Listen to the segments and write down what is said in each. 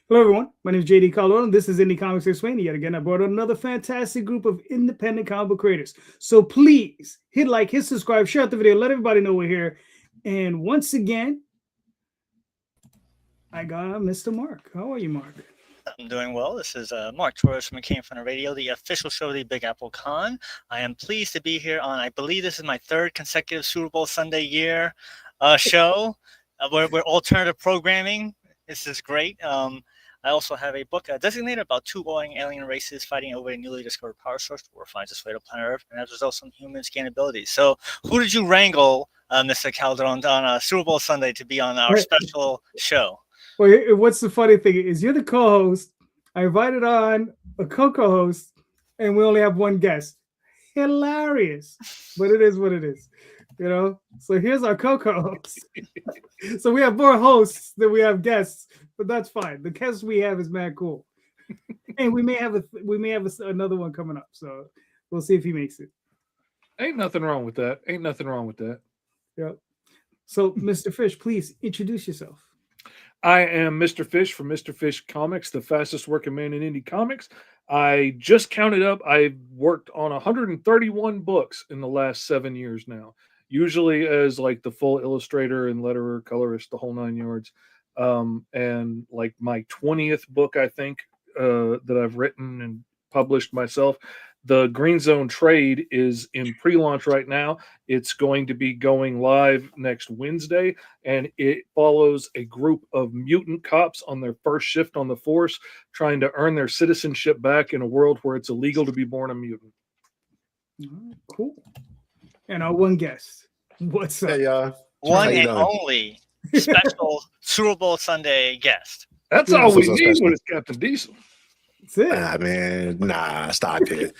Hello, everyone. My name is JD Calderon. This is Indy Comics Explained. Yet again, I brought another fantastic group of independent comic book creators. So please hit like, hit subscribe, share out the video, let everybody know we're here. And once again, I got Mr. Mark. How are you, Mark? I'm doing well. This is Mark Torres from McCain Fun Radio, the official show of the Big Apple Con. I am pleased to be here on, I believe this is my third consecutive Super Bowl Sunday year show. We're alternative programming. This is great. I also have a book designated about two warring alien races fighting over a newly discovered power source that finds its way to planet Earth, and as a result, some human scan abilities. So, who did you wrangle, Mr. Calderon, on Super Bowl Sunday to be on our special show? Well, what's the funny thing is you're the co-host. I invited on a co-host, and we only have one guest. Hilarious, but it is what it is, you know. So here's our co-host. So we have more hosts than we have guests, but that's fine. The guest we have is mad cool, and we may have another one coming up. So we'll see if he makes it. Ain't nothing wrong with that. Yep. So, Mr. Fish, please introduce yourself. I am Mr. Fish from Mr. Fish Comics, the fastest working man in Indy Comics. I just counted up. I've worked on 131 books in the last 7 years now, usually as like the full illustrator and letterer, colorist, the whole 9 yards. And like my 20th book, I think, that I've written and published myself. The Green Zone trade is in pre-launch right now. It's going to be going live next Wednesday, and it follows a group of mutant cops on their first shift on the force, trying to earn their citizenship back in a world where it's illegal to be born a mutant. Cool. And our one guest. What's up? Hey, one and only special Super Bowl Sunday guest. That's all we need when it's Captain Diesel. Man, nah, stop it.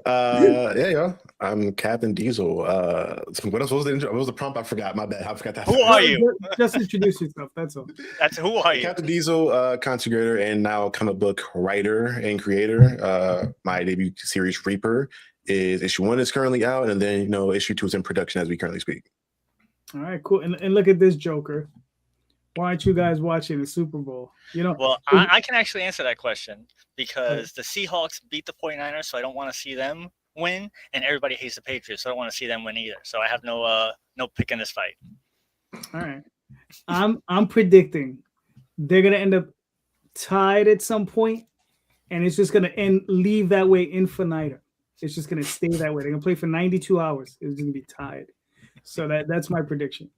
Yeah, I'm Captain Diesel. What else was the prompt? I forgot. My bad. I forgot that. Who are you? Just introduce yourself. That's all. Who are you? Captain Diesel, content creator and now comic book writer and creator. My debut series Reaper is issue 1 is currently out, and then issue 2 is in production as we currently speak. All right, cool. And look at this joker. Why aren't you guys watching the Super Bowl? Well, I can actually answer that question because the Seahawks beat the 49ers, so I don't want to see them win, and everybody hates the Patriots, so I don't want to see them win either. So I have no pick in this fight. All right, I'm predicting they're gonna end up tied at some point, and it's just gonna leave that way infinitum. It's just gonna stay that way. They're gonna play for 92 hours. It's gonna be tied. So that's my prediction.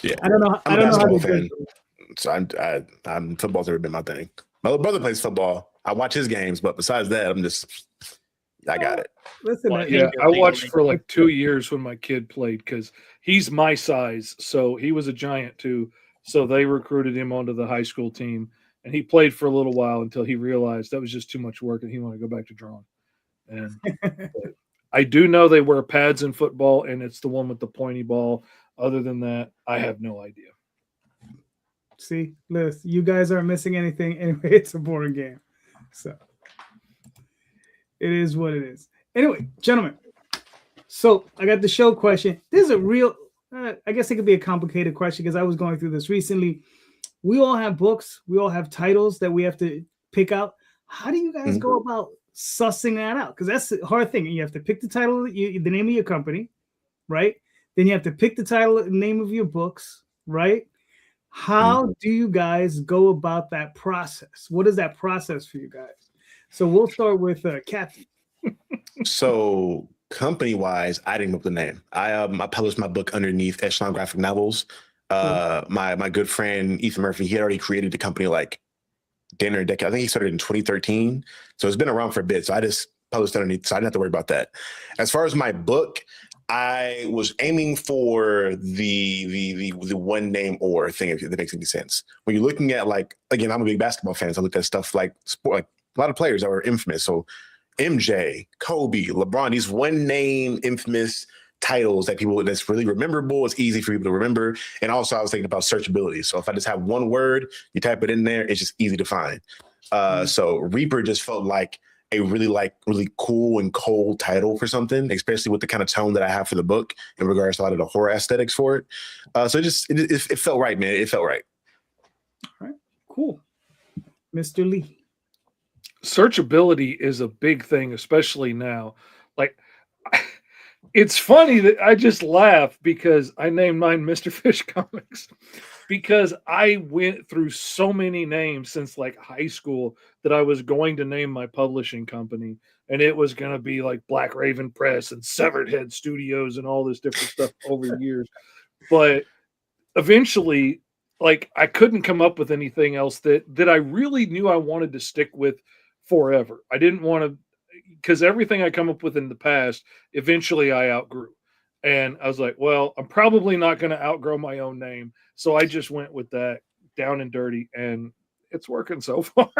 Yeah, I don't know how to fan. So I'm football's never been my thing. My little brother plays football. I watch his games, but besides that, I got it. Listen, I watched for like 2 years when my kid played because he's my size, so he was a giant too. So they recruited him onto the high school team, and he played for a little while until he realized that was just too much work and he wanted to go back to drawing. And I do know they wear pads in football, and it's the one with the pointy ball. Other than that, I have no idea. See, Liz, you guys aren't missing anything. Anyway, it's a boring game. So it is what it is. Anyway, gentlemen, so I got the show question. This is a real, I guess it could be a complicated question because I was going through this recently. We all have books. We all have titles that we have to pick out. How do you guys go about sussing that out? Because that's the hard thing. You have to pick the title, the name of your company, right? Then you have to pick the title and name of your books, right? How do you guys go about that process? What is that process for you guys? So we'll start with Captain. So company-wise, I didn't come up with the name. I published my book underneath Echelon Graphic Novels. My good friend Ethan Murphy, he had already created the company like dinner a decade. I think he started in 2013. So it's been around for a bit. So I just published underneath, so I didn't have to worry about that. As far as my book, I was aiming for the one name or thing, if that makes any sense. When you're looking at, like, again, I'm a big basketball fan, so I looked at stuff like sport, like a lot of players that were infamous. So MJ, Kobe, LeBron, these one name infamous titles that people that's really memorable. It's easy for people to remember. And also I was thinking about searchability. So if I just have one word, you type it in there, it's just easy to find. So Reaper just felt like a really cool and cold title for something, especially with the kind of tone that I have for the book in regards to a lot of the horror aesthetics for it. So it felt right, man. It felt right. All right, Cool. Mr. Lee. Searchability is a big thing, especially now. Like, it's funny that I just laugh because I named mine Mr. Fish Comics because I went through so many names since like high school that I was going to name my publishing company, and it was going to be like Black Raven Press and Severed Head Studios and all this different stuff over the years. But eventually, like, I couldn't come up with anything else that I really knew I wanted to stick with forever. I didn't want to, because everything I come up with in the past, eventually I outgrew. And I was like, well, I'm probably not going to outgrow my own name. So I just went with that, down and dirty, and it's working so far.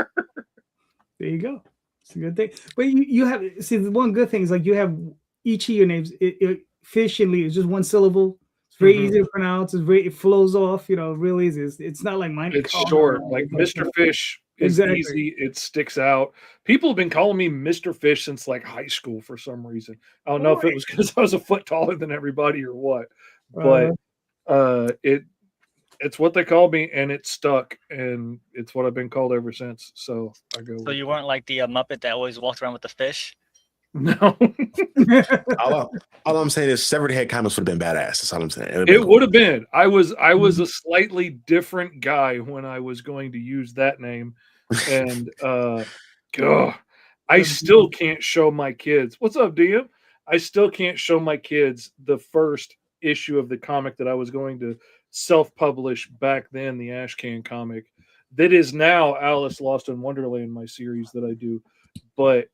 There you go. It's a good thing. But you have, see, the one good thing is like you have each of your names, Fish and Lee is just one syllable. It's very easy to pronounce. It flows off, real easy. It's not like mine. It's short. Like Mr. Fish is easy. It sticks out. People have been calling me Mr. Fish since like high school for some reason. I don't know if it was because I was a foot taller than everybody or what, but it's what they called me, and it stuck, and it's what I've been called ever since. So I go. So you weren't like the Muppet that always walked around with the fish? No. all I'm saying is Severed Head Comics would have been badass. That's all I'm saying. It would have been. I was a slightly different guy when I was going to use that name, and I still can't show my kids. What's up, DM? I still can't show my kids the first issue of the comic that I was going to self-publish back then, the Ashcan comic that is now Alice Lost in Wonderland, my series that I do. But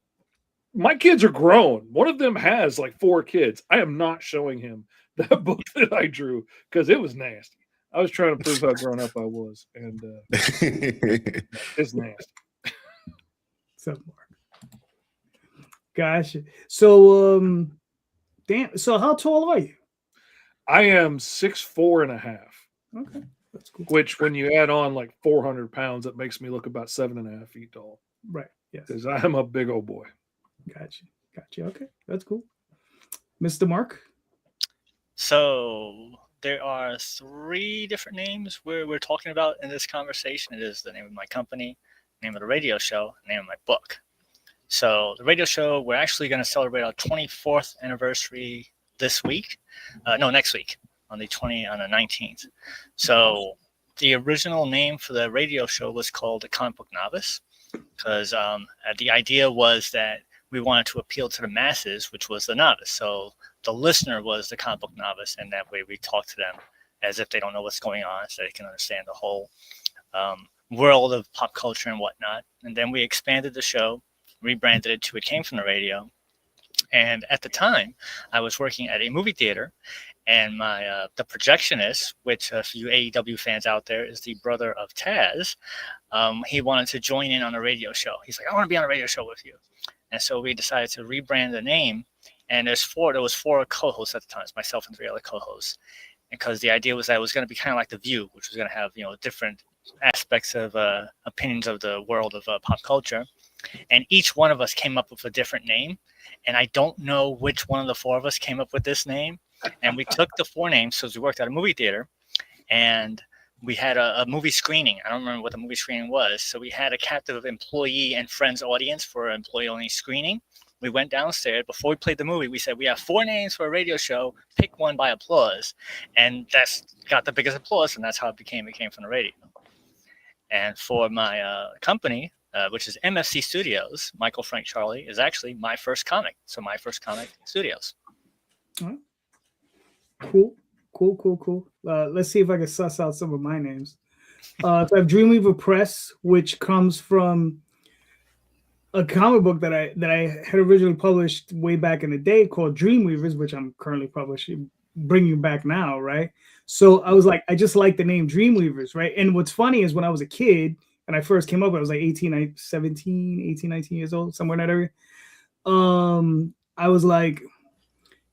my kids are grown. One of them has like 4 kids. I am not showing him that book that I drew because it was nasty. I was trying to prove how grown up I was, and it's nasty. So, gosh. So, damn. So, how tall are you? I am 6'4.5". Okay, that's cool. Which, when you add on like 400 pounds, it makes me look about 7.5 feet tall. Right. Yes. Because I am a big old boy. Gotcha. Okay, that's cool. Mr. Mark? So there are 3 different names we're talking about in this conversation. It is the name of my company, name of the radio show, name of my book. So the radio show, we're actually going to celebrate our 24th anniversary this week. Next week on the 19th. So the original name for the radio show was called The Comic Book Novice, because the idea was that we wanted to appeal to the masses, which was the novice. So the listener was the comic book novice, and that way we talk to them as if they don't know what's going on, so they can understand the whole world of pop culture and whatnot. And then we expanded the show, rebranded it to It Came From the Radio. And at the time, I was working at a movie theater, and my the projectionist, which for you AEW fans out there is the brother of Taz, he wanted to join in on a radio show. He's like, I want to be on a radio show with you. And so we decided to rebrand the name. And there was 4 co-hosts at the time. It's myself and 3 other co-hosts. Because the idea was that it was going to be kind of like The View, which was going to have, different aspects of opinions of the world of pop culture. And each one of us came up with a different name. And I don't know which one of the 4 of us came up with this name. And we took the 4 names, because we worked at a movie theater. And we had a movie screening. I don't remember what the movie screening was. So we had a captive employee and friends audience for an employee-only screening. We went downstairs. Before we played the movie, we said, we have 4 names for a radio show. Pick one by applause. And that's got the biggest applause, and that's how it came from the radio. And for my company, which is MFC Studios, Michael Frank Charlie, is actually my first comic. So my first comic studios. Cool. Let's see if I can suss out some of my names. So I have Dreamweaver Press, which comes from a comic book that I had originally published way back in the day called Dreamweavers, which I'm currently publishing, bringing back now, right? So I was like, I just like the name Dreamweavers, right? And what's funny is when I was a kid and I first came up, I was like 18, 19 years old, somewhere in that area. I was like,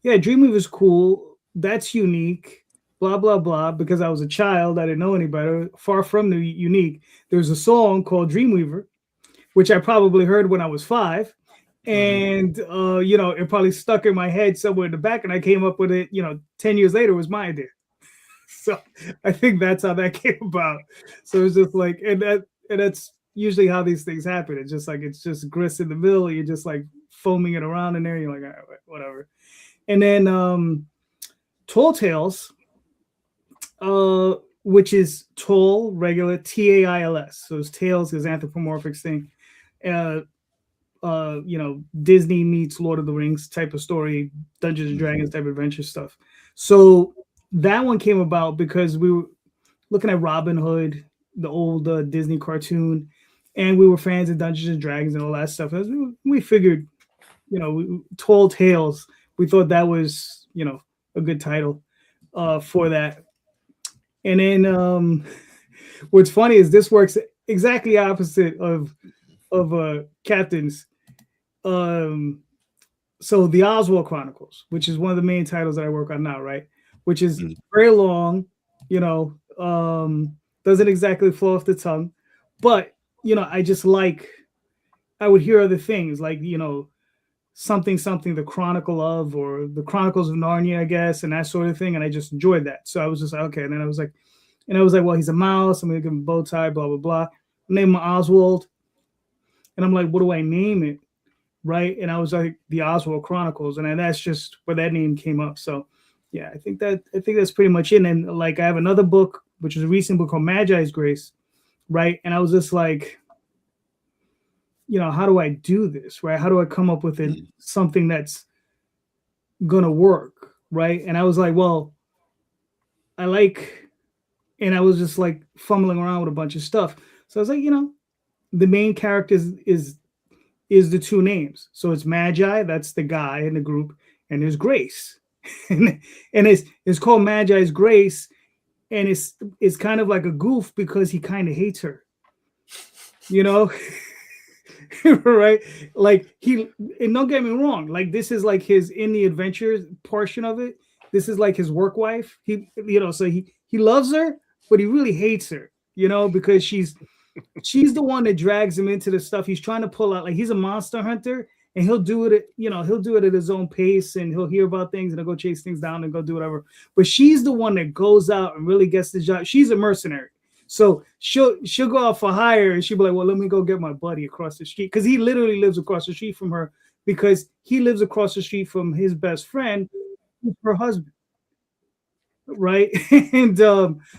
yeah, Dreamweaver's cool. That's unique, blah, blah, blah. Because I was a child, I didn't know any better. Far from the unique. There's a song called Dreamweaver, which I probably heard when I was 5. And, it probably stuck in my head somewhere in the back. And I came up with it, 10 years later was my idea. So I think that's how that came about. So it's just like, and And that's usually how these things happen. It's just grist in the middle. You're just like foaming it around in there. You're like, all right, whatever. And then Tall Tales, which is tall, regular, Tails. So it's Tails is anthropomorphic thing. Disney meets Lord of the Rings type of story, Dungeons and Dragons type of adventure stuff. So that one came about because we were looking at Robin Hood, the old Disney cartoon, and we were fans of Dungeons and Dragons and all that stuff. As we figured, Tall Tales, we thought that was, a good title for that. And then what's funny is this works exactly opposite of Captain's. So the Oswald Chronicles, which is one of the main titles that I work on now, right? Which is very long, doesn't exactly flow off the tongue, but I just I would hear other things like something the Chronicle of, or the Chronicles of Narnia, I guess, and that sort of thing, and I just enjoyed that. So I was just like, okay, and then I was like, well, he's a mouse, I'm gonna give him a bow tie, blah blah blah. Name him Oswald, and I'm like, what do I name it? Right. And I was like, the Oswald Chronicles. And that's just where that name came up. So yeah, I think that's pretty much it. And like, I have another book, which is a recent book called Magi's Grace. Right. And I was just like, how do I do this? Right. How do I come up with something that's going to work? Right. And I was like, well, and I was just like fumbling around with a bunch of stuff. So I was like, the main character is the two names. So it's Magi, that's the guy in the group, and there's Grace. and it's called Magi's Grace, and it's kind of like a goof because he kind of hates her. Right? Like and don't get me wrong, like this is like his in the adventures portion of it. This is like his work wife. So he loves her, but he really hates her, because she's the one that drags him into the stuff he's trying to pull out. Like he's a monster hunter, and he'll do it at his own pace, and he'll hear about things and he'll go chase things down and go do whatever. But she's the one that goes out and really gets the job. She's a mercenary. So she'll go out for hire, and she'll be like, well, let me go get my buddy across the street. Because he literally lives across the street from her, because he lives across the street from his best friend, her husband. Right. And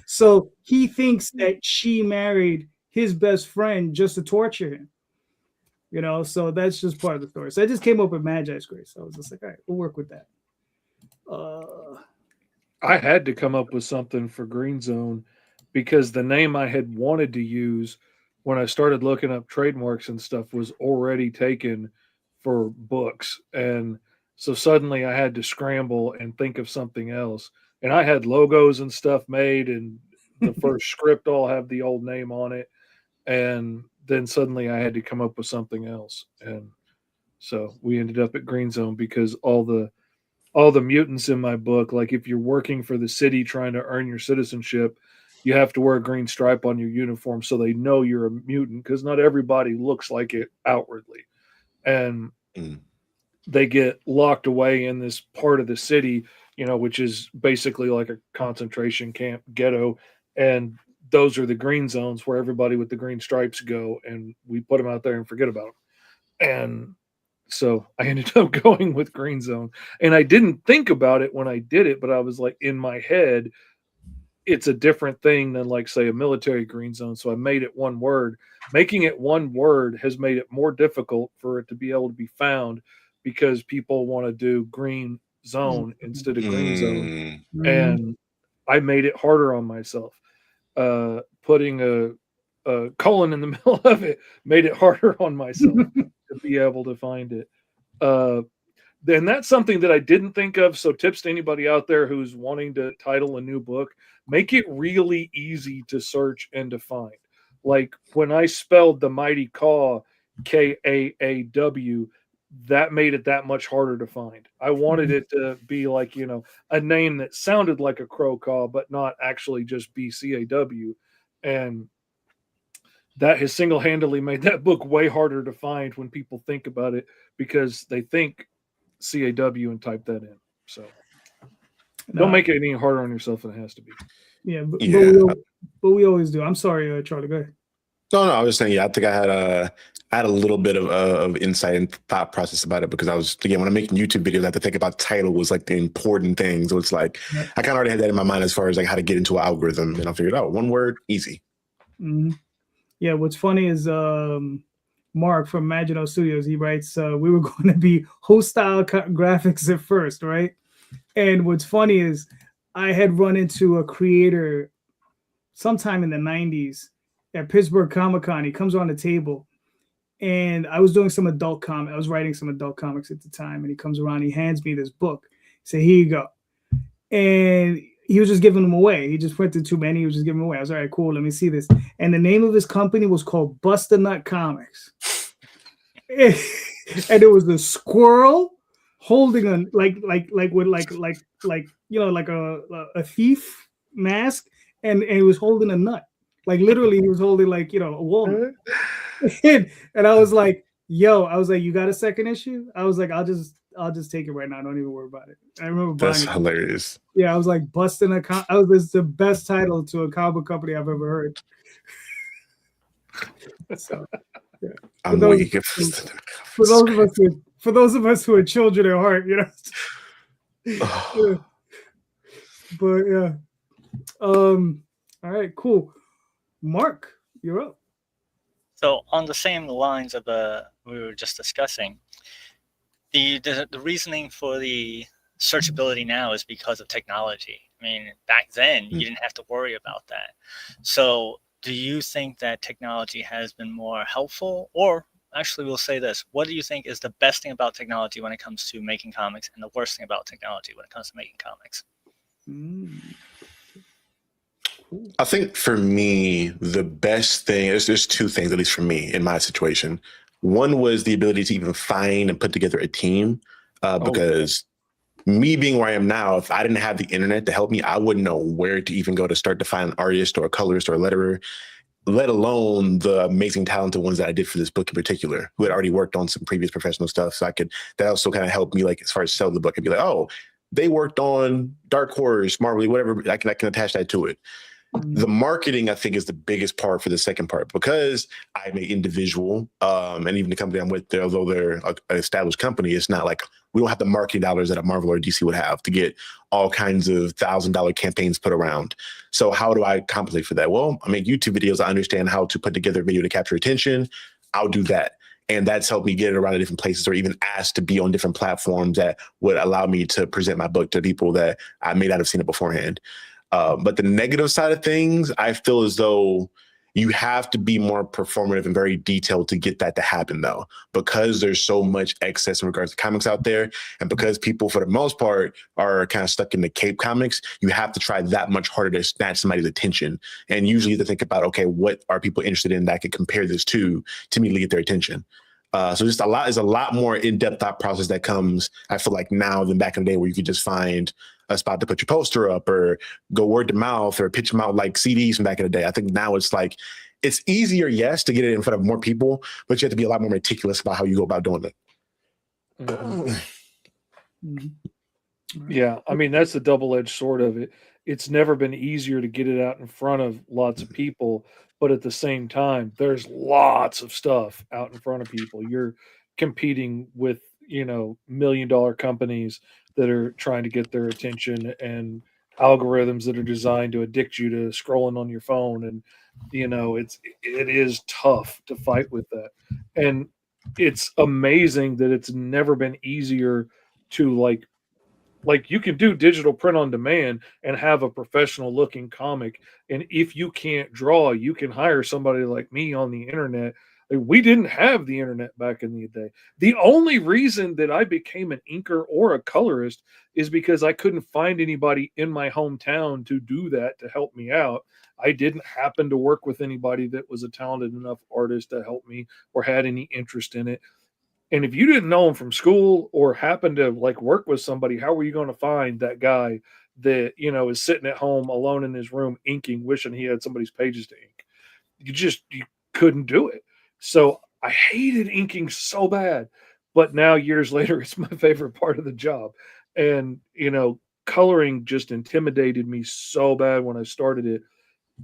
so he thinks that she married his best friend just to torture him, so that's just part of the story. So I just came up with Magi's Grace. I was just like, all right, we'll work with that. I had to come up with something for Green Zone because the name I had wanted to use when I started looking up trademarks and stuff was already taken for books. And so suddenly I had to scramble and think of something else. And I had logos and stuff made, and the first script all have the old name on it. And then suddenly I had to come up with something else. And so we ended up at Green Zone because all the mutants in my book, like if you're working for the city trying to earn your citizenship, you have to wear a green stripe on your uniform so they know you're a mutant, because not everybody looks like it outwardly. And they get locked away in this part of the city, which is basically like a concentration camp ghetto. And those are the green zones where everybody with the green stripes go, and we put them out there and forget about them. And so I ended up going with Green Zone, and I didn't think about it when I did it, but I was like, in my head, it's a different thing than like, say, a military green zone. So I made it one word. Making it one word has made it more difficult for it to be able to be found, because people want to do green zone instead of green zone. And I made it harder on myself. Putting a colon in the middle of it made it harder on myself to be able to find it. Then that's something that I didn't think of. So tips to anybody out there who's wanting to title a new book: make it really easy to search and to find. Like when I spelled the Mighty Caw, Kaaw, that made it that much harder to find. I wanted it to be like, a name that sounded like a crow caw, but not actually just be CAW. And that has single-handedly made that book way harder to find when people think about it, because they think CAW and type that in. So don't make it any harder on yourself than it has to be. Yeah, but we always do. I'm sorry, Charlie, go ahead. No, I was saying, yeah, I think I had a little bit of insight and thought process about it because I was, again, when I'm making YouTube videos, I have to think about title was like the important thing. So it's like, Yeah. I kind of already had that in my mind as far as like how to get into an algorithm. And I figured out one word, easy. Mm-hmm. Yeah, what's funny is Mark from Maginot Studios, he writes, we were going to be hostile graphics at first, right? And what's funny is I had run into a creator sometime in the 90s at Pittsburgh Comic-Con. He comes on the table, and I was doing some adult comic. I was writing some adult comics at the time, and he comes around, he hands me this book. He said, here you go. And he was just giving them away. He just printed too many. He was just giving them away. I was all right, cool. Let me see this. And the name of his company was called Bust a Nut Comics. And it was a squirrel holding a like you know, like a thief mask, and he was holding a nut. Like literally he was holding like, you know, a walnut. And I was like, yo, I was like, you got a second issue? I was like, I'll just take it right now. Don't even worry about it. I remember buying That's it. hilarious. Yeah, I was like busting a I was this is the best title to a comic company I've ever heard. So yeah. I'm those- weak. For those of us who are children at heart, you know. Yeah. But yeah. All right, cool. Mark, you're up. So on the same lines of we were just discussing, the reasoning for the searchability now is because of technology. I mean, back then you didn't have to worry about that. So do you think that technology has been more helpful, or actually we'll say this, what do you think is the best thing about technology when it comes to making comics and the worst thing about technology when it comes to making comics? Cool. I think for me, the best thing is there's two things, at least for me in my situation. One was the ability to even find and put together a team because me being where I am now, if I didn't have the internet to help me, I wouldn't know where to even go to start to find an artist or a colorist or a letterer, let alone the amazing talented ones that I did for this book in particular, who had already worked on some previous professional stuff. So that also kind of helped me, like, as far as sell the book and be like, oh, they worked on Dark Horse, Marvel, whatever. I can attach that to it. The marketing, I think, is the biggest part for the second part because I'm an individual, and even the company I'm with, although they're an established company, it's not like we don't have the marketing dollars that a Marvel or DC would have to get all kinds of $1,000 campaigns put around. So how do I compensate for that? Well, I make YouTube videos. I understand how to put together a video to capture attention. I'll do that. And that's helped me get it around to different places or even asked to be on different platforms that would allow me to present my book to people that I may not have seen it beforehand. But the negative side of things, I feel as though you have to be more performative and very detailed to get that to happen, though, because there's so much excess in regards to comics out there. And because people, for the most part, are kind of stuck in the Cape comics, you have to try that much harder to snatch somebody's attention. And usually to think about, okay, what are people interested in that I could compare this to immediately get their attention. So just is a lot more in-depth thought process that comes, I feel like, now than back in the day where you could just find a spot to put your poster up or go word to mouth or pitch them out like CDs from back in the day. I think now it's like, it's easier, yes, to get it in front of more people, but you have to be a lot more meticulous about how you go about doing it. Yeah, I mean, that's the double-edged sword of it. It's never been easier to get it out in front of lots of people, but at the same time, there's lots of stuff out in front of people. You're competing with, million-dollar companies that are trying to get their attention and algorithms that are designed to addict you to scrolling on your phone. And, it is tough to fight with that. And it's amazing that it's never been easier to like you can do digital print on demand and have a professional looking comic. And if you can't draw, you can hire somebody like me on the internet. Like, we didn't have the internet back in the day. The only reason that I became an inker or a colorist is because I couldn't find anybody in my hometown to do that, to help me out. I didn't happen to work with anybody that was a talented enough artist to help me or had any interest in it. And if you didn't know him from school or happened to work with somebody, how were you going to find that guy that, is sitting at home alone in his room inking, wishing he had somebody's pages to ink? You couldn't do it. So I hated inking so bad, but now years later, it's my favorite part of the job. And, coloring just intimidated me so bad when I started it.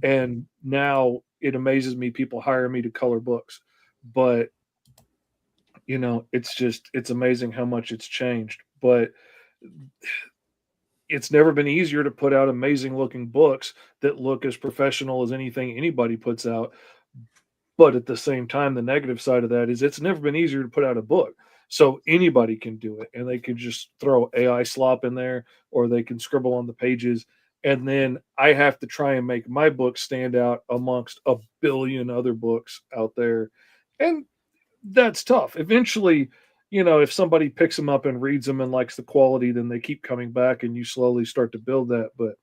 And now it amazes me people hire me to color books. But it's amazing how much it's changed. But it's never been easier to put out amazing looking books that look as professional as anything anybody puts out. But at the same time, the negative side of that is it's never been easier to put out a book. So anybody can do it, and they can just throw AI slop in there, or they can scribble on the pages. And then I have to try and make my book stand out amongst a billion other books out there. And that's tough. Eventually, if somebody picks them up and reads them and likes the quality, then they keep coming back and you slowly start to build that. But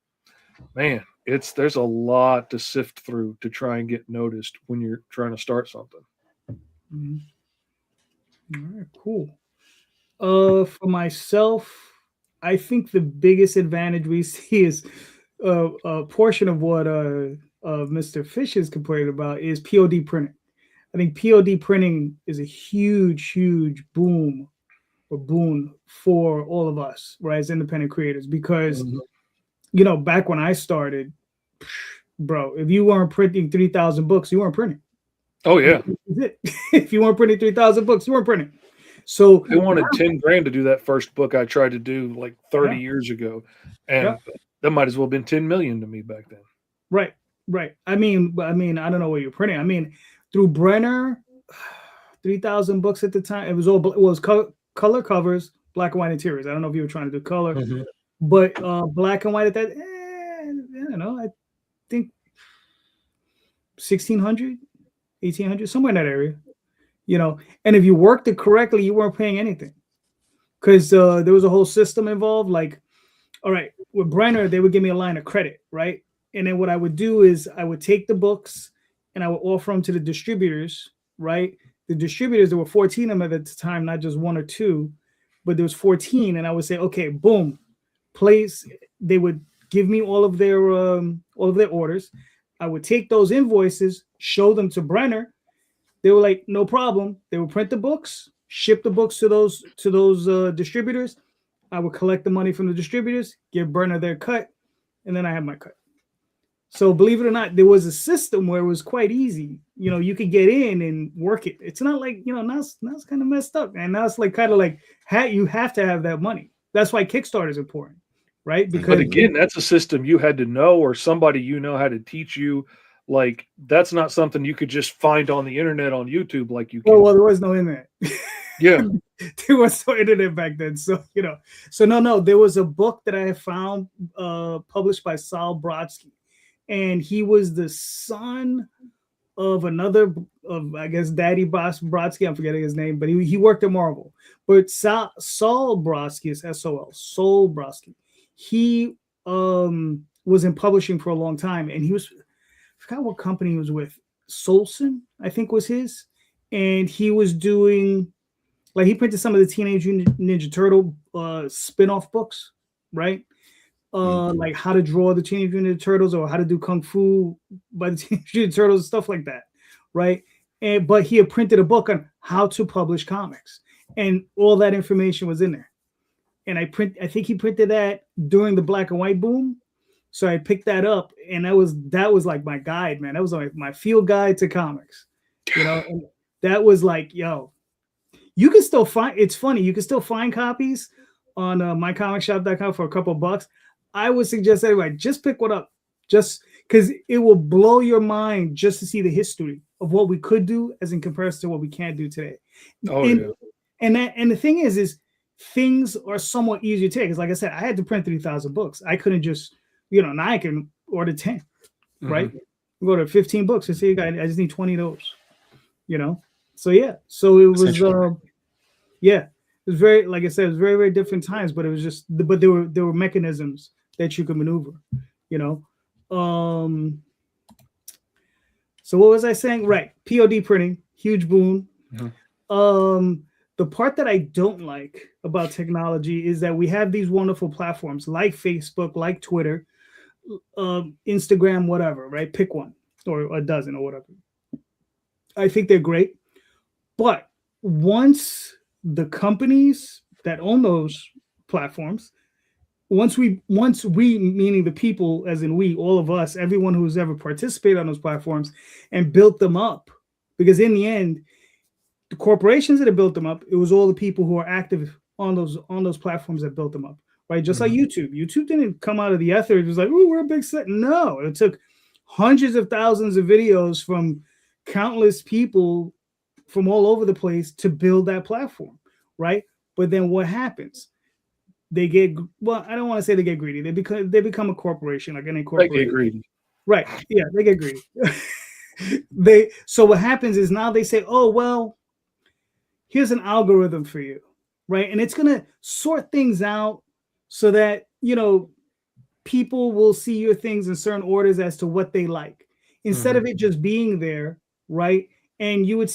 man, there's a lot to sift through to try and get noticed when you're trying to start something. Mm-hmm. All right, cool. For myself, I think the biggest advantage we see is a portion of what Mr. Fish is complaining about is POD printing. I think POD printing is a huge boon for all of us, right, as independent creators, because back when I started, bro, if you weren't printing 3,000 books, you weren't printing. Oh yeah. If you weren't printing 3,000 books, you weren't printing. So they wanted 10 grand to do that first book I tried to do like 30 years ago, and that might as well have been 10 million to me back then. Right. I mean, I don't know what you're printing. I mean, through Brenner, 3,000 books at the time. It was color covers, black and white interiors. I don't know if you were trying to do color, but black and white at that. I don't know. I think 1,600, 1,800, somewhere in that area. And if you worked it correctly, you weren't paying anything, because there was a whole system involved. Like, all right, with Brenner, they would give me a line of credit, right? And then what I would do is I would take the books and I would offer them to the distributors, right? The distributors, there were 14 of them at the time, not just one or two, but there was 14. And I would say, okay, boom, place. They would give me all of their orders. I would take those invoices, show them to Brenner. They were like, no problem. They would print the books, ship the books to those distributors. I would collect the money from the distributors, give Brenner their cut, and then I had my cut. So believe it or not, there was a system where it was quite easy. You could get in and work it. It's not like, now it's kind of messed up. And now it's like kind of like you have to have that money. That's why Kickstarter is important, right? Because but again, that's a system you had to know, or somebody had to teach you. Like, that's not something you could just find on the internet on YouTube like you can. Well, there was no internet. Yeah. There was no internet back then. So, So no, there was a book that I had found published by Sal Brodsky. And he was the son of another, I guess, Daddy Brodsky. I'm forgetting his name, but he worked at Marvel. But Saul Brodsky is S-O-L, Saul Brodsky. He was in publishing for a long time, and I forgot what company he was with. Solson, I think, was his. And he was doing, like, he printed some of the Teenage Ninja Turtle spin-off books, right? Like how to draw the Teenage Mutant Ninja Turtles, or how to do Kung Fu by the Teenage Mutant Ninja Turtles and stuff like that, right? But he had printed a book on how to publish comics, and all that information was in there. And I think he printed that during the black and white boom. So I picked that up, and that was like my guide, man. That was like my field guide to comics, And that was like, yo, you can still find. It's funny, you can still find copies on mycomicshop.com for a couple of bucks. I would suggest everybody just pick one up, just because it will blow your mind just to see the history of what we could do as in comparison to what we can't do today. And the thing is things are somewhat easier to take. Because like I said, I had to print 3,000 books. I couldn't just, now I can order 10, right? Go to 15 books and say, I just need 20 of those, So yeah, so it was, it was very, like I said, it was very, very different times, but it was just, but there were mechanisms that you could maneuver, So what was I saying? Right. POD printing, huge boon. The part that I don't like about technology is that we have these wonderful platforms like Facebook, like Twitter, Instagram, whatever, right? Pick one or a dozen or whatever. I think they're great. But once the companies that own those platforms, once we meaning the people, as in we, all of us, everyone who's ever participated on those platforms and built them up, because in the end, the corporations that have built them up, it was all the people who are active on those platforms that built them up, right? Just like YouTube. YouTube didn't come out of the ether. It was like, oh, we're a big set. No, it took hundreds of thousands of videos from countless people from all over the place to build that platform, right? But then what happens? They get, well, I don't want to say they get greedy. They become a corporation, like any corporation. They get greedy. Right. Yeah, they get greedy. So what happens is now they say, oh, well, here's an algorithm for you, right? And it's going to sort things out so that, people will see your things in certain orders as to what they like. Instead of it just being there, right? And you would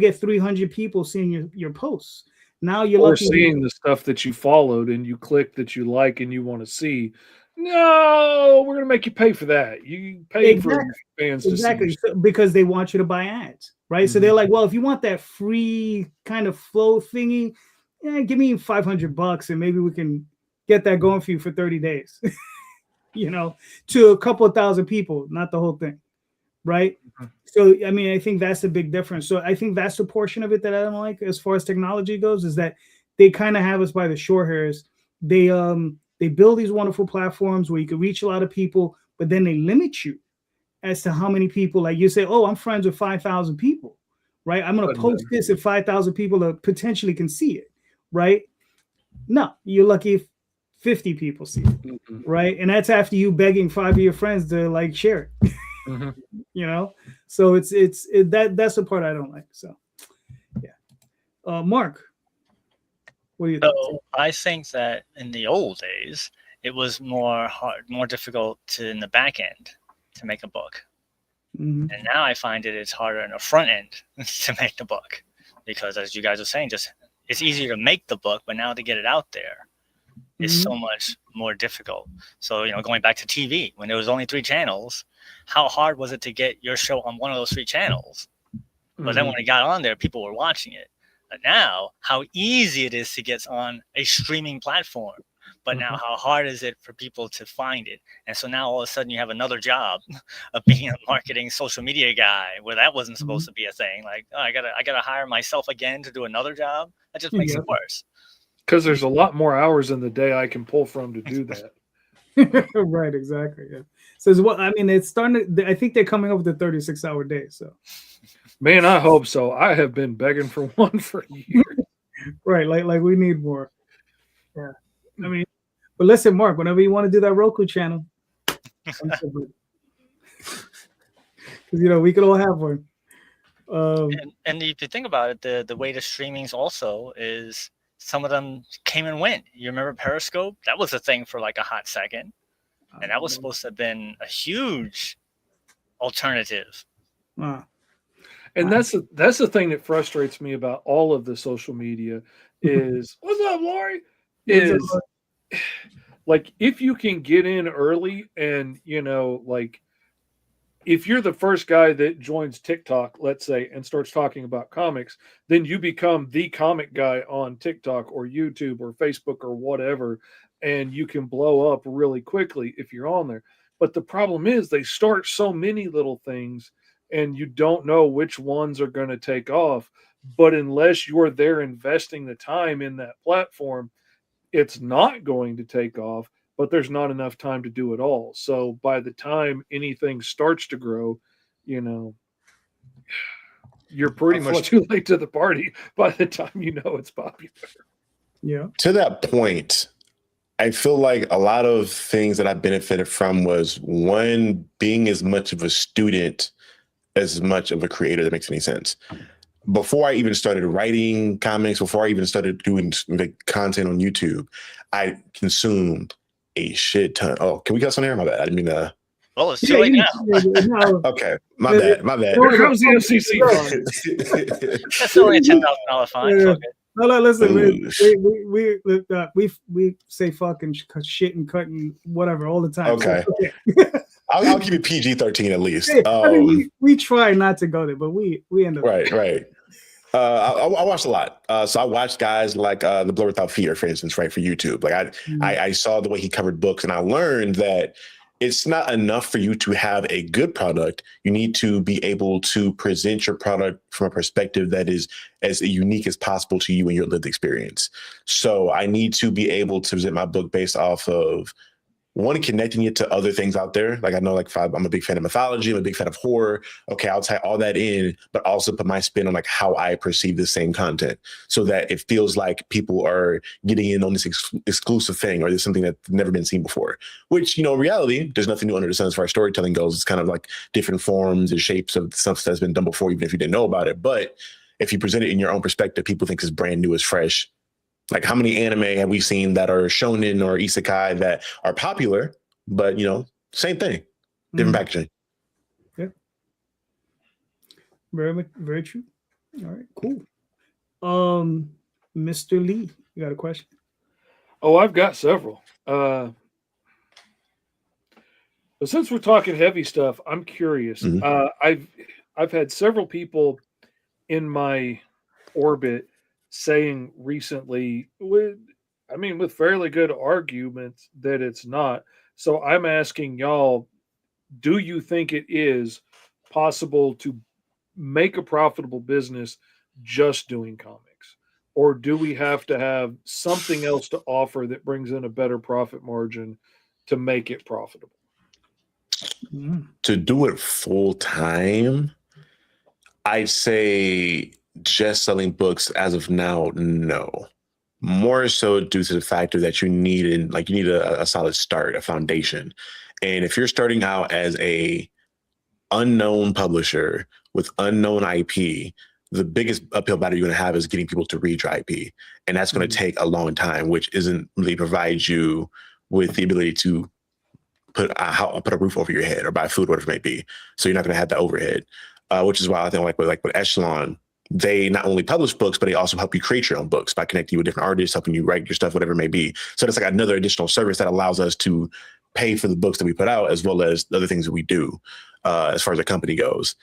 get 300 people seeing your posts. Now you're lucky seeing the stuff that you followed and you click that you like and you want to see. No, we're going to make you pay for that. You pay for fans to see. Because they want you to buy ads, right? So they're like, well, if you want that free kind of flow thingy, give me $500 and maybe we can get that going for you for 30 days, to a couple of thousand people, not the whole thing, right? So, I mean, I think that's a big difference. So I think that's the portion of it that I don't like as far as technology goes, is that they kind of have us by the short hairs. They build these wonderful platforms where you can reach a lot of people, but then they limit you as to how many people, like you say, oh, I'm friends with 5,000 people, right? I'm going to post this if 5,000 people potentially can see it, right? No, you're lucky if 50 people see it, right? And that's after you begging 5 of your friends to like share it. So that's the part I don't like. So yeah. Mark, what do you think? So I think that in the old days it was more difficult in the back end to make a book. And now I find it's harder in the front end to make the book, because as you guys are saying, it's easier to make the book, but now to get it out there is so much more difficult. So, going back to TV, when there was only 3 channels, how hard was it to get your show on one of those 3 channels? But then when it got on there, people were watching it. But now, how easy it is to get on a streaming platform. But now, how hard is it for people to find it? And so now all of a sudden you have another job of being a marketing social media guy, where that wasn't supposed to be a thing. Like, oh, I gotta hire myself again to do another job. That just makes it worse. Because there's a lot more hours in the day I can pull from to do that. Right, exactly. Yeah. So it's starting. I think they're coming up with a 36-hour day. So, man, I hope so. I have been begging for one for years. Right, like we need more. Yeah, I mean, but listen, Mark, whenever you want to do that Roku channel, because we could all have one. And if you think about it, the way the streamings also is, some of them came and went. You remember Periscope? That was a thing for like a hot second. And that was supposed to have been a huge alternative. And that's the thing that frustrates me about all of the social media is, what's up, Lori? Is like, if you can get in early and, like, if you're the first guy that joins TikTok, let's say, and starts talking about comics, then you become the comic guy on TikTok or YouTube or Facebook or whatever, and you can blow up really quickly if you're on there. But the problem is they start so many little things and you don't know which ones are going to take off. But unless you're there investing the time in that platform, it's not going to take off. But there's not enough time to do it all. So by the time anything starts to grow, you're pretty much too late to the party by the time it's popular. Yeah. To that point, I feel like a lot of things that I benefited from was, one, being as much of a student as much of a creator. That makes any sense. Before I even started writing comics, before I even started doing content on YouTube, I consumed a shit ton. Oh, can we cuss on here? My bad. I didn't mean to. Well, it's too late now. Okay, my bad. Here comes the FCC. That's only a $10,000 fine. Yeah. No, listen. We say fuck and shit and cut and whatever all the time. Okay. So, okay. I'll give you PG-13 at least. I mean, we try not to go there, but we end up right. I watched a lot. So I watched guys like the Blood Without Fear, for instance, right, for YouTube. Like I saw the way he covered books, and I learned that it's not enough for you to have a good product. You need to be able to present your product from a perspective that is as unique as possible to you and your lived experience. So I need to be able to present my book based off of one, connecting it to other things out there. Like I know, like if I'm a big fan of mythology, I'm a big fan of horror. Okay, I'll tie all that in, but also put my spin on like how I perceive the same content, so that it feels like people are getting in on this exclusive thing, or there's something that's never been seen before. Which, in reality, there's nothing new under the sun as far as storytelling goes. It's kind of like different forms and shapes of stuff that's been done before, even if you didn't know about it. But if you present it in your own perspective, people think it's brand new, it's fresh. Like, how many anime have we seen that are shonen or isekai that are popular, but, same thing, different packaging. Yeah. Very, very true. All right, cool. Mr. Lee, you got a question? Oh, I've got several. But since we're talking heavy stuff, I'm curious. Mm-hmm. I've had several people in my orbit saying recently, with fairly good arguments, that it's not. So I'm asking y'all, do you think it is possible to make a profitable business just doing comics? Or do we have to have something else to offer that brings in a better profit margin to make it profitable? To do it full time, I'd say just selling books as of now, no. More so due to the factor that you need a solid start, a foundation. And if you're starting out as a unknown publisher with unknown IP, the biggest uphill battle you're going to have is getting people to read your IP. And that's going to take a long time, which isn't really provide you with the ability to put a roof over your head or buy food, whatever it may be. So you're not going to have that overhead, which is why I think with Echelon, they not only publish books, but they also help you create your own books by connecting you with different artists, helping you write your stuff, whatever it may be. So it's like another additional service that allows us to pay for the books that we put out, as well as the other things that we do as far as the company goes.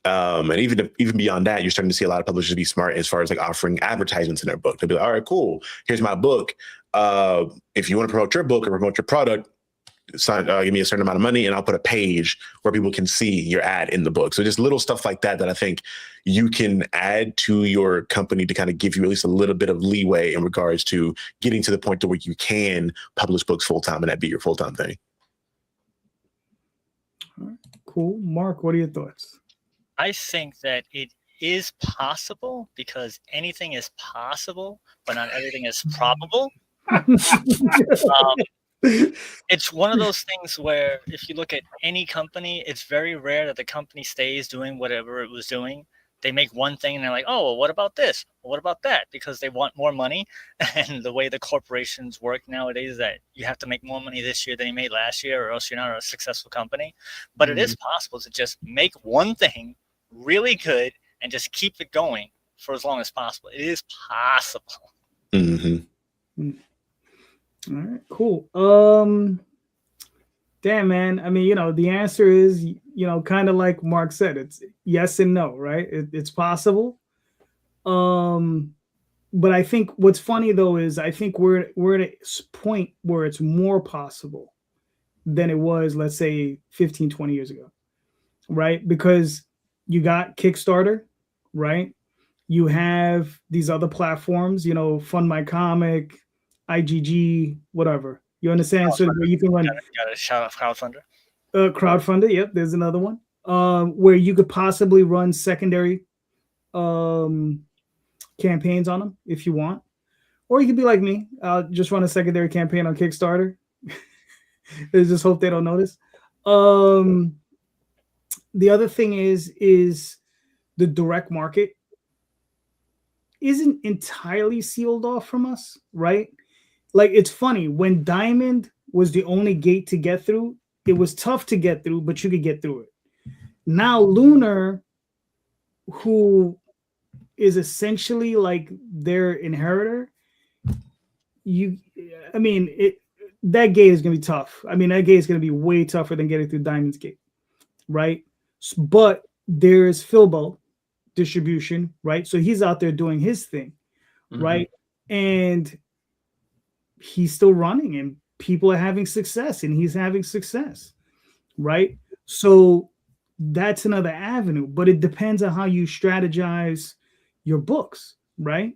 And even beyond that, you're starting to see a lot of publishers be smart as far as like offering advertisements in their book. They'll be like, all right, cool, here's my book. If you want to promote your book or promote your product, give me a certain amount of money and I'll put a page where people can see your ad in the book. So just little stuff like that I think you can add to your company to kind of give you at least a little bit of leeway in regards to getting to the point to where you can publish books full-time and that be your full-time thing. All right, cool. Mark, what are your thoughts? I think that it is possible because anything is possible, but not everything is probable. It's one of those things where if you look at any company, it's very rare that the company stays doing whatever it was doing. They make one thing and they're like, oh, well, what about this? Well, what about that? Because they want more money. And the way the corporations work nowadays is that you have to make more money this year than you made last year, or else you're not a successful company. But it is possible to just make one thing really good and just keep it going for as long as possible. It is possible. Mm-hmm. All right, cool. Damn, man. I mean, the answer is, kind of like Mark said, it's yes and no, right? It's possible. But I think what's funny though is I think we're at a point where it's more possible than it was, let's say 15, 20 years ago, right? Because you got Kickstarter, right? You have these other platforms, Fund My Comic, IGG, whatever. You understand? So where you can run. Got a shout out Crowdfunder. Crowdfunder, yep. There's another one where you could possibly run secondary campaigns on them if you want, or you could be like me, just run a secondary campaign on Kickstarter. Just hope they don't notice. The other thing is the direct market isn't entirely sealed off from us, right? Like, it's funny, when Diamond was the only gate to get through, it was tough to get through, but you could get through it. Now Lunar, who is essentially like their inheritor, that gate is going to be tough. I mean, that gate is going to be way tougher than getting through Diamond's gate, right? But there's Filbo, distribution, right? So he's out there doing his thing, right? And he's still running, and people are having success, and he's having success, right? So that's another avenue, but it depends on how you strategize your books, right?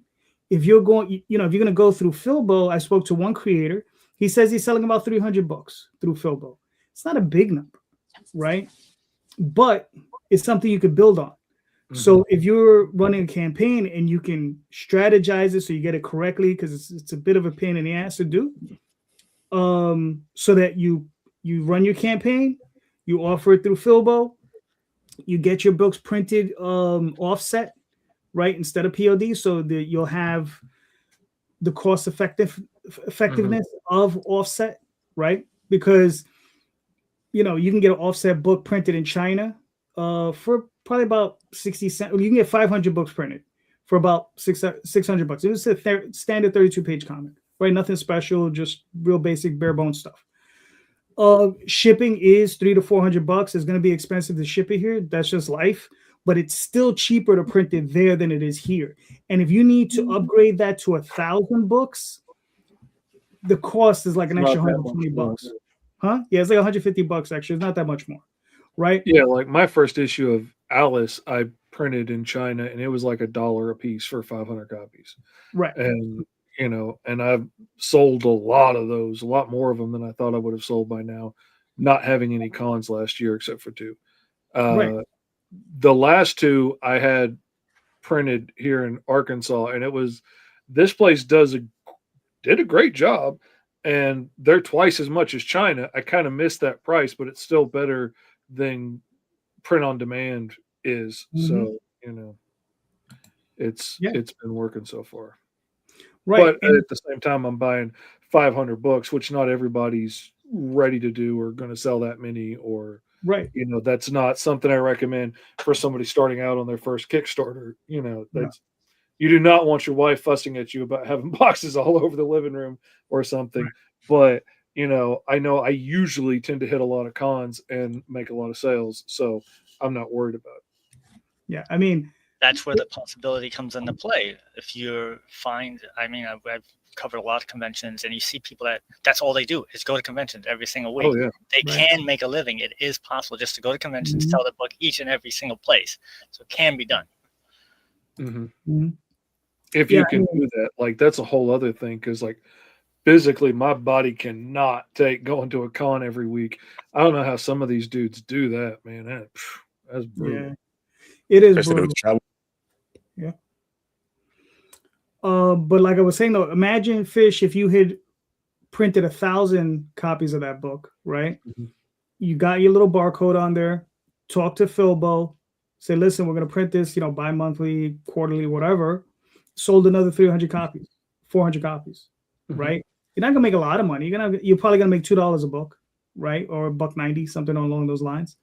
If you're going, if you're going to go through Filbo, I spoke to one creator. He says he's selling about 300 books through Filbo. It's not a big number, right? But it's something you could build on. So if you're running a campaign and you can strategize it so you get it correctly, because it's a bit of a pain in the ass to do, so that you run your campaign, you offer it through Filbo, you get your books printed offset, right, instead of POD, so that you'll have the cost effectiveness of offset, right? Because you can get an offset book printed in China for probably about 60 cents. You can get 500 books printed for about 600 bucks. It was a standard 32-page comic, right? Nothing special, just real basic bare bones stuff. Shipping is $300 to $400. It's going to be expensive to ship it here. That's just life, but it's still cheaper to print it there than it is here. And if you need to upgrade that to 1,000 books, the cost is like an extra $120. Huh? Yeah, it's like $150 extra. It's not that much more, right? Yeah, like my first issue of Alice, I printed in China, and it was like $1 a piece for 500 copies. Right. And and I've sold a lot of those, a lot more of them than I thought I would have sold by now, not having any cons last year except for 2. Right. The last 2 I had printed here in Arkansas, and this place did a great job, and they're twice as much as China. I kind of missed that price, but it's still better than print on demand is. So, it's been working so far. Right. But at the same time, I'm buying 500 books, which not everybody's ready to do or going to sell that many, or, right. That's not something I recommend for somebody starting out on their first Kickstarter. You do not want your wife fussing at you about having boxes all over the living room or something. Right. But, I know I usually tend to hit a lot of cons and make a lot of sales, so I'm not worried about it. Yeah. I mean, that's where the possibility comes into play. If you find, I've covered a lot of conventions, and you see people that's all they do is go to conventions every single week. Oh, yeah. They can make a living. It is possible just to go to conventions, sell the book each and every single place. So it can be done. If you can do that, like, that's a whole other thing, because like physically my body cannot take going to a con every week. I don't know how some of these dudes do that, man. That's brutal. Yeah, it is Especially brutal. with travel. Yeah. But like I was saying though, imagine, Fish, if you had printed 1,000 copies of that book, right? You got your little barcode on there, talk to Filbo, say, listen, we're going to print this, bi-monthly, quarterly, whatever. Sold another 300 copies, 400 copies, right? You're not going to make a lot of money. You're probably going to make $2 a book, right? Or $1.90, something along those lines.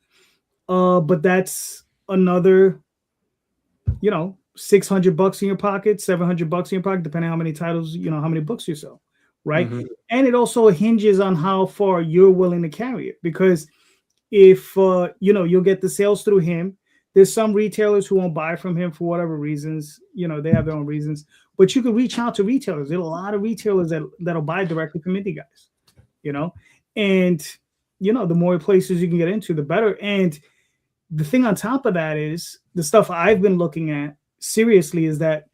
But that's another, $600 in your pocket, $700 in your pocket, depending on how many titles, how many books you sell, right? And it also hinges on how far you're willing to carry it, because if you'll get the sales through him. There's some retailers who won't buy from him for whatever reasons, they have their own reasons, but you could reach out to retailers. There's a lot of retailers that'll buy directly from indie guys, and the more places you can get into, the better. And the thing on top of that is the stuff I've been looking at seriously is that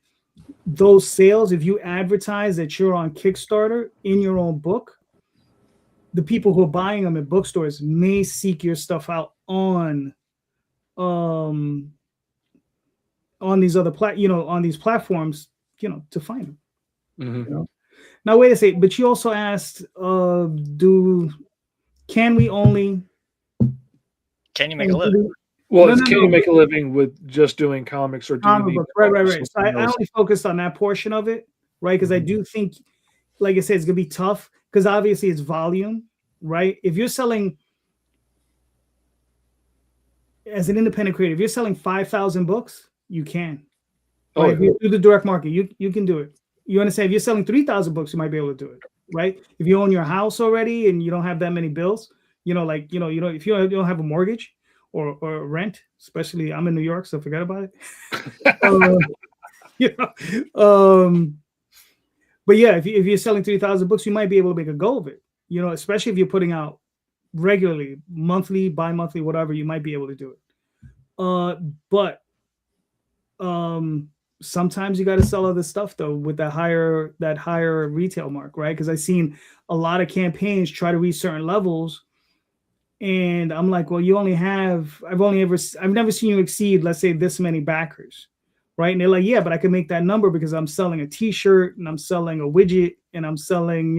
those sales, if you advertise that you're on Kickstarter in your own book, the people who are buying them at bookstores may seek your stuff out on these other on these platforms, to find them. Now wait a second, but you also asked, can you make a living? Well, can you make a living with just doing comics, or do you need right. So I only focused on that portion of it, right? Because I do think, like I said, it's gonna be tough, because obviously it's volume, right? If you're selling as an independent creator, if you're selling 5,000 books, you can. Right? If you do the direct market, you can do it. You understand? If you're selling 3,000 books, you might be able to do it, right? If you own your house already and you don't have that many bills, if you don't have a mortgage, or rent. Especially, I'm in New York, so forget about it. You know, but yeah, if you're selling 3,000 books, you might be able to make a go of it. You know, especially if you're putting out regularly, monthly, bi-monthly, whatever, you might be able to do it. But sometimes you got to sell other stuff though with that higher retail mark, right? Because I've seen a lot of campaigns try to reach certain levels, and I'm like, well, I've never seen you exceed, let's say, this many backers, right? And they're like, yeah, but I can make that number because I'm selling a T-shirt and I'm selling a widget and I'm selling,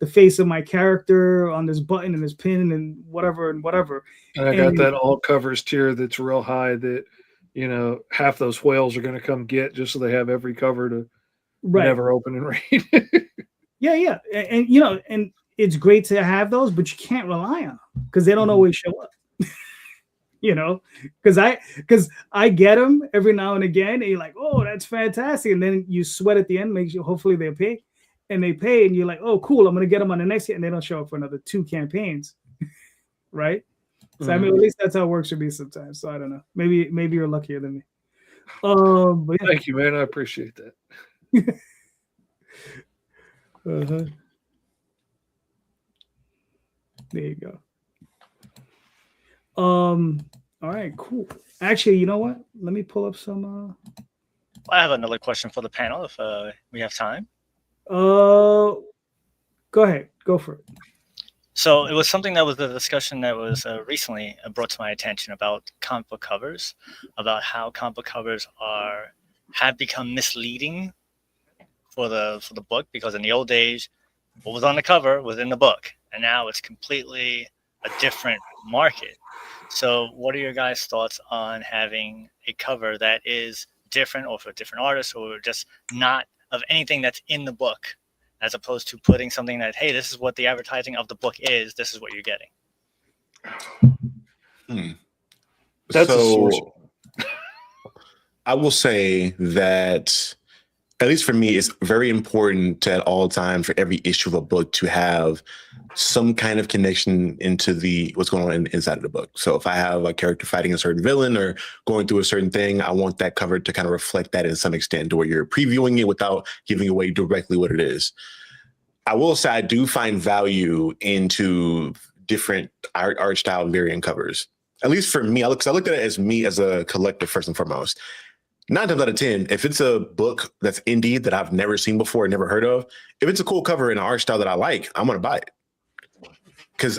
the face of my character on this button and this pin and whatever and whatever. And I got that all covers tier that's real high that, half those whales are going to come get just so they have every cover to never open and read. Yeah. And and it's great to have those, but you can't rely on them because they don't always show up. Because I get them every now and again, and you're like, oh, that's fantastic. And then you sweat at the end, makes you, hopefully they pay. And they pay, and you're like, oh, cool, I'm going to get them on the next year. And they don't show up for another 2 campaigns. Right? So, I mean, at least that's how it works for me sometimes. So, I don't know. Maybe you're luckier than me. But yeah. Thank you, man. I appreciate that. There you go. All right, cool. Actually, you know what? Let me pull up some. I have another question for the panel if we have time. Go ahead. Go for it. So it was something that was a discussion that was recently brought to my attention about comic book covers, about how comic book covers have become misleading for the book, because in the old days, what was on the cover was in the book, and now it's completely a different market. So what are your guys' thoughts on having a cover that is different, or for different artists, or just not of anything that's in the book, as opposed to putting something that, hey, this is what the advertising of the book is, this is what you're getting? That's a source. I will say that, at least for me, it's very important at all times for every issue of a book to have some kind of connection into what's going on inside of the book. So if I have a character fighting a certain villain or going through a certain thing, I want that cover to kind of reflect that in some extent, to where you're previewing it without giving away directly what it is. I will say I do find value into different art style variant covers. At least for me, I looked at it as me as a collector first and foremost. 9 times out of 10, if it's a book that's indie that I've never seen before, never heard of, if it's a cool cover and an art style that I like, I'm going to buy it. Because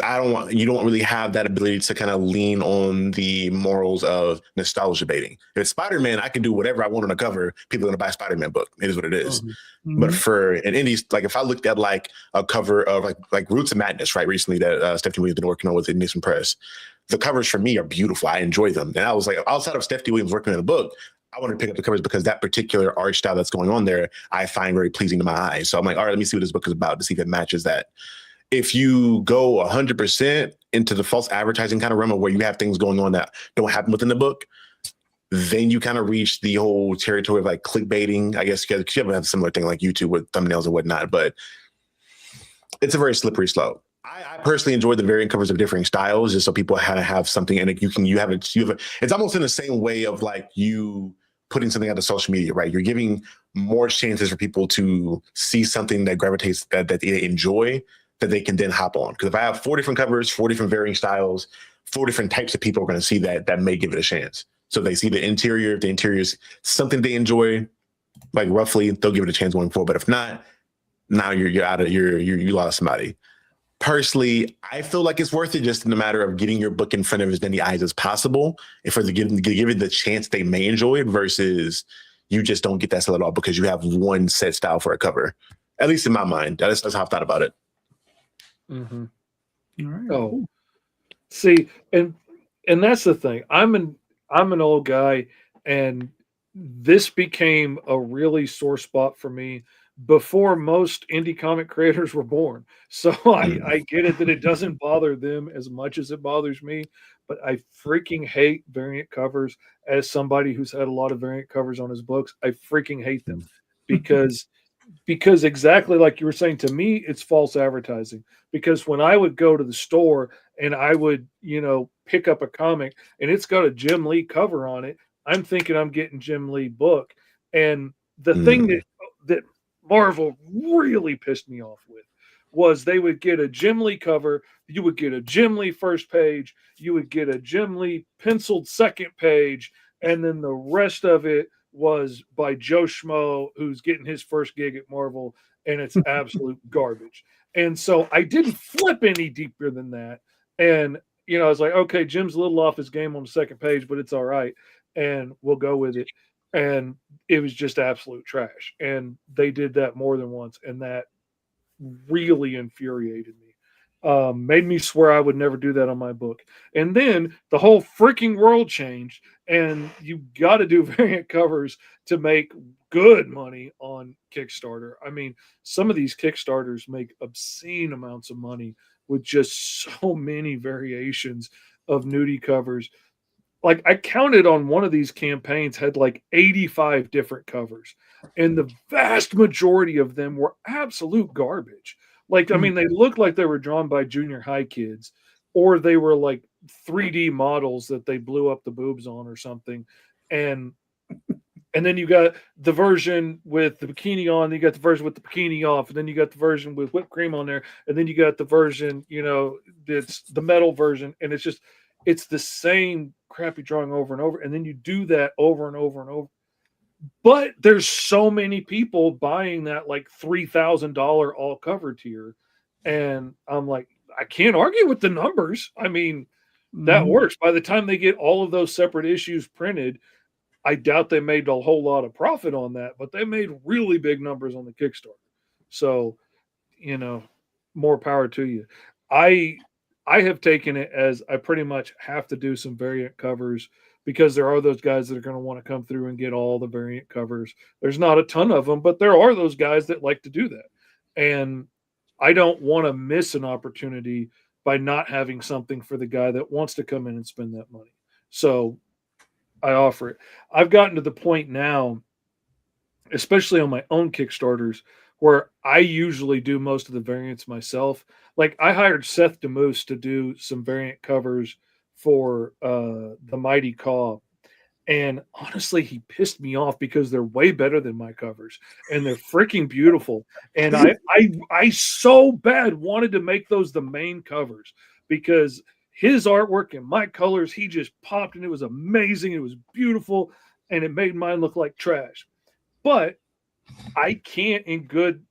you don't really have that ability to kind of lean on the morals of nostalgia baiting. If it's Spider-Man, I can do whatever I want on a cover. People are going to buy a Spider-Man book. It is what it is. Mm-hmm. But for an indie, like if I looked at like a cover of like Roots of Madness, right, recently that Stephanie Williams been working on with Nissan Press, the covers for me are beautiful. I enjoy them. And I was like, outside of Stephanie Williams working on the book, I want to pick up the covers because that particular art style that's going on there, I find very pleasing to my eyes. So I'm like, all right, let me see what this book is about to see if it matches that. If you go 100% into the false advertising kind of realm of where you have things going on that don't happen within the book, then you kind of reach the whole territory of like clickbaiting. I guess you have a similar thing like YouTube with thumbnails and whatnot, but it's a very slippery slope. I personally enjoy the variant covers of differing styles, just so people have something, and it's almost in the same way of like you putting something out of social media, right? You're giving more chances for people to see something that gravitates that they enjoy, that they can then hop on. Because if I have 4 different covers, 4 different varying styles, 4 different types of people are going to see that may give it a chance. So they see the interior, if the interior is something they enjoy, like roughly, they'll give it a chance going forward. But if not, now you lost somebody. Personally, I feel like it's worth it just in the matter of getting your book in front of as many eyes as possible, and for give it the chance they may enjoy it, versus you just don't get that sell at all because you have one set style for a cover. At least in my mind, that's how I've thought about it. Mm-hmm. All right. Oh, see, and that's the thing. I'm an old guy, and this became a really sore spot for me before most indie comic creators were born. So I get it that it doesn't bother them as much as it bothers me, but I freaking hate variant covers. As somebody who's had a lot of variant covers on his books, I freaking hate them because because exactly like you were saying, to me, it's false advertising. Because when I would go to the store and I would, pick up a comic and it's got a Jim Lee cover on it, I'm thinking I'm getting Jim Lee book. And the thing that Marvel really pissed me off with was they would get a Jim Lee cover, you would get a Jim Lee first page, you would get a Jim Lee penciled second page, and then the rest of it was by Joe Schmo, who's getting his first gig at Marvel, and it's absolute garbage. And so I didn't flip any deeper than that. And, I was like, okay, Jim's a little off his game on the second page, but it's all right. And we'll go with it. And it was just absolute trash. And they did that more than once. And that really infuriated me. Made me swear I would never do that on my book. And then the whole freaking world changed, and you got to do variant covers to make good money on Kickstarter. I mean, some of these Kickstarters make obscene amounts of money with just so many variations of nudie covers. Like, I counted on one of these campaigns had like 85 different covers, and the vast majority of them were absolute garbage. Like, I mean, they looked like they were drawn by junior high kids, or they were like 3D models that they blew up the boobs on or something. And then you got the version with the bikini on, then you got the version with the bikini off, and then you got the version with whipped cream on there, and then you got the version, it's the metal version, and it's the same crappy drawing over and over. And then you do that over and over and over. But there's so many people buying that like $3,000 all cover tier. And I'm like, I can't argue with the numbers. I mean, that works. By the time they get all of those separate issues printed, I doubt they made a whole lot of profit on that, but they made really big numbers on the Kickstarter. So, more power to you. I have taken it as I pretty much have to do some variant covers, because there are those guys that are going to want to come through and get all the variant covers. There's not a ton of them, but there are those guys that like to do that. And I don't want to miss an opportunity by not having something for the guy that wants to come in and spend that money. So I offer it. I've gotten to the point now, especially on my own Kickstarters, where I usually do most of the variants myself. Like, I hired Seth DeMoose to do some variant covers for the Mighty Caw. And honestly, he pissed me off because they're way better than my covers, and they're freaking beautiful. And I so bad wanted to make those the main covers, because his artwork and my colors, he just popped, and it was amazing. It was beautiful, and it made mine look like trash. But I can't in good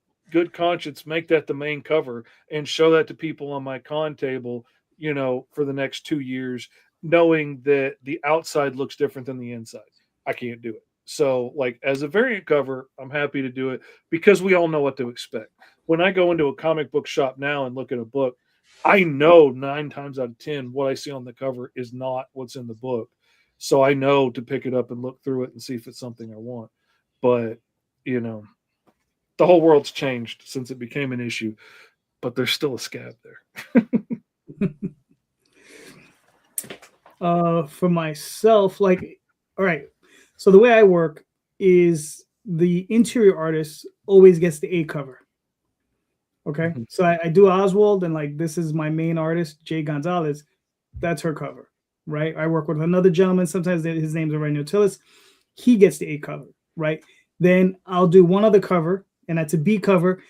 conscience make that the main cover and show that to people on my con table, for the next 2 years, knowing that the outside looks different than the inside. I can't do it. So, like, as a variant cover, I'm happy to do it, because we all know what to expect. When I go into a comic book shop now and look at a book, I know 9 times out of 10 what I see on the cover is not what's in the book. So I know to pick it up and look through it and see if it's something I want. But, the whole world's changed since it became an issue, but there's still a scab there. For myself, like, all right, so the way I work is the interior artist always gets the A cover. Okay, so I do Oswald, and like, this is my main artist, Jay Gonzalez. That's her cover, right? I work with another gentleman. Sometimes his name's Aurelio Tillis. He gets the A cover, right? Then I'll do one other cover, and that's a B cover.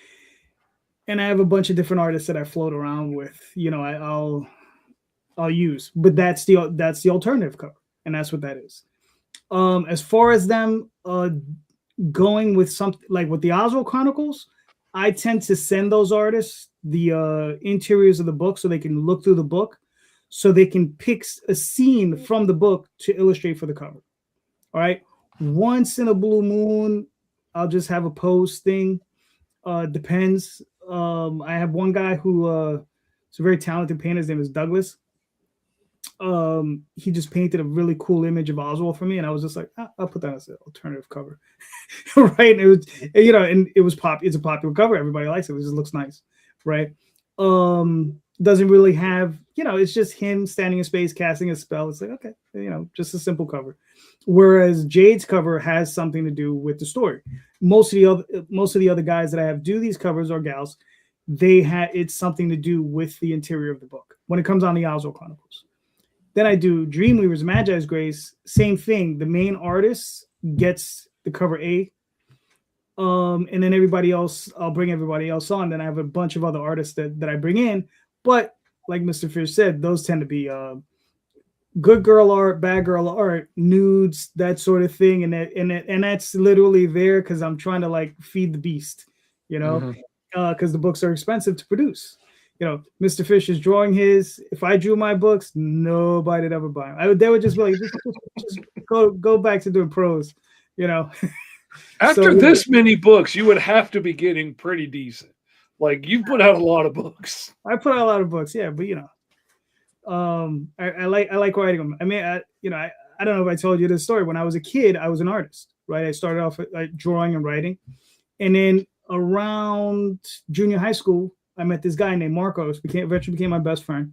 And I have a bunch of different artists that I float around with. I'll use, but that's the alternative cover, and that's what that is. As far as them going with something like with the Oswald Chronicles, I tend to send those artists the interiors of the book so they can look through the book, so they can pick a scene from the book to illustrate for the cover. All right. Once in a blue moon, I'll just have a pose thing. Depends. I have one guy who is a very talented painter. His name is Douglas. He just painted a really cool image of Oswald for me, and I was just like, I'll put that as an alternative cover. Right. And it was, and it was it's a popular cover. Everybody likes it. It just looks nice. Right. doesn't really have, it's just him standing in space casting a spell. It's like, okay, just a simple cover. Whereas Jade's cover has something to do with the story. Most of the other guys that I have do these covers, or gals, it's something to do with the interior of the book when it comes on the Oswald Chronicles. Then I do Dreamweaver's Magi's Grace, same thing. The main artist gets the cover A, and then everybody else, I'll bring everybody else on. Then I have a bunch of other artists that I bring in. But like Mr. Fish said, those tend to be good girl art, bad girl art, nudes, that sort of thing. And that's literally there because I'm trying to like feed the beast, because the books are expensive to produce. Mr. Fish is drawing his. If I drew my books, nobody'd ever buy them. They would just be like, just go back to doing prose, After this many books, you would have to be getting pretty decent. Like, you put out a lot of books. I put out a lot of books, yeah, but I like writing them. I mean, I don't know if I told you this story. When I was a kid, I was an artist, right? I started off like drawing and writing, and then around junior high school, I met this guy named Marcos. Eventually became my best friend,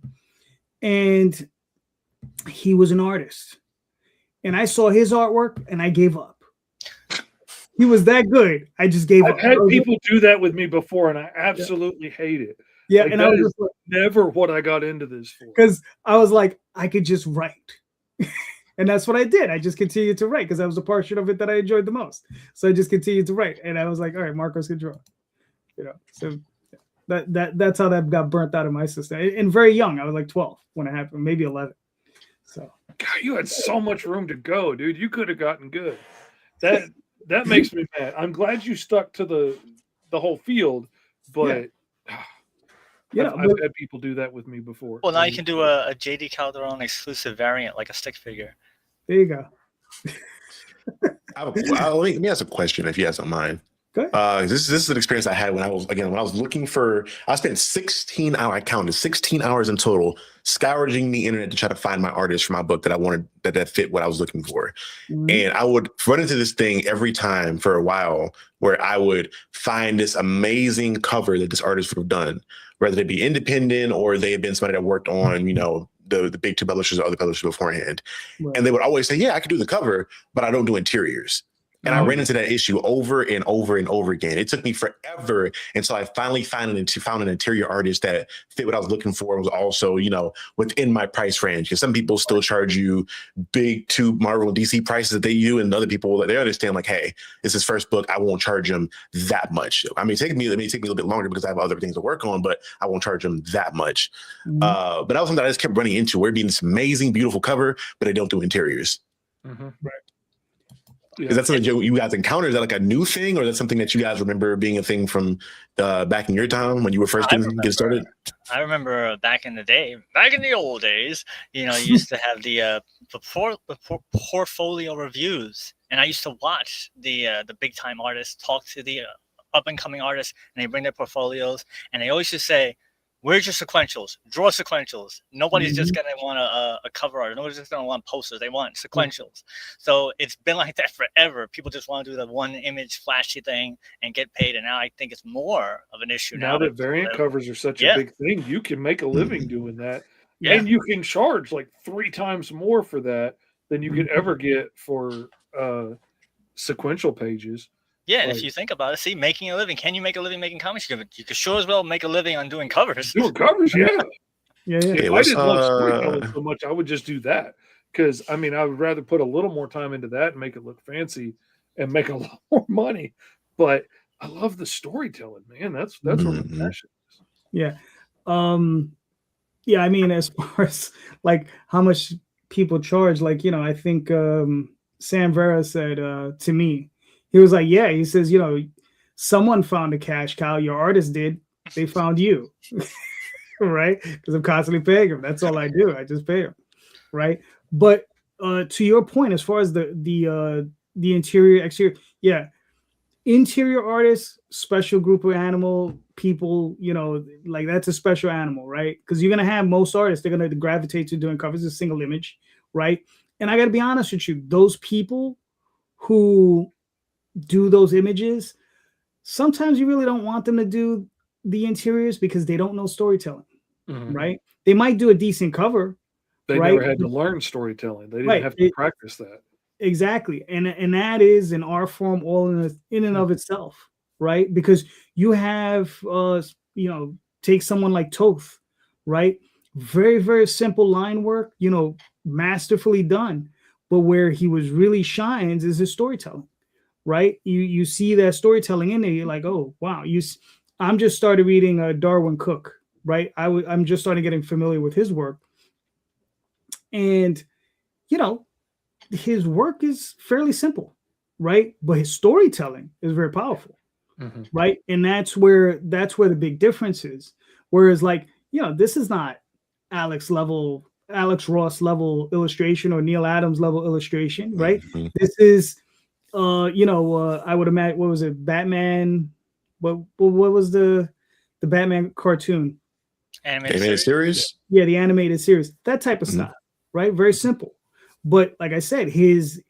and he was an artist. And I saw his artwork, and I gave up. He was that good. I just gave up. I've had people do that with me before, and I absolutely hate it. Yeah, like, and I was just like, never what I got into this for. Because I was like, I could just write. And that's what I did. I just continued to write because that was the portion of it that I enjoyed the most. So I just continued to write. And I was like, all right, Marcos can draw. So that's how that got burnt out of my system. And very young. I was like 12 when it happened, maybe 11. So God, you had so much room to go, dude. You could have gotten good. That makes me mad. I'm glad you stuck to the whole field, but I've had people do that with me before. Well, now you can do a JD Calderon exclusive variant, like a stick figure. There you go. Let me ask a question, if you guys don't mind. This is an experience I had when I was looking for. I spent 16 hours. I counted 16 hours in total scourging the internet to try to find my artist for my book that I wanted that fit what I was looking for. Mm-hmm. And I would run into this thing every time for a while where I would find this amazing cover that this artist would have done, whether they be independent or they had been somebody that worked on, the big two publishers or other publishers beforehand. Right. And they would always say, yeah, I could do the cover, but I don't do interiors. And I ran into that issue over and over and over again. It took me forever until I finally found an interior artist that fit what I was looking for and was also, within my price range. Because some people still charge you big tube Marvel and DC prices that they use, and other people, they understand like, hey, it's his first book. I won't charge him that much. I mean, it may take me a little bit longer because I have other things to work on, but I won't charge him that much. Mm-hmm. But that was something that I just kept running into. We're being this amazing, beautiful cover, but they don't do interiors. Mm-hmm. Right. Yeah. Is that something you guys encountered? Is that like a new thing, or is that something that you guys remember being a thing from back in your time when you were first getting started? I remember back in the old days, you used to have the portfolio reviews, and I used to watch the big time artists talk to the up and coming artists, and they bring their portfolios, and they always just say, where's your sequentials? Draw sequentials. Nobody's just going to want a cover art. Nobody's just going to want posters. They want sequentials. So it's been like that forever. People just want to do the one image flashy thing and get paid. And now I think it's more of an issue. Now that variant covers are such a big thing, you can make a living doing that. Yeah. And you can charge like 3 times more for that than you could ever get for sequential pages. Yeah, and if you think about it, see, making a living. Can you make a living making comics? You could sure as well make a living on doing covers. Doing covers, yeah. If I didn't love storytelling so much, I would just do that. Because, I mean, I would rather put a little more time into that and make it look fancy and make a lot more money. But I love the storytelling, man. That's where my passion is. Yeah. I mean, as far as, like, how much people charge, like, I think Sam Vera said to me, he was like, yeah, he says, someone found a cash cow. Your artist did. They found you. Right? Because I'm constantly paying them. That's all I do. I just pay them. Right? But to your point, as far as the interior, exterior, yeah. Interior artists, special group of animal people, like that's a special animal, right? Because you're going to have most artists, they're going to gravitate to doing covers, a single image, right? And I got to be honest with you, those people who do those images, sometimes you really don't want them to do the interiors because they don't know storytelling. Mhm. right? They might do a decent cover, They right? never had to learn storytelling. They didn't Right. have to practice that. Exactly, and that is an art form all in and of itself, right? Because you have take someone like Toth, right? Very very simple line work, masterfully done, but where he was really shines is his storytelling, right? You see that storytelling in there. You're like, oh wow, I'm just started reading Darwin Cook, right? I'm just starting getting familiar with his work, and you know his work is fairly simple, right? But his storytelling is very powerful, Mhm. right? And that's where the big difference is. Whereas, like, this is not Alex Ross level illustration or Neil Adams level illustration, right? Mhm. This is, I would imagine, what was it, Batman? What was the Batman cartoon? Animated series. Yeah, the animated series, that type of Mhm. style, right? Very simple. But like I said, his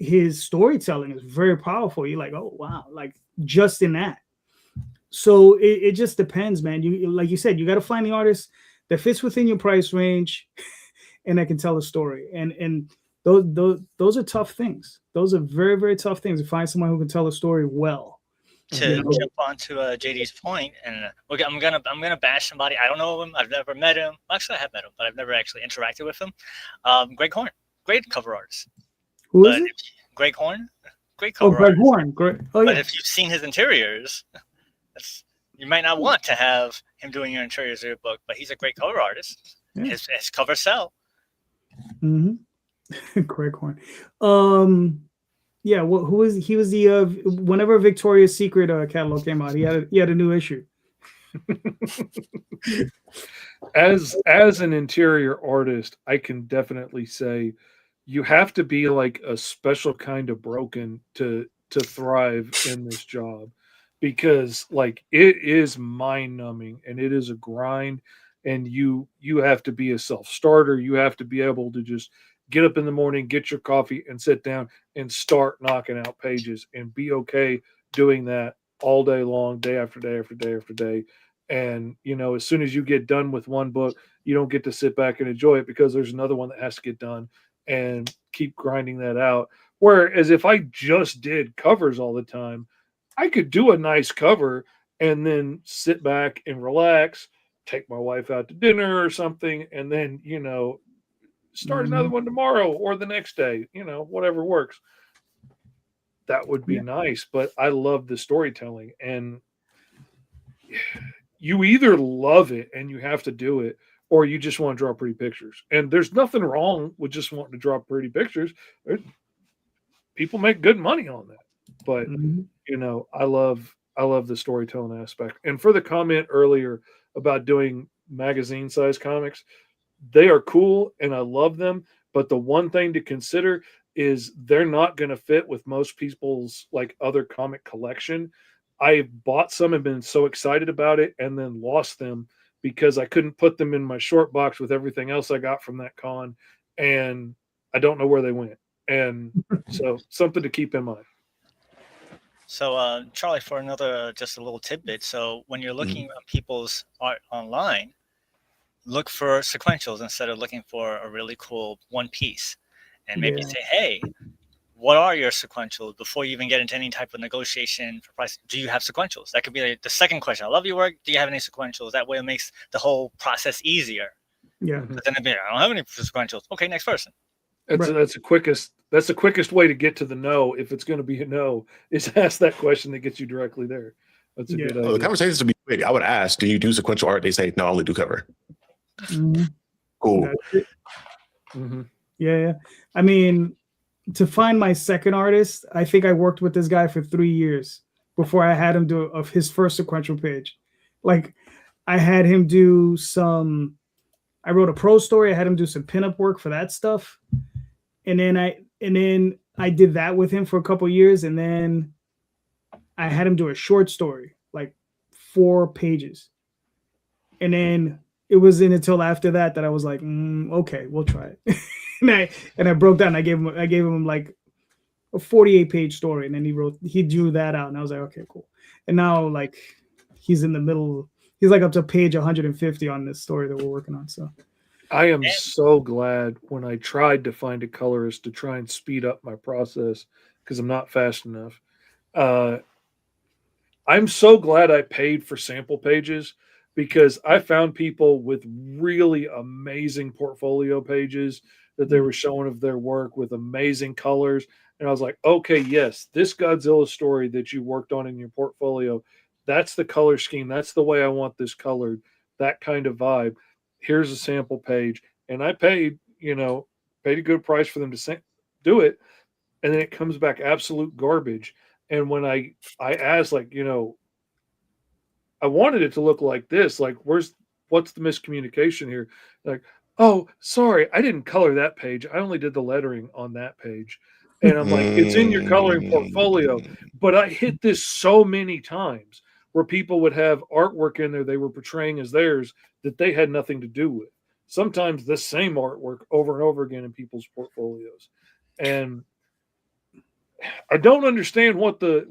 storytelling is very powerful. You're like, oh wow, like just in that. So it just depends, man. You like you said, you got to find the artist that fits within your price range and that can tell a story. And those are tough things. Those are very, very tough things to find someone who can tell a story well. To You know? jump onto JD's point, and I'm gonna bash somebody. I don't know him. I've never met him. Actually, I have met him, but I've never actually interacted with him. Greg Horn, great cover artist. Who is But it? Greg Horn, great Oh, cover Greg artist. Horn. Great. Oh But yeah. if you've seen his interiors, you might not want to have him doing your interiors of your book. But he's a great cover artist. Yeah. His covers sell. Mm-hmm. Greg Horn. Yeah, who was he? Was the whenever Victoria's Secret catalog came out, he had a new issue. As an interior artist, I can definitely say you have to be like a special kind of broken to thrive in this job, because like it is mind numbing and it is a grind, and you have to be a self starter. You have to be able to just get up in the morning, get your coffee, and sit down and start knocking out pages, and be okay doing that all day long, day after day after day after day. And as soon as you get done with one book, you don't get to sit back and enjoy it, because there's another one that has to get done, and keep grinding that out. Whereas if I just did covers all the time, I could do a nice cover and then sit back and relax, take my wife out to dinner or something, and then start another one tomorrow or the next day, whatever works. That would be Yeah. nice. But I love the storytelling, and you either love it and you have to do it, or you just want to draw pretty pictures. And there's nothing wrong with just wanting to draw pretty pictures. People make good money on that. But I love the storytelling aspect. And for the comment earlier about doing magazine size comics, they are cool and I love them. But the one thing to consider is they're not going to fit with most people's like other comic collection. I bought some and been so excited about it, and then lost them because I couldn't put them in my short box with everything else I got from that con, and I don't know where they went. And so something to keep in mind. So, Charlie, for another just a little tidbit. So, when you're looking at people's art online, look for sequentials instead of looking for a really cool one piece, and maybe say, hey, what are your sequentials before you even get into any type of negotiation for price? Do you have sequentials? That could be like the second question. I love your work. Do you have any sequentials? That way it makes the whole process easier. Yeah. But then it'd be, I don't have any sequentials. Okay, next person. That's the quickest way to get to the no. If it's going to be a no, is ask that question that gets you directly there. That's a good idea. The conversations would be quick. I would ask, do you do sequential art? They say, no, I only do cover. Cool. Yeah. I mean, to find my second artist, I think I worked with this guy for 3 years before I had him do of his first sequential page. Like, I had him do I wrote a prose story. I had him do some pinup work for that stuff, and then I did that with him for a couple years, and then I had him do a short story, like 4 pages, and then it wasn't until after that I was like, okay, we'll try it. and I broke down. I gave him like a 48-page story, and then he drew that out, and I was like, okay, cool. And now like he's in the middle. he's like up to page 150 on this story that we're working on. So I am so glad when I tried to find a colorist to try and speed up my process because I'm not fast enough. I'm so glad I paid for sample pages because I found people with really amazing portfolio pages that they were showing of their work with amazing colors. And I was like, okay, yes, this Godzilla story that you worked on in your portfolio, that's the color scheme. That's the way I want this colored, that kind of vibe. Here's a sample page. And I paid, paid a good price for them to do it. And then it comes back absolute garbage. And when I asked, like, I wanted it to look like this. Like, what's the miscommunication here? Like, oh, sorry, I didn't color that page. I only did the lettering on that page. And I'm like, it's in your coloring portfolio. But I hit this so many times where people would have artwork in there they were portraying as theirs that they had nothing to do with. Sometimes the same artwork over and over again in people's portfolios. And I don't understand what the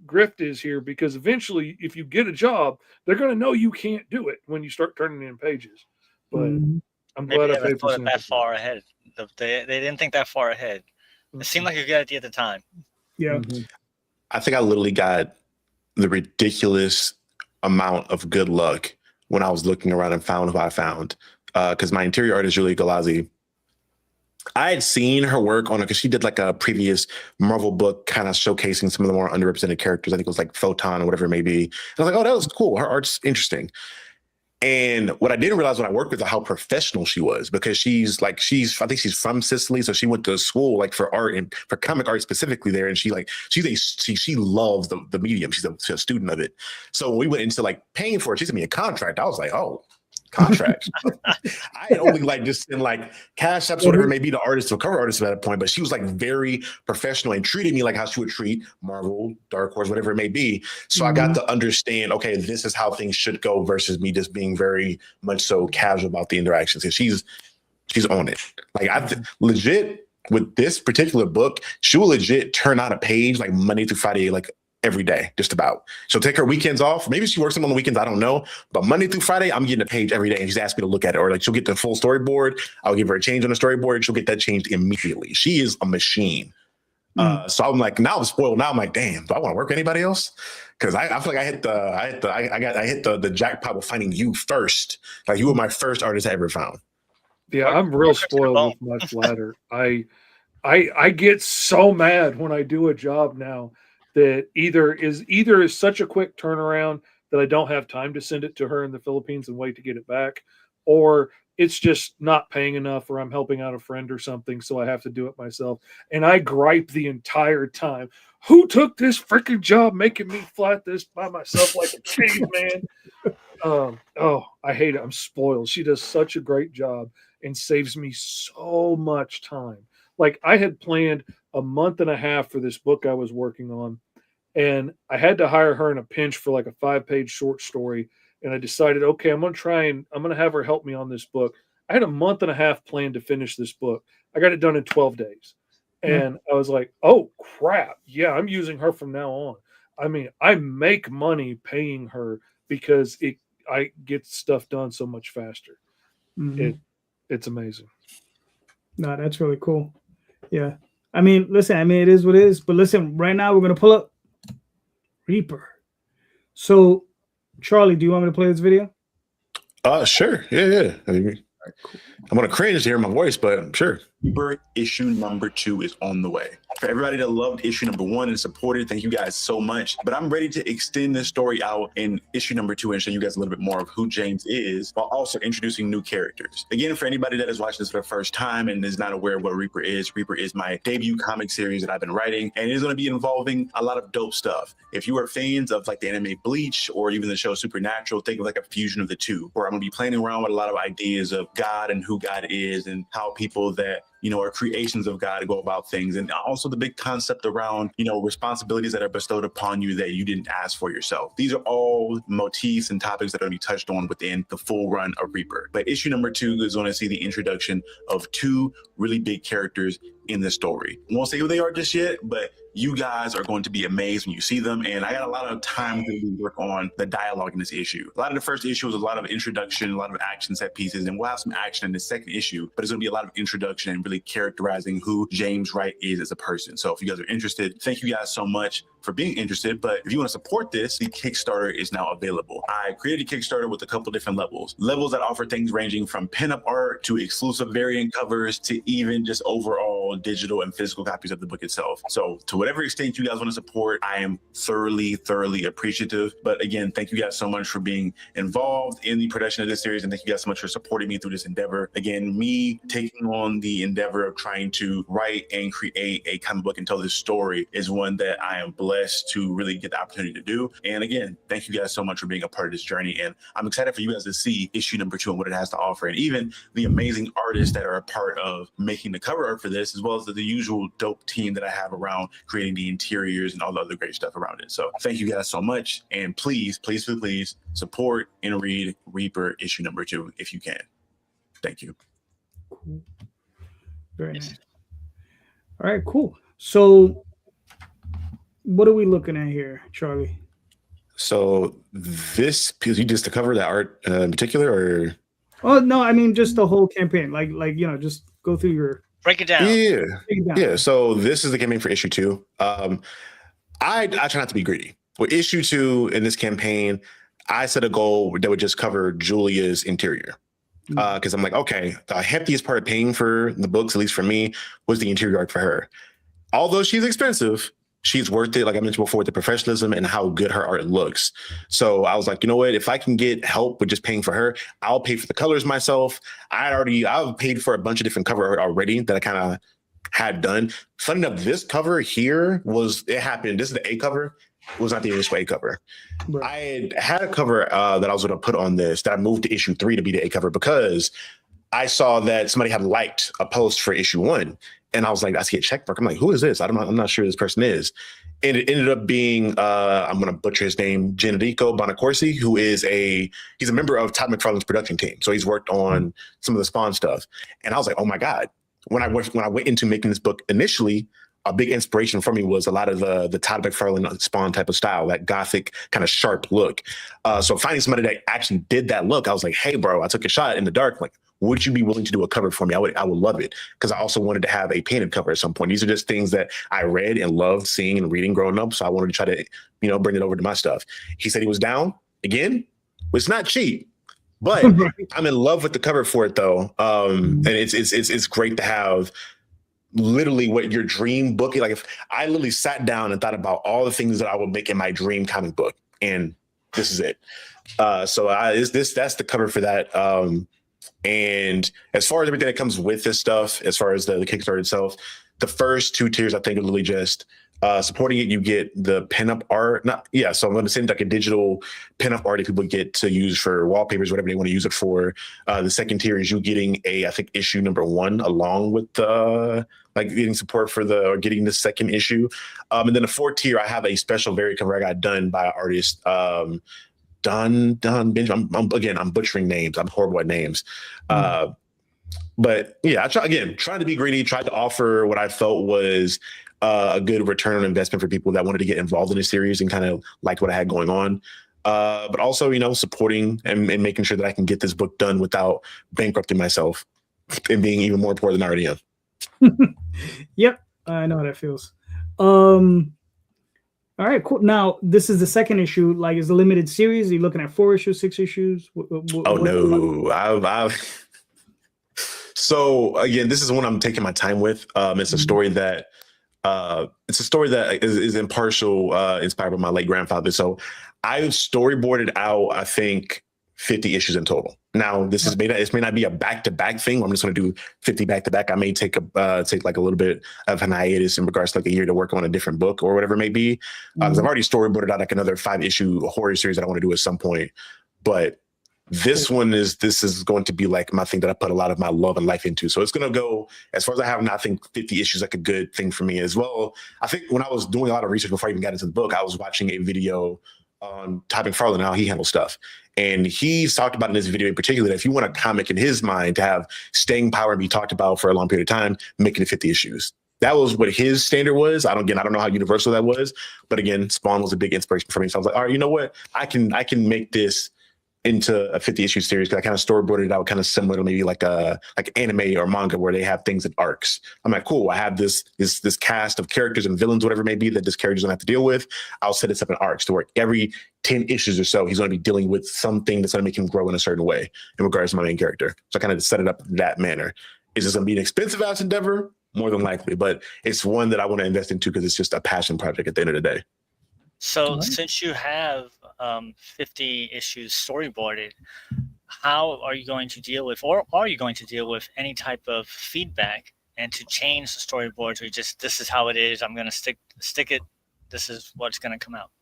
grift is here, because eventually, if you get a job, they're going to know you can't do it when you start turning in pages. But I'm glad I paid for it that far ahead. They didn't think that far ahead. It seemed like a good idea at the time. Yeah. I think I literally got the ridiculous amount of good luck when I was looking around and found who I found. Because my interior artist, Julie Galazzi, I had seen her work on it because she did like a previous Marvel book kind of showcasing some of the more underrepresented characters. I think it was like Photon or whatever it may be. And I was like, oh, that was cool. Her art's interesting. And what I didn't realize when I worked with her, how professional she was, because I think she's from Sicily. So she went to school like for art and for comic art specifically there. And she loves the medium. She's a student of it. So when we went into like paying for it, she sent me a contract. I was like, oh, contracts. I had only like just in like cash apps, whatever, maybe the artist or cover artist at that point, but she was like very professional and treated me like how she would treat Marvel, Dark Horse, whatever it may be. So I got to understand, okay, this is how things should go versus me just being very much so casual about the interactions. And she's on it. Like legit with this particular book, she will legit turn out a page like Monday through Friday, like every day, just about. She'll take her weekends off. Maybe she works them on the weekends, I don't know. But Monday through Friday, I'm getting a page every day and she's asked me to look at it. Or like she'll get the full storyboard. I'll give her a change on the storyboard. She'll get that changed immediately. She is a machine. So I'm like, now I'm spoiled. Now I'm like, damn, do I want to work with anybody else? Because I feel like I hit the jackpot with finding you first. Like you were my first artist I ever found. Yeah, I'm real spoiled with my flatter. I get so mad when I do a job now that either is such a quick turnaround that I don't have time to send it to her in the Philippines and wait to get it back, or it's just not paying enough, or I'm helping out a friend or something, so I have to do it myself. And I gripe the entire time. Who took this freaking job making me flat this by myself like a caveman? I hate it. I'm spoiled. She does such a great job and saves me so much time. Like I had planned a month and a half for this book I was working on, and I had to hire her in a pinch for like a 5-page short story. And I decided, okay, I'm going to have her help me on this book. I had a month and a half planned to finish this book. I got it done in 12 days. And I was like, oh crap. Yeah, I'm using her from now on. I mean, I make money paying her because I get stuff done so much faster. It's amazing. No, that's really cool. Yeah. I mean, listen, it is what it is. But listen, right now we're going to pull up Reaper. So, Charlie, do you want me to play this video? Sure. Yeah. I mean, Cool. I'm going to cringe to hear my voice, but sure. Reaper issue number 2 is on the way. For everybody that loved issue number 1 and supported, thank you guys so much. But I'm ready to extend this story out in issue number 2 and show you guys a little bit more of who James is, while also introducing new characters. Again, for anybody that is watching this for the first time and is not aware of what Reaper is my debut comic series that I've been writing, and it is going to be involving a lot of dope stuff. If you are fans of like the anime Bleach or even the show Supernatural, think of like a fusion of the two, where I'm going to be playing around with a lot of ideas of God and who God is and how people that are creations of God to go about things. And also the big concept around, responsibilities that are bestowed upon you that you didn't ask for yourself. These are all motifs and topics that are going to be touched on within the full run of Reaper. But issue number 2 is going to see the introduction of 2 really big characters in the story. I won't say who they are just yet, but You guys are going to be amazed when you see them. And I got a lot of time to really work on the dialogue in this issue. A lot of the first issue was a lot of introduction, a lot of action set pieces, and we'll have some action in the second issue, but it's going to be a lot of introduction and really characterizing who James Wright is as a person. So if you guys are interested, thank you guys so much for being interested. But if you want to support this, the Kickstarter is now available. I created a Kickstarter with a couple different levels that offer things ranging from pinup art to exclusive variant covers to even just overall digital and physical copies of the book itself. So to whatever extent you guys want to support, I am thoroughly appreciative. But again, thank you guys so much for being involved in the production of this series, and thank you guys so much for supporting me through this endeavor. Again, me taking on the endeavor of trying to write and create a comic book and tell this story is one that I am blessed to really get the opportunity to do. And again, thank you guys so much for being a part of this journey. And I'm excited for you guys to see issue number 2 and what it has to offer, and even the amazing artists that are a part of making the cover art for this, as well as the usual dope team that I have around creating the interiors and all the other great stuff around it. So thank you guys so much. And please support and read Reaper issue number 2 if you can. Thank you. Cool. Very nice. All right, cool. So what are we looking at here, Charlie? So this piece, you just to cover that art in particular, or? Oh no, I mean just the whole campaign. Like just go through your. Break it down. Yeah. So this is the campaign for issue 2. I try not to be greedy. With issue 2 in this campaign, I set a goal that would just cover Julia's interior. Because I'm like, okay, the heftiest part of paying for the books, at least for me, was the interior art for her. Although she's expensive, she's worth it. Like I mentioned before, the professionalism and how good her art looks. So I was like, you know what? If I can get help with just paying for her, I'll pay for the colors myself. I've paid for a bunch of different cover art already that I kind of had done. Funny enough, this cover here it happened. This is the A cover. It was not the initial A cover. Right. I had a cover that I was going to put on this that I moved to issue 3 to be the A cover because I saw that somebody had liked a post for issue 1. And I was like, I see a check mark. I'm like, who is this? I'm not sure who this person is. And it ended up being, I'm going to butcher his name, Generico Bonacorsi, who is he's a member of Todd McFarlane's production team. So he's worked on some of the Spawn stuff. And I was like, oh my God. When I went into making this book initially, a big inspiration for me was a lot of the Todd McFarlane Spawn type of style, that gothic kind of sharp look. So finding somebody that actually did that look, I was like, hey, bro, I took a shot in the dark. Like, would you be willing to do a cover for me? I would love it, because I also wanted to have a painted cover at some point. These are just things that I read and loved seeing and reading growing up. So I wanted to try to, bring it over to my stuff. He said he was down. Again, it's not cheap, but I'm in love with the cover for it though. And it's great to have literally what your dream book. Like if I literally sat down and thought about all the things that I would make in my dream comic book, and this is it. That's the cover for that. And as far as everything that comes with this stuff, as far as the Kickstarter itself, the first 2 tiers I think are literally just supporting it. You get the pinup art. So I'm going to send like a digital pinup art that people get to use for wallpapers, whatever they want to use it for. The second tier is you getting I think issue number 1 along with getting support for getting the second issue. And then the 4th tier, I have a special variant cover I got done by an artist, Don Benjamin. I'm butchering names. I'm horrible at names. But yeah, trying to be greedy, tried to offer what I felt was a good return on investment for people that wanted to get involved in the series and kind of liked what I had going on. But also, supporting and making sure that I can get this book done without bankrupting myself and being even more poor than I already am. Yep, I know how that feels. All right, cool. Now, this is the second issue. Like, is the limited series? Are you looking at 4 issues, 6 issues? No. So again, this is one I'm taking my time with. It's a story that is in partial inspired by my late grandfather. So I've storyboarded out, I think, 50 issues in total. Now, this may not be a back-to-back thing. I'm just going to do 50 back-to-back. I may take like a little bit of an hiatus in regards to like a year to work on a different book or whatever it may be. Because I've already storyboarded out like another 5-issue horror series that I want to do at some point. But this is going to be like my thing that I put a lot of my love and life into. So it's going to go, as far as I have now, I think 50 issues like a good thing for me as well. I think when I was doing a lot of research before I even got into the book, I was watching a video on Todd McFarlane, how he handles stuff. And he's talked about in this video in particular that if you want a comic in his mind to have staying power and be talked about for a long period of time, make it 50 issues. that was what his standard was. I don't know how universal that was, but again, Spawn was a big inspiration for me. So I was like, all right, you know what? I can make this into a 50 issue series, because I kind of storyboarded it out kind of similar to maybe like anime or manga where they have things in arcs. I'm like, cool, I have this cast of characters and villains, whatever it may be, that this character's gonna have to deal with. I'll set this up in arcs to where every 10 issues or so, he's gonna be dealing with something that's gonna make him grow in a certain way in regards to my main character. So I kind of set it up that manner. Is this gonna be an expensive ass endeavor? More than likely, but it's one that I want to invest into because it's just a passion project at the end of the day. So since you have 50 issues storyboarded, how are you going to deal with, or are you going to deal with any type of feedback and to change the storyboards, or just, this is how it is, I'm going to stick it, this is what's going to come out?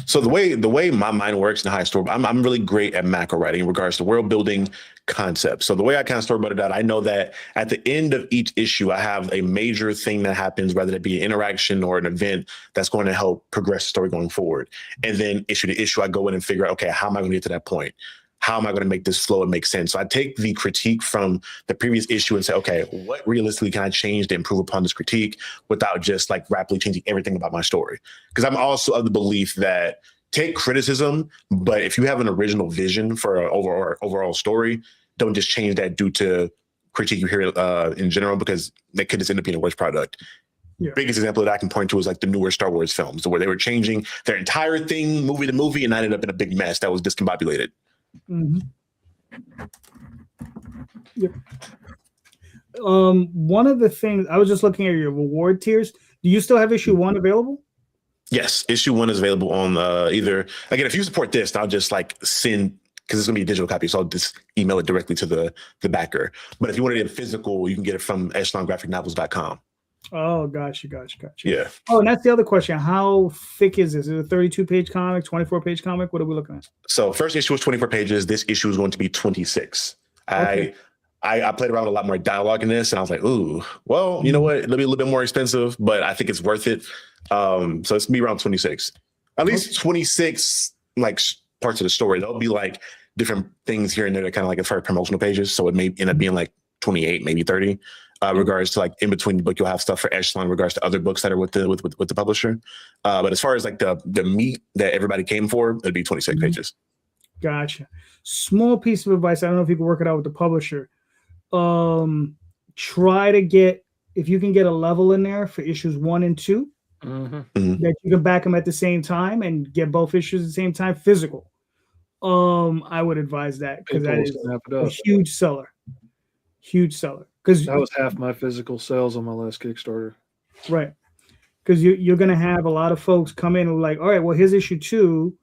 So the way my mind works in high story, I'm really great at macro writing in regards to world building concepts. So the way I kind of storyboard it out, I know that at the end of each issue, I have a major thing that happens, whether it be an interaction or an event that's going to help progress the story going forward. And then issue to issue, I go in and figure out, okay, how am I going to get to that point? How am I going to make this flow and make sense? So I take the critique from the previous issue and say, okay, what realistically can I change to improve upon this critique without just like rapidly changing everything about my story? Because I'm also of the belief that take criticism, but if you have an original vision for an overall story, don't just change that due to critique you hear in general, because that could just end up being a worse product. Yeah. Biggest example that I can point to is like the newer Star Wars films, where they were changing their entire thing movie to movie, and I ended up in a big mess that was discombobulated. Mm-hmm. Yeah. One of the things I was just looking at your reward tiers. Do you still have issue 1 available? Yes, issue 1 is available on either. Again, if you support this, I'll just like send, because it's gonna be a digital copy, so I'll just email it directly to the backer. But if you want it in physical, you can get it from echelongraphicnovels.com. Oh, gotcha. Yeah. Oh, and that's the other question. How thick is this? Is it a 32-page comic, 24-page comic? What are we looking at? So first issue was 24 pages. This issue is going to be 26. Okay. I played around with a lot more dialogue in this, and I was like, ooh, well, you know what? It'll be a little bit more expensive, but I think it's worth it. So it's gonna be around 26. At least 26 like parts of the story. There'll be like different things here and there that kind of like for promotional pages. So it may end up being like 28, maybe 30. Regards to like in between the book, you'll have stuff for Echelon, regards to other books that are with the publisher. But as far as like the meat that everybody came for, it'd be 26 pages. Gotcha. Small piece of advice. I don't know if you can work it out with the publisher. Try to get, if you can get a level in there for issues 1 and 2, that you can back them at the same time and get both issues at the same time, physical. I would advise that, because that is a huge seller. Because that was half my physical sales on my last Kickstarter. Right. Because you're going to have a lot of folks come in and like, all right, well, here's issue 2.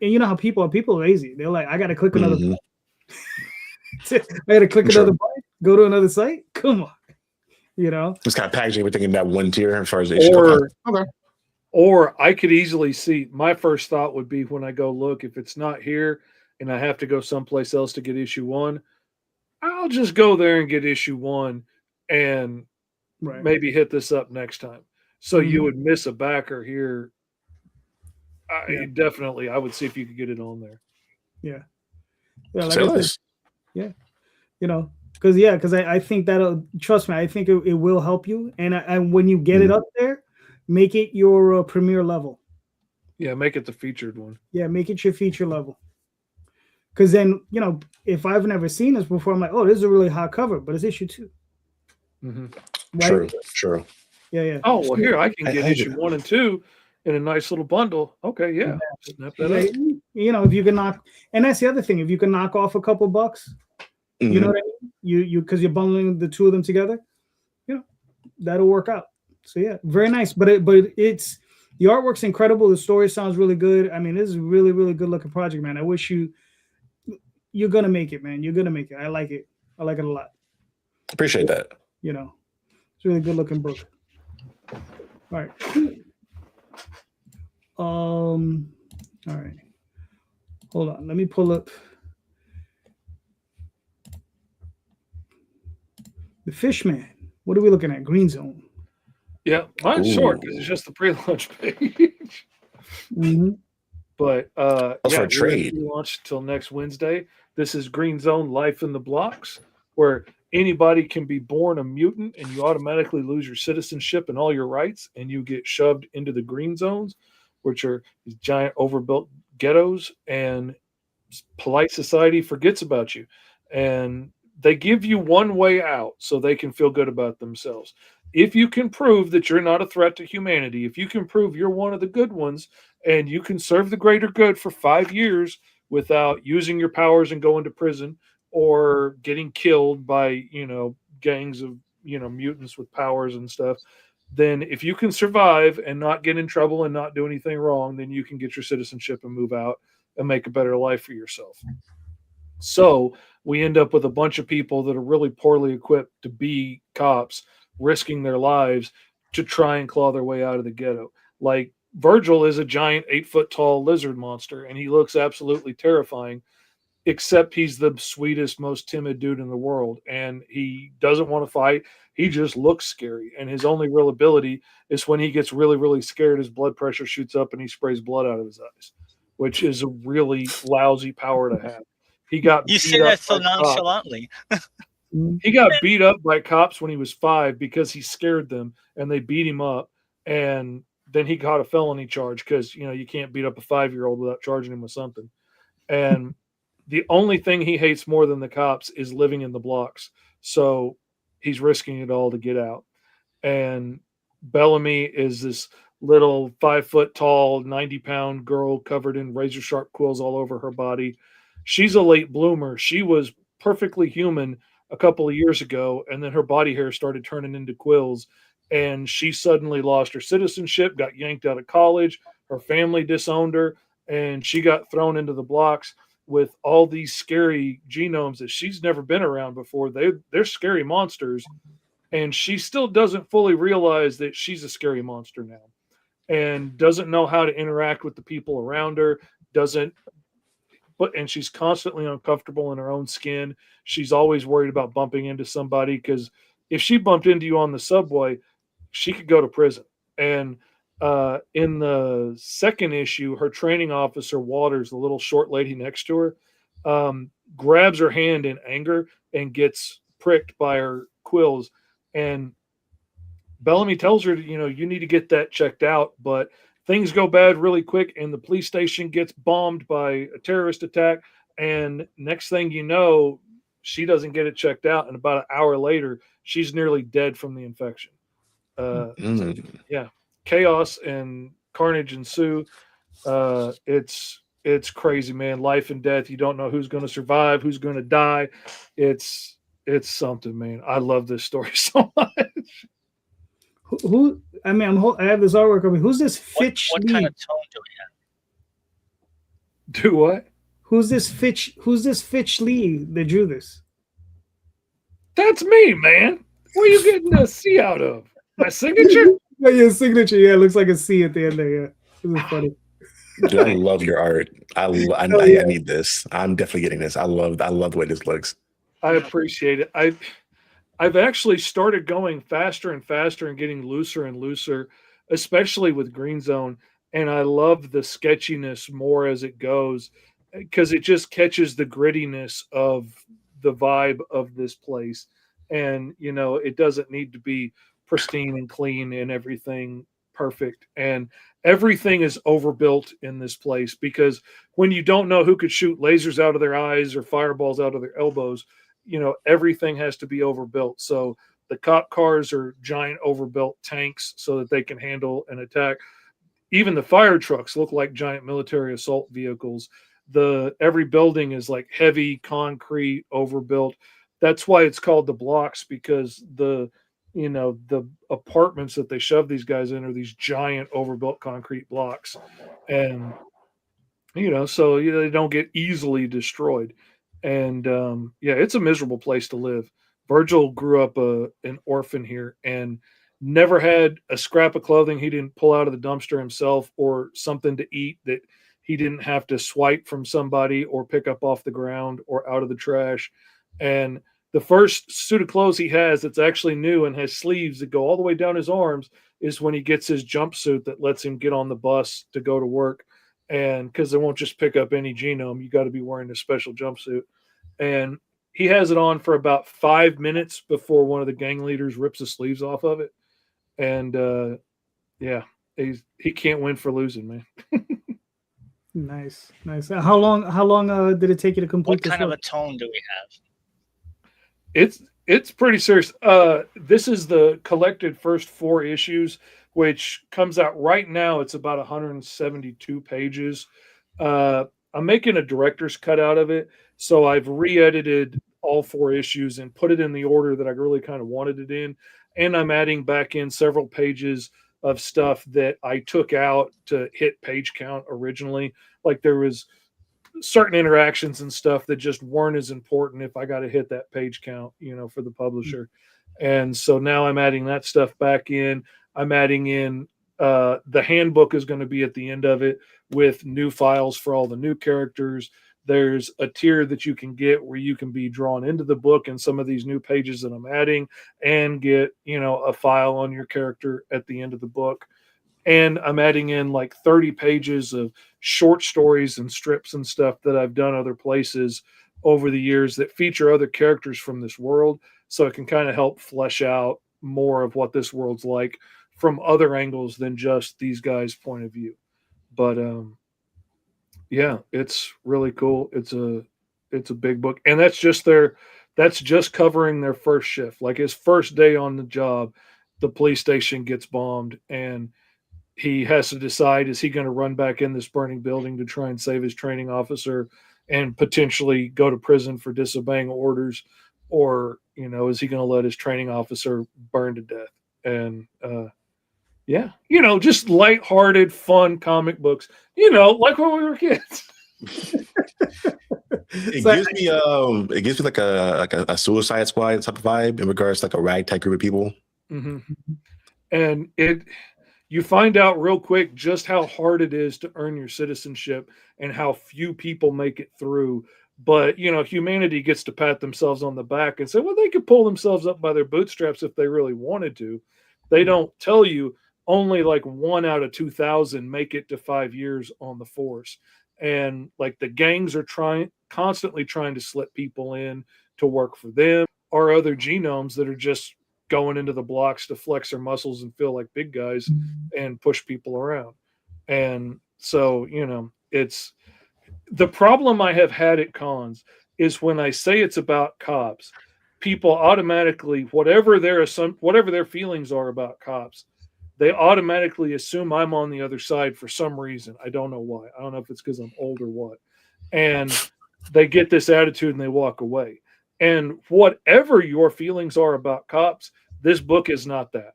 And you know how people are lazy. They're like, I got to click another button. I got to click another button, go to another site. Come on. You know? Just kind of packaging everything in that one tier as far as the issue. Or I could easily see, my first thought would be when I go look, if it's not here and I have to go someplace else to get issue 1, I'll just go there and get issue 1 and maybe hit this up next time. So you would miss a backer here. Definitely, I would see if you could get it on there. Yeah. Like I said, you know, because I think that'll, trust me, I think it will help you. And when you get it up there, make it your premier level. Yeah, make it the featured one. Yeah, make it your feature level. Because then, you know, if I've never seen this before, I'm like, oh, this is a really hot cover, but it's issue 2. Right? True. Yeah. Oh, well, here, I can get issue 1 and 2 in a nice little bundle. Okay, yeah. Snap that up. You know, if you can knock, and that's the other thing, if you can knock off a couple bucks, you know what I mean? You because you're bundling the 2 of them together, you know, that'll work out. So yeah, very nice. But it's the artwork's incredible. The story sounds really good. I mean, this is a really, really good looking project, man. I wish you're gonna make it, man. You're gonna make it. I like it. I like it a lot. Appreciate that. You know, it's a really good looking book. All right. All right. Hold on. Let me pull up the Fishman. What are we looking at? Green Zone. Yeah, mine's short because it's just the pre-launch page. But that's for a trade. Launch until next Wednesday. This is Green Zone Life in the Blocks, where anybody can be born a mutant and you automatically lose your citizenship and all your rights, and you get shoved into the green zones, which are these giant overbuilt ghettos, and polite society forgets about you. And they give you one way out so they can feel good about themselves. If you can prove that you're not a threat to humanity, if you can prove you're one of the good ones and you can serve the greater good for 5 years without using your powers and going to prison or getting killed by, gangs of, mutants with powers and stuff, then if you can survive and not get in trouble and not do anything wrong, then you can get your citizenship and move out and make a better life for yourself. So we end up with a bunch of people that are really poorly equipped to be cops, risking their lives to try and claw their way out of the ghetto. Like Virgil is a giant 8-foot tall lizard monster, and he looks absolutely terrifying, except he's the sweetest, most timid dude in the world. And he doesn't want to fight. He just looks scary. And his only real ability is when he gets really, really scared, his blood pressure shoots up and he sprays blood out of his eyes, which is a really lousy power to have. He got You say that so nonchalantly. He got beat up by cops when he was 5 because he scared them and they beat him up. And then he got a felony charge because, you can't beat up a 5-year-old without charging him with something. And the only thing he hates more than the cops is living in the blocks. So he's risking it all to get out. And Bellamy is this little 5-foot tall, 90-pound girl covered in razor sharp quills all over her body. She's a late bloomer. She was perfectly human a couple of years ago, and then her body hair started turning into quills, and she suddenly lost her citizenship, got yanked out of college, her family disowned her, and she got thrown into the blocks with all these scary genomes that she's never been around before. They're scary monsters, and she still doesn't fully realize that she's a scary monster now, and doesn't know how to interact with the people around her, and she's constantly uncomfortable in her own skin. She's always worried about bumping into somebody, because if she bumped into you on the subway, she could go to prison. And in the second issue, her training officer, Waters, the little short lady next to her, grabs her hand in anger and gets pricked by her quills. And Bellamy tells her, you need to get that checked out, but things go bad really quick, and the police station gets bombed by a terrorist attack. And next thing you know, she doesn't get it checked out. And about an hour later, she's nearly dead from the infection. Yeah, chaos and carnage ensue. It's crazy, man. Life and death. You don't know who's going to survive, who's going to die. It's something, man. I love this story so much. Who? I mean, I have this artwork. I mean, who's this Fitch? What kind of tone do we have? Do what? Who's this Fitch Lee that drew this? That's me, man. Where are you getting the C out of? My signature? Yeah, your signature. Yeah, it looks like a C at the end there. Yeah, this is funny. Dude, I love your art. I need this. I'm definitely getting this. I love the way this looks. I appreciate it. I've actually started going faster and faster and getting looser and looser, especially with Green Zone. And I love the sketchiness more as it goes, because it just catches the grittiness of the vibe of this place. And, it doesn't need to be pristine and clean and everything perfect. And everything is overbuilt in this place, because when you don't know who could shoot lasers out of their eyes or fireballs out of their elbows, everything has to be overbuilt. So the cop cars are giant overbuilt tanks so that they can handle an attack. Even the fire trucks look like giant military assault vehicles. Every building is like heavy concrete overbuilt. That's why it's called the blocks, because the apartments that they shove these guys in are these giant overbuilt concrete blocks. And, so they don't get easily destroyed. And it's a miserable place to live. Virgil grew up an orphan here and never had a scrap of clothing he didn't pull out of the dumpster himself, or something to eat that he didn't have to swipe from somebody or pick up off the ground or out of the trash. And the first suit of clothes he has that's actually new and has sleeves that go all the way down his arms is when he gets his jumpsuit that lets him get on the bus to go to work. And because they won't just pick up any genome, you got to be wearing a special jumpsuit. And he has it on for about 5 minutes before one of the gang leaders rips the sleeves off of it. And yeah, he can't win for losing, man. Nice. How long did it take you to complete What this kind of a book? tone do we have? It's pretty serious. This is the collected first 4 issues, which comes out right now. It's about 172 pages. I'm making a director's cut out of it, so I've re-edited all 4 issues and put it in the order that I really kind of wanted it in, and I'm adding back in several pages of stuff that I took out to hit page count originally. Like there was certain interactions and stuff that just weren't as important if I got to hit that page count, for the publisher. And so now I'm adding that stuff back in. I'm adding in the handbook is going to be at the end of it with new files for all the new characters. There's a tier that you can get where you can be drawn into the book and some of these new pages that I'm adding and get, a file on your character at the end of the book. And I'm adding in like 30 pages of short stories and strips and stuff that I've done other places over the years that feature other characters from this world. So it can kind of help flesh out more of what this world's like from other angles than just these guys' point of view. But yeah, it's really cool. It's a big book. And that's just covering their first shift. Like his first day on the job, the police station gets bombed and he has to decide, is he going to run back in this burning building to try and save his training officer and potentially go to prison for disobeying orders? Or, is he going to let his training officer burn to death? And, yeah, just lighthearted, fun comic books, like when we were kids. It gives me like a Suicide Squad type of vibe in regards to like a ragtag group of people. Mm-hmm. And you find out real quick just how hard it is to earn your citizenship and how few people make it through. But, humanity gets to pat themselves on the back and say, well, they could pull themselves up by their bootstraps if they really wanted to. They don't tell you only like 1 out of 2,000 make it to 5 years on the force. And like the gangs are constantly trying to slip people in to work for them or other genomes that are just going into the blocks to flex their muscles and feel like big guys and push people around. And so, it's the problem I have had at cons is when I say it's about cops, people automatically, whatever their feelings are about cops, they automatically assume I'm on the other side for some reason. I don't know why. I don't know if it's because I'm old or what. And they get this attitude and they walk away. And whatever your feelings are about cops, this book is not that.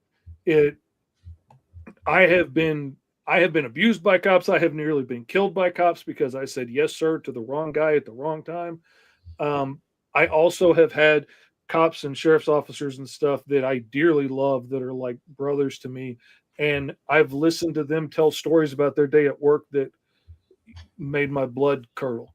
I have been abused by cops. I have nearly been killed by cops because I said yes, sir, to the wrong guy at the wrong time. I also have had cops and sheriff's officers and stuff that I dearly love that are like brothers to me. And I've listened to them tell stories about their day at work that made my blood curdle.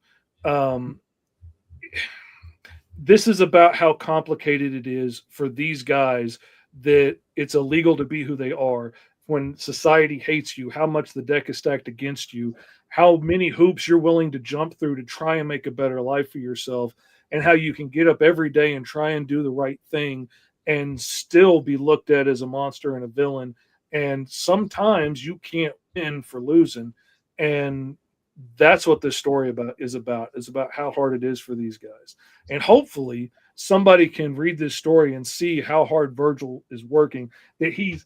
This is about how complicated it is for these guys that it's illegal to be who they are. When society hates you, how much the deck is stacked against you, how many hoops you're willing to jump through to try and make a better life for yourself, and how you can get up every day and try and do the right thing and still be looked at as a monster and a villain. And sometimes you can't win for losing. And that's what this story is about how hard it is for these guys. And hopefully somebody can read this story and see how hard Virgil is working, that he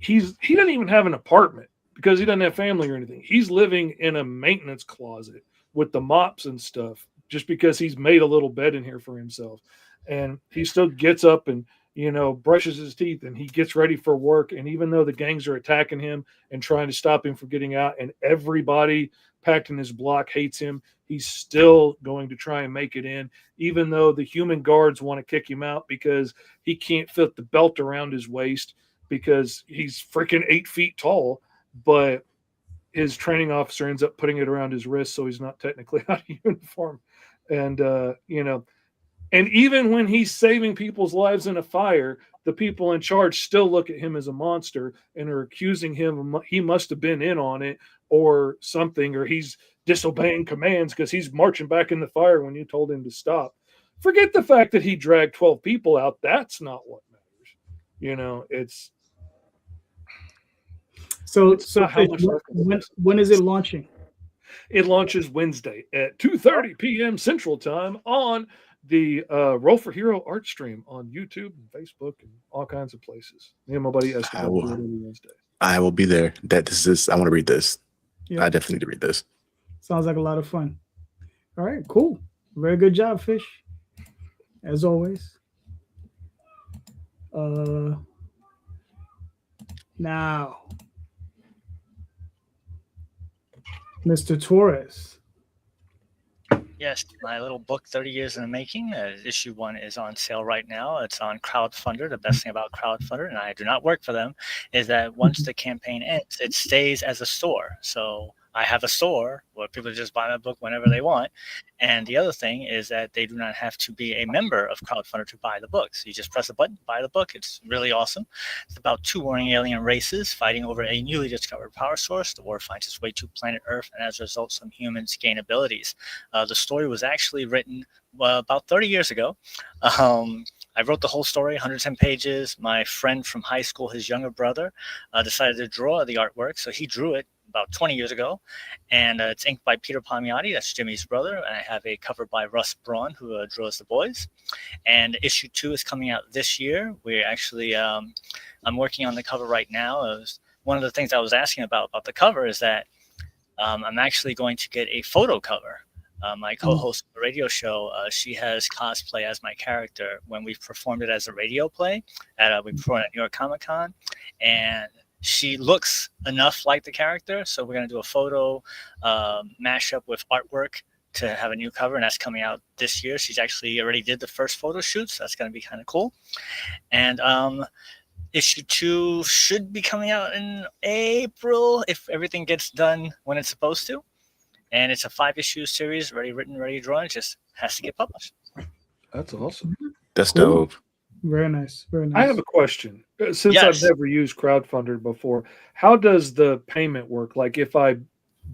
doesn't even have an apartment because he doesn't have family or anything. He's living in a maintenance closet with the mops and stuff just because he's made a little bed in here for himself. And he still gets up and, brushes his teeth and he gets ready for work. And even though the gangs are attacking him and trying to stop him from getting out and everybody packed in his block hates him, he's still going to try and make it in, even though the human guards want to kick him out because he can't fit the belt around his waist because he's freaking 8 feet tall, but his training officer ends up putting it around his wrist so he's not technically out of uniform. And, and even when he's saving people's lives in a fire, the people in charge still look at him as a monster and are accusing him he must have been in on it or something, or he's disobeying commands because he's marching back in the fire when you told him to stop. Forget the fact that he dragged 12 people out. That's not what matters. You know, it's So not how much work when is it launching? It launches Wednesday at 2:30 p.m. Central Time on the Roll for Hero art stream on YouTube and Facebook and all kinds of places. Me and my buddy Esteban do it every Wednesday. I will be there. I want to read this. Yeah. I definitely need to read this. Sounds like a lot of fun. All right, cool. Very good job, Fish. As always. Now, Mr. Torres. Yes, my little book, 30 Years in the Making. Issue 1 is on sale right now. It's on Crowdfunder. The best thing about Crowdfunder, and I do not work for them, is that once the campaign ends, it stays as a store. So I have a store where people just buy my book whenever they want. And the other thing is that they do not have to be a member of Crowdfunder to buy the book. So you just press a button, buy the book. It's really awesome. It's about 2 warring alien races fighting over a newly discovered power source. The war finds its way to planet Earth, and as a result, some humans gain abilities. The story was actually written about 30 years ago. I wrote the whole story, 110 pages. My friend from high school, his younger brother, decided to draw the artwork. So he drew it about 20 years ago, and it's inked by Peter Palmiotti, that's Jimmy's brother, and I have a cover by Russ Braun, who draws the boys. And issue 2 is coming out this year. We're actually, I'm working on the cover right now. One of the things I was asking about the cover is that I'm actually going to get a photo cover. My co-host of the radio show, she has cosplay as my character when we've performed it as a radio play. We performed at New York Comic Con, and she looks enough like the character, so we're going to do a photo mashup with artwork to have a new cover, and that's coming out this year. She's actually already did the first photo shoot, so that's going to be kind of cool. And issue 2 should be coming out in April if everything gets done when it's supposed to. And it's a 5-issue series, ready written, ready drawn. It just has to get published. That's awesome. That's dope. Very nice. Very nice. I have a question. Since I've never used Crowdfunder before, how does the payment work? Like if I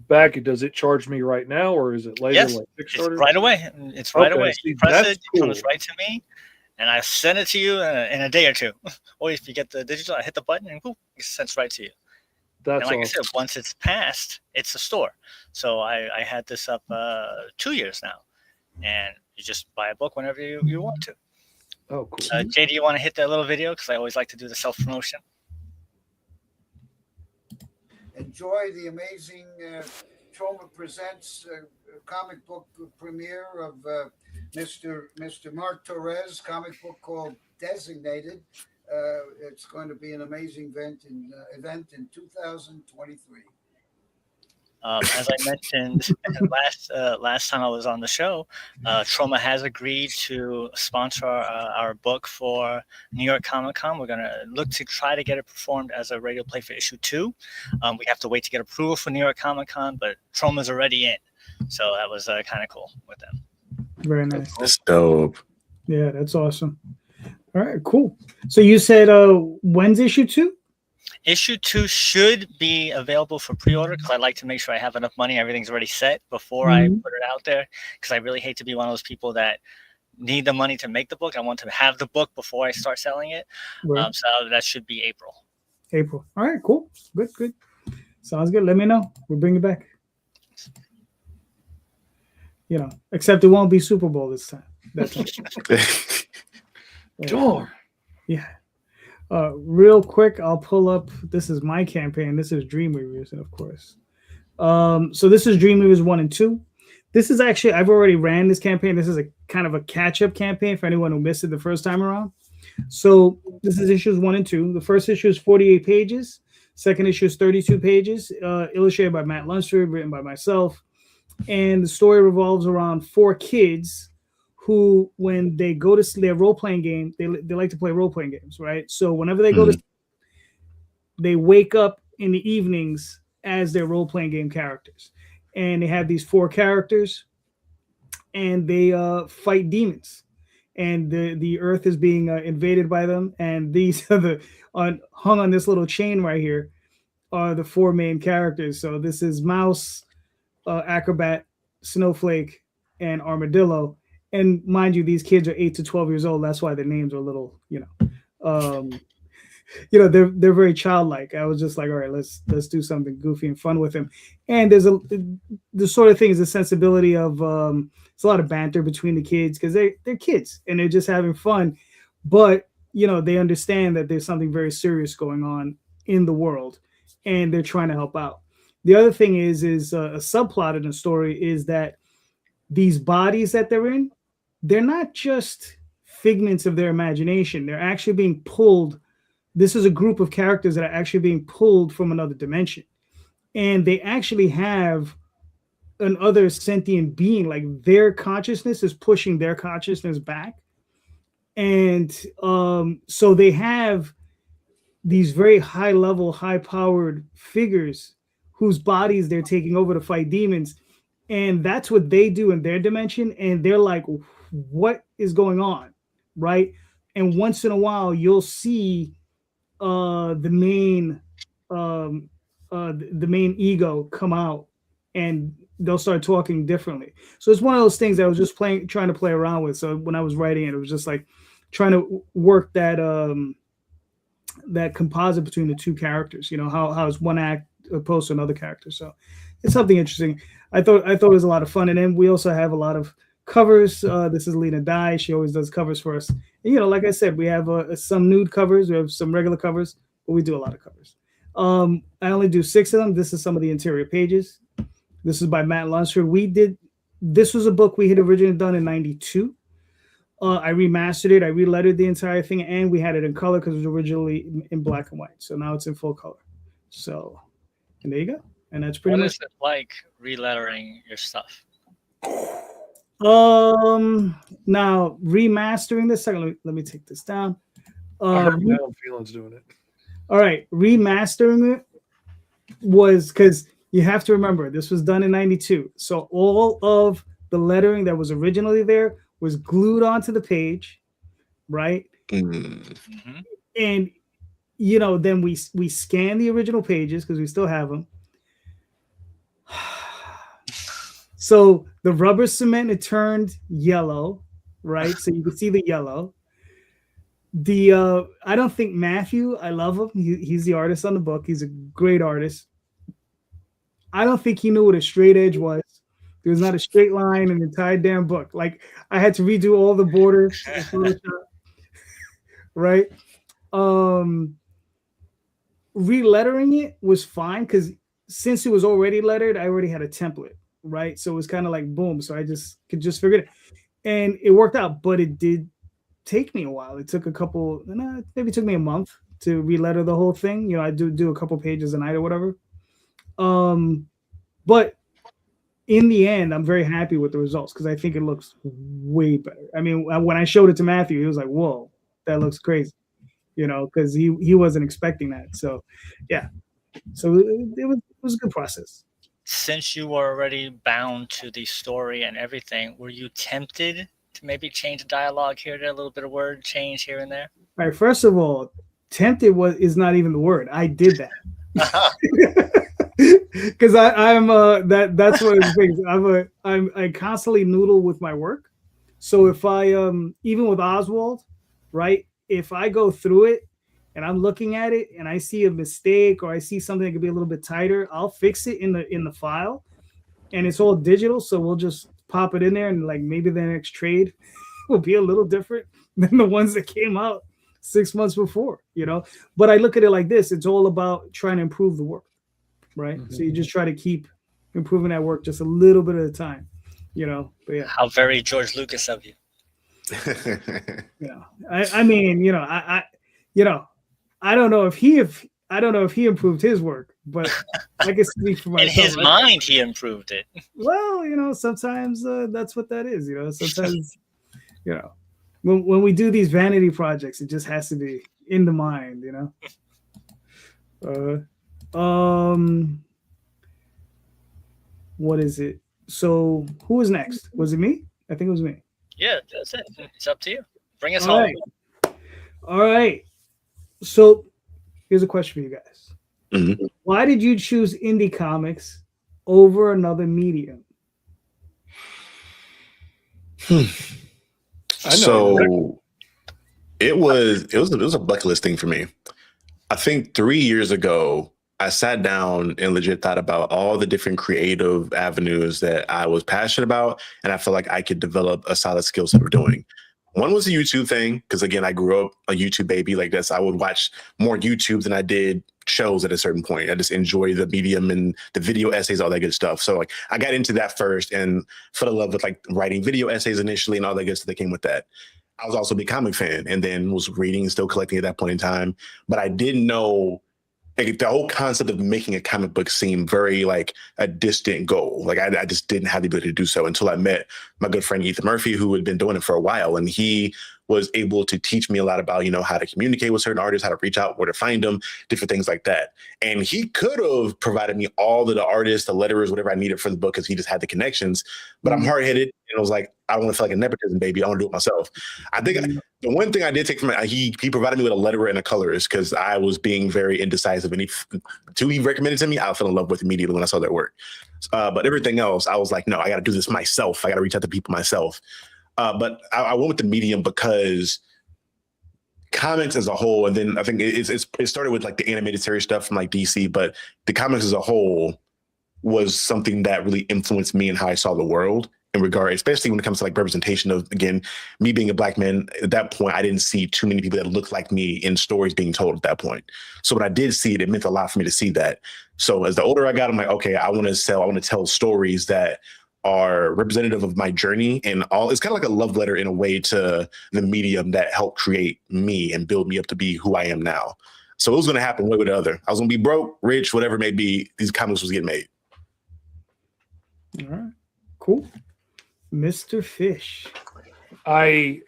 back it, does it charge me right now, or is it later? Yes, like Kickstarter? it's right away. It's right away. See, you press it, cool. it comes right to me, and I send it to you in a day or 2. Or if you get the digital, I hit the button and boom, it sends right to you. That's and like awesome. I said, once it's passed, it's a store. So I had this up 2 years now, and you just buy a book whenever you want to. Oh, cool. JD, you want to hit that little video? Because I always like to do the self-promotion. Enjoy the amazing Trauma Presents comic book premiere of Mr. Mark Torres, comic book called Designated. It's going to be an amazing event in 2023. As I mentioned last time I was on the show, Trauma has agreed to sponsor our book for New York Comic Con. We're going to look to try to get it performed as a radio play for issue 2. We have to wait to get approval for New York Comic Con, but Trauma's already in. So that was kind of cool with them. Very nice. That's dope. Yeah, that's awesome. All right, cool. So you said when's issue 2? Issue 2 should be available for pre-order because I like to make sure I have enough money, everything's already set before I put it out there, because I really hate to be one of those people that need the money to make the book. I want to have the book before I start selling it. Right. So that should be April. April. All right, cool. Good. Sounds good. Let me know. We'll bring it back. You know, except it won't be Super Bowl this time. That's Sure. Yeah. Real quick, I'll pull up. This is my campaign. This is Dream Reviews, of course. So this is Dream Reviews 1 and 2. This is actually, I've already ran this campaign. This is a kind of a catch-up campaign for anyone who missed it the first time around. So this is issues 1 and 2. The first issue is 48 pages. Second issue is 32 pages, illustrated by Matt Lunsford, written by myself. And the story revolves around 4 kids who, when they go to their role-playing game, they like to play role-playing games, right? So whenever they go to, they wake up in the evenings as their role-playing game characters. And they have these 4 characters, and they fight demons. And the earth is being invaded by them. And these are hung on this little chain right here are the 4 main characters. So this is Mouse, Acrobat, Snowflake, and Armadillo. and mind you, these kids are 8 to 12 years old. That's why their names are a little, they're very childlike. I was just like, all right, let's do something goofy and fun with him. And there's the sort of thing is the sensibility of it's a lot of banter between the kids because they're kids and they're just having fun, but they understand that there's something very serious going on in the world, and they're trying to help out. The other thing is a subplot in the story is that these bodies that they're in, they're not just figments of their imagination. They're actually being pulled. This is a group of characters that are actually being pulled from another dimension. And they actually have an other sentient being, like their consciousness is pushing their consciousness back. And so they have these very high level, high powered figures whose bodies they're taking over to fight demons. And that's what they do in their dimension. And they're like, what is going on? Right. And once in a while, you'll see the main ego come out, and they'll start talking differently. So it's one of those things I was just trying to play around with. So when I was writing it, it was just like trying to work that that composite between the two characters. How is one act opposed to another character. So it's something interesting. I thought it was a lot of fun. And then we also have a lot of covers. This is Lena Dye. She always does covers for us. And, like I said, we have some nude covers. We have some regular covers, but we do a lot of covers. I only do 6 of them. This is some of the interior pages. This is by Matt Lunsford. This was a book we had originally done in 92. I remastered it. I relettered the entire thing, and we had it in color because it was originally in black and white. So now it's in full color. So, and there you go. And that's pretty much. What is it like relettering your stuff? Now remastering this. Second, let me take this down. I heard my own feelings doing it. All right, remastering it was because you have to remember this was done in 92. So all of the lettering that was originally there was glued onto the page, right? Mm-hmm. And then we scan the original pages because we still have them. So the rubber cement, it turned yellow, right? So you can see the yellow. I don't think Matthew, I love him. He's the artist on the book. He's a great artist. I don't think he knew what a straight edge was. There was not a straight line in the entire damn book. Like I had to redo all the borders, right? Relettering it was fine because since it was already lettered, I already had a template, right? So it was kind of like boom. So I could figure it, and it worked out. But it did take me a while. It took maybe it took me a month to reletter the whole thing. I do a couple pages a night or whatever. But in the end, I'm very happy with the results because I think it looks way better. I mean, when I showed it to Matthew, he was like, "Whoa, that looks crazy," because he wasn't expecting that. So, yeah. So it was a good process. Since you were already bound to the story and everything, were you tempted to maybe change the dialogue here, there, a little bit of word change here and there? All right. First of all, tempted is not even the word. I did that. Because I'm that's one of the things. I constantly noodle with my work. So if I even with Oswald, right? If I go through it and I'm looking at it and I see a mistake or I see something that could be a little bit tighter, I'll fix it in the file, and it's all digital. So we'll just pop it in there, and like maybe the next trade will be a little different than the ones that came out 6 months before, But I look at it like this: it's all about trying to improve the work. Right. Mm-hmm. So you just try to keep improving that work just a little bit at a time, but yeah. How very George Lucas of you. I mean, I don't know if he improved his work, but I can speak for myself. In his mind, he improved it. Well, sometimes that's what that is, sometimes, when we do these vanity projects, it just has to be in the mind, What is it? So who was next? Was it me? I think it was me. Yeah, that's it. It's up to you. Bring us home. All right. So here's a question for you guys. Mm-hmm. Why did you choose Indie Comics over another medium? Hmm. I know So it was a bucket list thing for me. I think 3 years ago, I sat down and legit thought about all the different creative avenues that I was passionate about, and I felt like I could develop a solid skill set of doing. One was the YouTube thing, because again, I grew up a YouTube baby. Like this, I would watch more YouTube than I did shows at a certain point. I just enjoy the medium and the video essays, all that good stuff. So like I got into that first and fell in love with like writing video essays initially and all that good stuff that came with that. I was also a big comic fan and then was reading and still collecting at that point in time. But I didn't know, like, the whole concept of making a comic book seemed very like a distant goal. Like I just didn't have the ability to do so until I met my good friend Ethan Murphy, who had been doing it for a while. And he was able to teach me a lot about, how to communicate with certain artists, how to reach out, where to find them, different things like that. And he could have provided me all of the artists, the letterers, whatever I needed for the book, because he just had the connections. But I'm hard-headed and I was like, I don't want to feel like a nepotism baby. I want to do it myself. I think the one thing I did take from it, he provided me with a letterer and a colorist because I was being very indecisive. And he recommended to me, I fell in love with immediately when I saw that work. But everything else, I was like, no, I got to do this myself. I got to reach out to people myself. But I went with the medium because comics as a whole, and then I think it started with like the animated series stuff from like DC, but the comics as a whole was something that really influenced me and how I saw the world in regard, especially when it comes to like representation of, again, me being a Black man. At that point, I didn't see too many people that looked like me in stories being told at that point. So when I did see it, it meant a lot for me to see that. So as the older I got, I'm like, okay, I want to tell stories that are representative of my journey and all. It's kind of like a love letter in a way to the medium that helped create me and build me up to be who I am now. So it was going to happen one way or the other. I was going to be broke, rich, whatever it may be. These comics was getting made. All right, cool. Mr. Fish. I've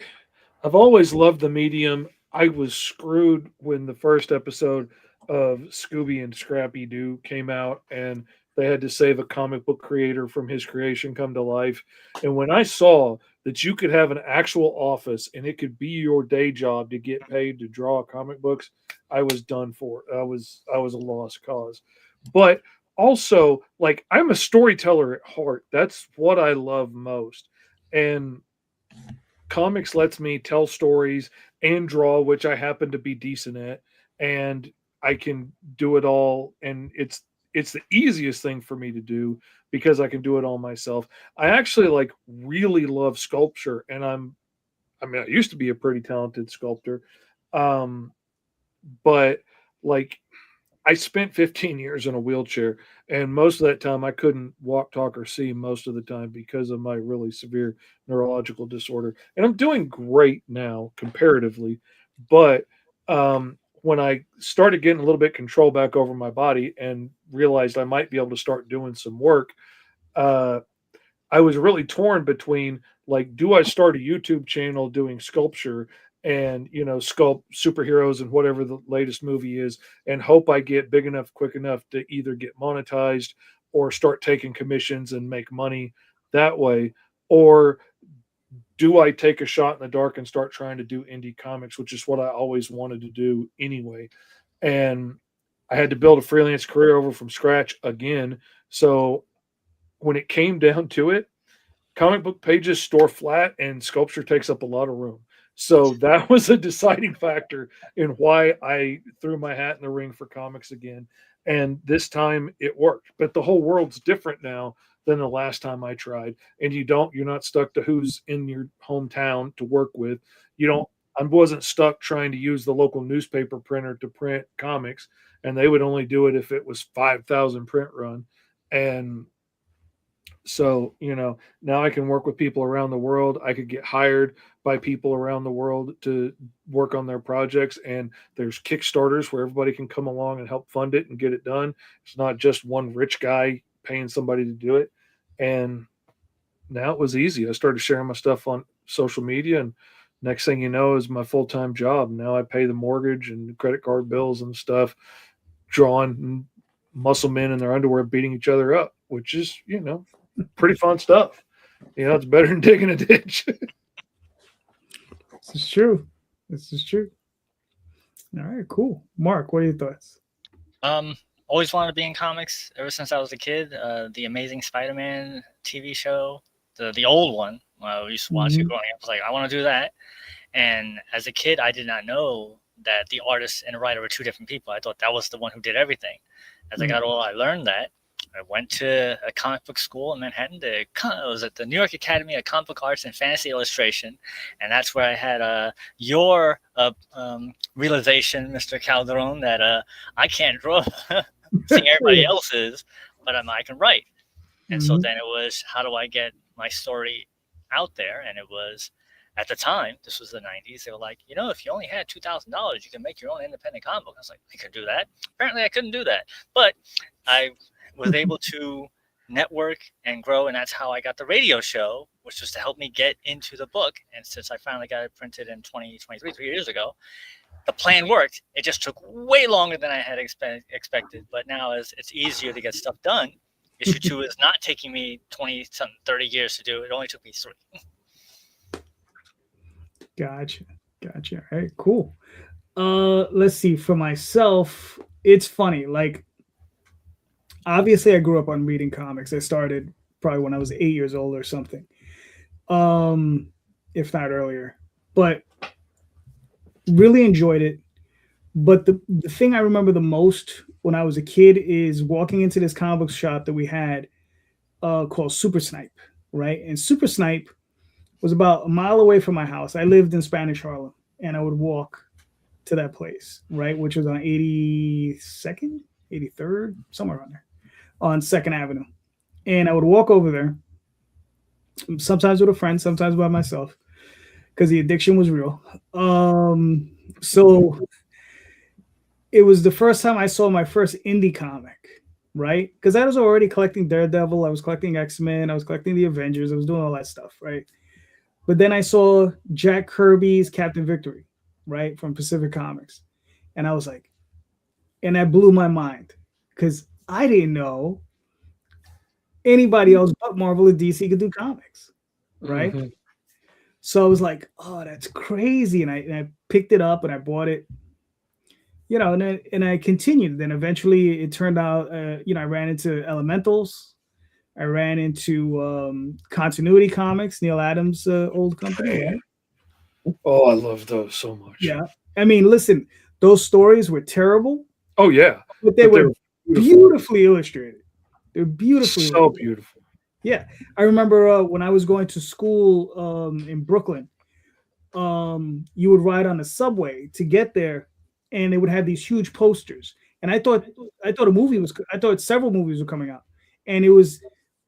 always loved the medium. I was screwed when the first episode of Scooby and Scrappy Doo came out, and they had to save a comic book creator from his creation come to life. And when I saw that you could have an actual office and it could be your day job to get paid to draw comic books, I was done for. I was a lost cause. But also, like, I'm a storyteller at heart. That's what I love most. And comics lets me tell stories and draw, which I happen to be decent at, and I can do it all. And it's the easiest thing for me to do because I can do it all myself. I actually like really love sculpture, and I used to be a pretty talented sculptor, but like I spent 15 years in a wheelchair, and most of that time I couldn't walk, talk, or see most of the time because of my really severe neurological disorder. And I'm doing great now comparatively, but when I started getting a little bit control back over my body and realized I might be able to start doing some work, I was really torn between, like, do I start a YouTube channel doing sculpture and, sculpt superheroes and whatever the latest movie is, and hope I get big enough quick enough to either get monetized or start taking commissions and make money that way? Or do I take a shot in the dark and start trying to do indie comics, which is what I always wanted to do anyway? And I had to build a freelance career over from scratch again. So when it came down to it, comic book pages store flat and sculpture takes up a lot of room. So that was a deciding factor in why I threw my hat in the ring for comics again. And this time it worked. But the whole world's different now than the last time I tried. And you're not stuck to who's in your hometown to work with. I wasn't stuck trying to use the local newspaper printer to print comics, and they would only do it if it was 5,000 print run. And so, now I can work with people around the world. I could get hired by people around the world to work on their projects. And there's Kickstarters where everybody can come along and help fund it and get it done. It's not just one rich guy paying somebody to do it. And now it was easy. I started sharing my stuff on social media, and next thing you know is my full-time job. Now I pay the mortgage and credit card bills and stuff, drawing muscle men in their underwear beating each other up, which is, pretty fun stuff. It's better than digging a ditch. This is true. All right, cool. Mark, what are your thoughts? Always wanted to be in comics ever since I was a kid. The Amazing Spider-Man TV show, the old one, I used to watch it Mhm. growing up. I was like, I want to do that. And as a kid, I did not know that the artist and the writer were two different people. I thought that was the one who did everything. As I got older, I learned that. I went to a comic book school in Manhattan. It was at the New York Academy of Comic Book Arts and Fantasy Illustration, and that's where I had your realization, Mr. Calderon, that I can't draw, seeing everybody else's, but I can write. And so then it was, how do I get my story out there? And it was, at the time, this was the 90s, they were like, if you only had $2,000, you can make your own independent comic book. I was like, I could do that. Apparently, I couldn't do that. But I was able to network and grow, and that's how I got the radio show, which was to help me get into the book. And since I finally got it printed in 2023, 3 years ago, the plan worked. It just took way longer than I had expected. But now it's easier to get stuff done. Issue 2 is not taking me 30 years to do. It only took me 3. Gotcha. All right, cool. Let's see. For myself, it's funny. Like, obviously, I grew up on reading comics. I started probably when I was 8 years old or something, if not earlier. But really enjoyed it. But the thing I remember the most when I was a kid is walking into this comic book shop that we had called Super Snipe, right? And Super Snipe was about a mile away from my house. I lived in Spanish Harlem, and I would walk to that place, right, which was on 82nd, 83rd, somewhere around there, on 2nd Avenue. And I would walk over there, sometimes with a friend, sometimes by myself, because the addiction was real. So it was the first time I saw my first indie comic, right? Because I was already collecting Daredevil, I was collecting X-Men, I was collecting the Avengers, I was doing all that stuff, right? But then I saw Jack Kirby's Captain Victory, right, from Pacific Comics. And I was like, and that blew my mind because I didn't know anybody else but Marvel or DC could do comics, right? Mm-hmm. So I was like, oh, that's crazy. And I picked it up and I bought it, and I continued. Then eventually it turned out, I ran into Elementals. I ran into Continuity Comics, Neil Adams' old company. Right? Oh, I love those so much. Yeah. I mean, listen, those stories were terrible. Oh, yeah. But they were beautifully illustrated. They're beautifully illustrated. Beautiful. Yeah. I remember when I was going to school in Brooklyn, you would ride on the subway to get there, and they would have these huge posters. And I thought several movies were coming out. And it was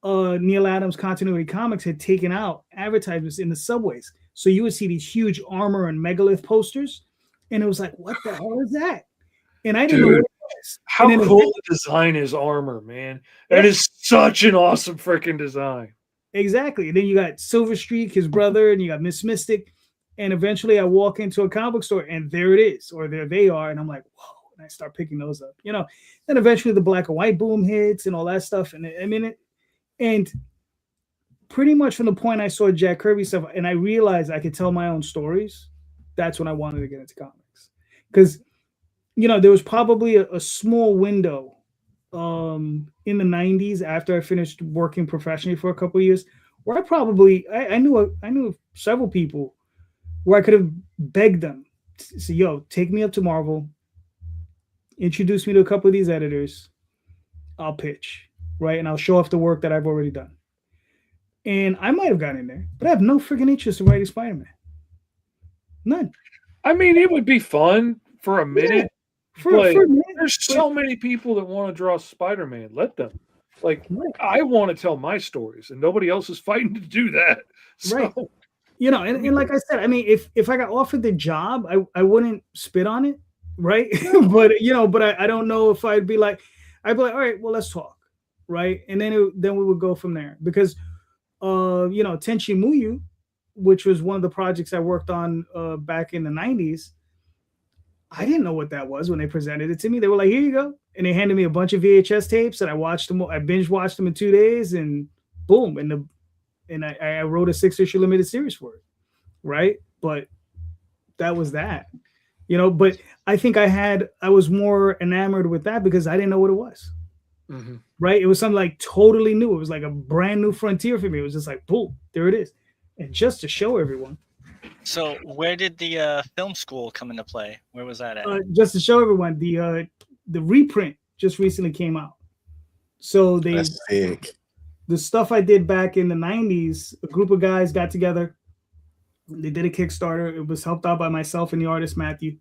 Neil Adams Continuity Comics had taken out advertisements in the subways. So you would see these huge armor and megalith posters. And it was like, what the hell is that? And I didn't know what it was. How cool the design is armor, man. That is such an awesome freaking design. Exactly. And then you got Silver Streak, his brother, and you got Miss Mystic. And eventually I walk into a comic book store and there it is, or there they are. And I'm like, whoa. And I start picking those up, Then eventually the black and white boom hits and all that stuff. And and pretty much from the point I saw Jack Kirby stuff and I realized I could tell my own stories, that's when I wanted to get into comics. Because, there was probably a small window in the 90s after I finished working professionally for a couple of years where I knew several people where I could have begged them to say, yo, take me up to Marvel, introduce me to a couple of these editors, I'll pitch, right? And I'll show off the work that I've already done. And I might have gotten in there, but I have no freaking interest in writing Spider-Man. None. I mean, it would be fun for a minute. Yeah, for a minute. There's so many people that want to draw Spider-Man. Let them. I want to tell my stories, and nobody else is fighting to do that. So. Right. And like I said, I mean, if I got offered the job, I wouldn't spit on it, right? but I don't know if I'd be like, all right, well, let's talk, right? And then we would go from there because, Tenchi Muyo, which was one of the projects I worked on back in the 90s, I didn't know what that was when they presented it to me. They were like, here you go. And they handed me a bunch of VHS tapes and I watched them. I binge watched them in 2 days and boom. And I wrote a 6-issue limited series for it. Right. But that was that, but I think I was more enamored with that because I didn't know what it was. Mm-hmm. Right. It was something like totally new. It was like a brand new frontier for me. It was just like, boom, there it is. and just to show everyone. So where did the film school come into play? Where was that at? Just to show everyone, the reprint just recently came out. So That's sick. the stuff I did back in the 90s, a group of guys got together. They did a Kickstarter. It was helped out by myself and the artist Matthew.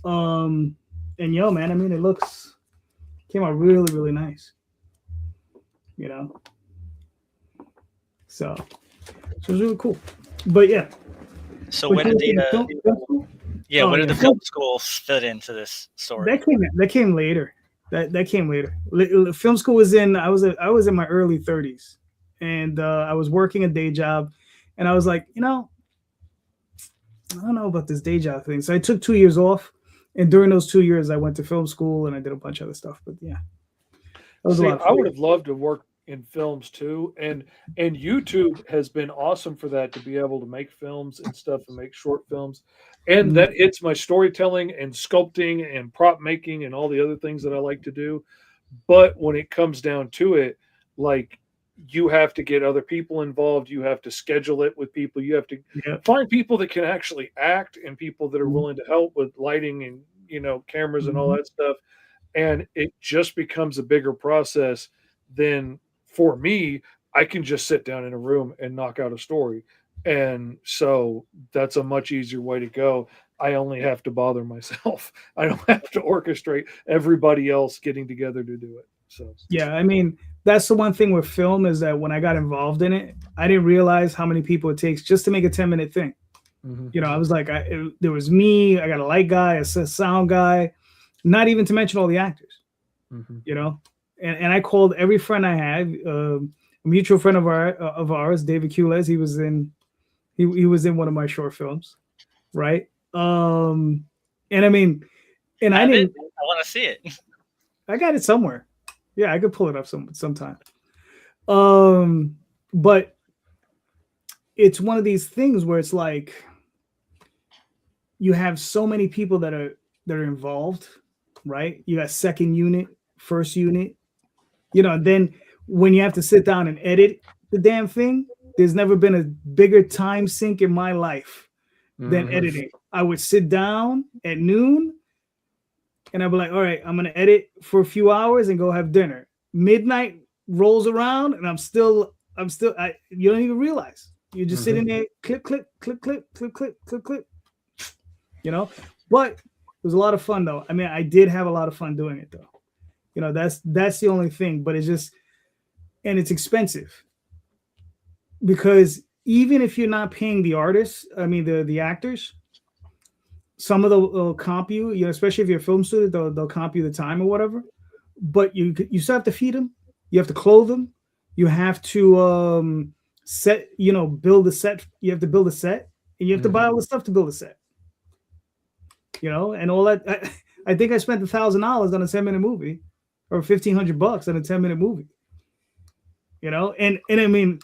And yo, man, I mean, it came out really, really nice. You know, so it was really cool. But yeah. So when did the when did the film school fit into this story? That came later. That came later. Film school was in. I was in my early 30s, and I was working a day job, and I was like, I don't know about this day job thing. So I took 2 years off, and during those 2 years, I went to film school and I did a bunch of other stuff. But yeah, that was a lot of fun. I would have loved to work in films too, and YouTube has been awesome for that, to be able to make films and stuff and make short films, and that hits my storytelling and sculpting and prop making and all the other things that I like to do. But when it comes down to it, like, you have to get other people involved, you have to schedule it with people, you have to find people that can actually act and people that are willing to help with lighting and cameras and all that stuff, and it just becomes a bigger process than, for me, I can just sit down in a room and knock out a story. And so that's a much easier way to go. I only have to bother myself. I don't have to orchestrate everybody else getting together to do it. So yeah, I mean, that's the one thing with film, is that when I got involved in it, I didn't realize how many people it takes just to make a 10-minute thing. I was like, there was me, I got a light guy, a sound guy, not even to mention all the actors, And I called every friend I had. A mutual friend of ours, David Cules. He was in one of my short films, right? And I mean, and I want to see it. I got it somewhere. Yeah, I could pull it up sometime. But it's one of these things where it's like you have so many people that are involved, right? You got second unit, first unit. Then when you have to sit down and edit the damn thing, there's never been a bigger time sink in my life than editing. I would sit down at noon and I'd be like, all right, I'm going to edit for a few hours and go have dinner. Midnight rolls around and I'm still, you don't even realize. You're just sitting there, click, click, click, click, click, click, click, click, But it was a lot of fun, though. I mean, I did have a lot of fun doing it, though. That's the only thing, but and it's expensive, because even if you're not paying the artists, I mean the actors, some of them will comp you, especially if you're a film student, they'll comp you the time or whatever. But you still have to feed them, you have to clothe them, you have to build a set. You have to build a set, and you have to buy all the stuff to build a set. And all that. I think I spent $1,000 on a 10-minute movie, or $1,500 on a 10-minute movie. And I mean,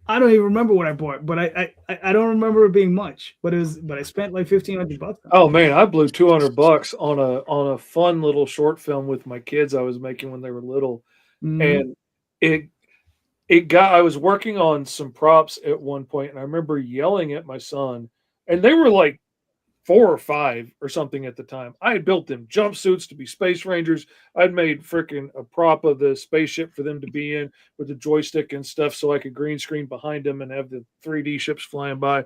I don't even remember what I bought, but I don't remember it being much. But I spent like $1,500. Oh man, I blew $200 on a fun little short film with my kids I was making when they were little, and I was working on some props at one point, and I remember yelling at my son, and they were like 4 or 5 or something at the time. I had built them jumpsuits to be space rangers. I'd made freaking a prop of the spaceship for them to be in with the joystick and stuff, so I could green screen behind them and have the 3D ships flying by.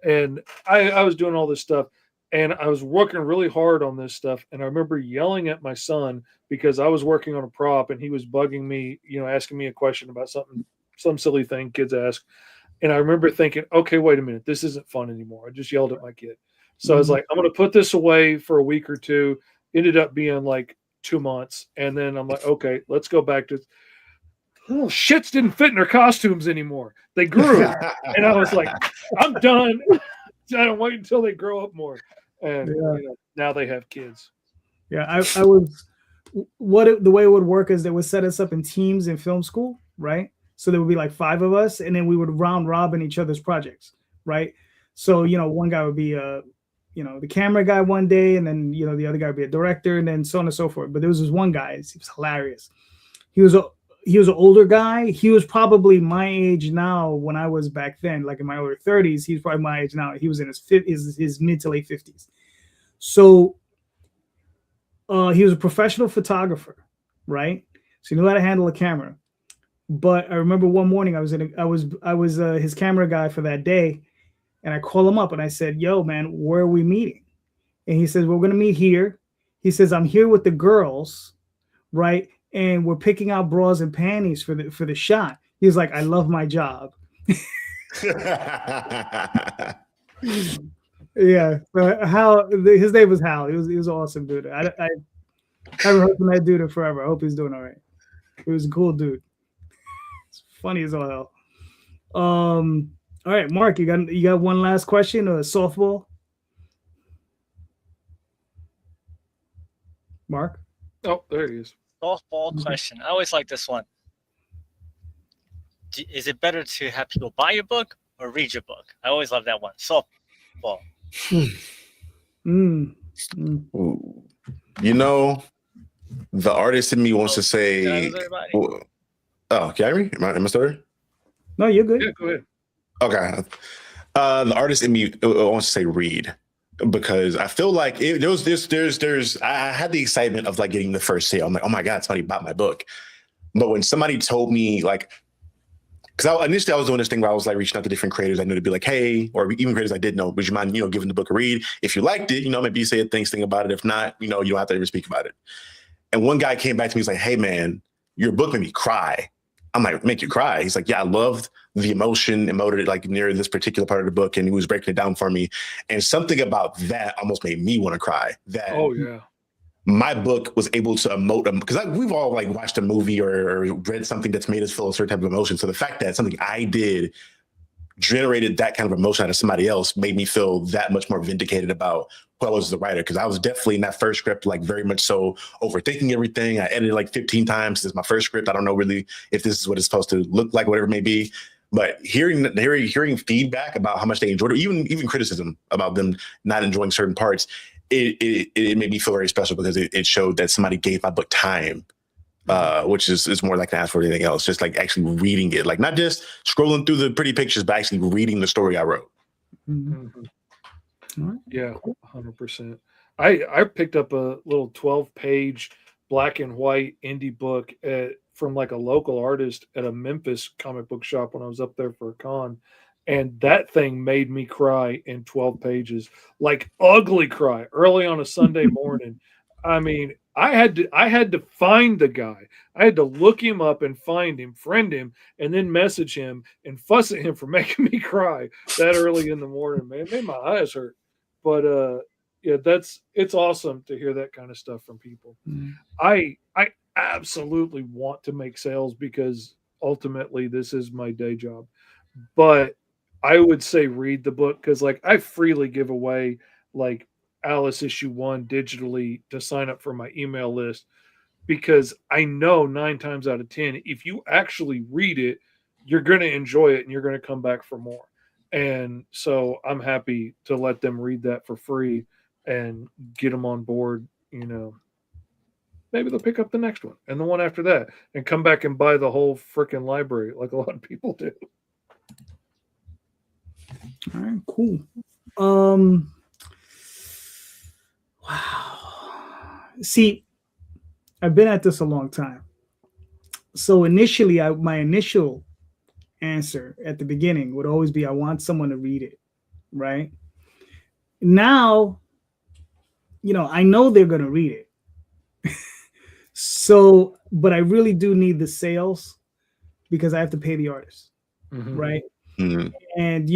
And I was doing all this stuff, and I was working really hard on this stuff. And I remember yelling at my son because I was working on a prop and he was bugging me, asking me a question about some silly thing kids ask. And I remember thinking, okay, wait a minute, this isn't fun anymore. I just yelled at my kid. So I was like, I'm going to put this away for a week or two. Ended up being like 2 months. And then I'm like, okay, let's go back to little shits didn't fit in their costumes anymore. They grew. And I was like, I'm done. I don't wait until they grow up more. And now they have kids. Yeah, I was the way it would work is they would set us up in teams in film school, right? So there would be like 5 of us, and then we would round robin each other's projects, right? So, one guy would be the camera guy one day, and then, the other guy would be a director, and then so on and so forth. But there was this one guy, he was hilarious. He was he was an older guy. He was probably my age now when I was back then, like in my early 30s. He's probably my age now. He was in his mid to late 50s. So he was a professional photographer, right? So he knew how to handle a camera. But I remember one morning I was his camera guy for that day, and I call him up and I said, "Yo, man, where are we meeting?" And he says, "We're gonna meet here." He says, "I'm here with the girls, right? And we're picking out bras and panties for the shot." He's like, "I love my job." Yeah, Hal. His name was Hal. He was an awesome dude. I haven't heard from that dude in forever. I hope he's doing all right. He was a cool dude. It's funny as all hell. All right, Mark, you got one last question or a softball? Mark? Oh, there he is. Softball question. I always like this one. Is it better to have people buy your book or read your book? I always love that one. Softball. You know, the artist in me wants to say, oh, can you hear me? Am I still there? No, you're good. Yeah, go ahead. Okay. The artist in me wants to say read, because I feel like I had the excitement of like getting the first sale. I'm like, oh my God, somebody bought my book. But when somebody told me, like, because initially I was doing this thing where I was like reaching out to different creators I knew to be like, hey, or even creators I did know, would you mind, giving the book a read? If you liked it, maybe you say a thing about it. If not, you don't have to ever speak about it. And one guy came back to me, he's like, hey man, your book made me cry. I'm like, make you cry? He's like, yeah, I loved the emoted like near this particular part of the book, and he was breaking it down for me. And something about that almost made me want to cry. That Oh yeah. My book was able to emote them, because we've all like watched a movie or read something that's made us feel a certain type of emotion. So the fact that something I did generated that kind of emotion out of somebody else made me feel that much more vindicated about who I was as a writer. Because I was definitely in that first script, like very much so overthinking everything. I edited like 15 times. This is my first script. I don't know really if this is what it's supposed to look like, whatever it may be. But hearing feedback about how much they enjoyed it, even criticism about them not enjoying certain parts, it made me feel very special, because it showed that somebody gave my book time, which is more like to ask for anything else. Just like actually reading it, like not just scrolling through the pretty pictures, but actually reading the story I wrote. Mm-hmm. Yeah, 100%. I picked up a little 12-page black and white indie book from like a local artist at a Memphis comic book shop when I was up there for a con. And that thing made me cry in 12 pages, like ugly cry early on a Sunday morning. I mean, I had to find the guy. I had to look him up and find him, friend him, and then message him and fuss at him for making me cry that early in the morning, man. It made my eyes hurt. But yeah, it's awesome to hear that kind of stuff from people. I absolutely want to make sales, because ultimately this is my day job. But I would say read the book, because like I freely give away like Alice issue 1 digitally to sign up for my email list, because I know 9 times out of 10, if you actually read it, you're going to enjoy it and you're going to come back for more. And so I'm happy to let them read that for free and get them on board. Maybe they'll pick up the next one and the one after that and come back and buy the whole freaking library like a lot of people do. All right, cool. Wow. See, I've been at this a long time. So initially, my initial answer at the beginning would always be, I want someone to read it, right? Now, I know they're going to read it. So, but I really do need the sales, because I have to pay the artist, right? Mm-hmm. And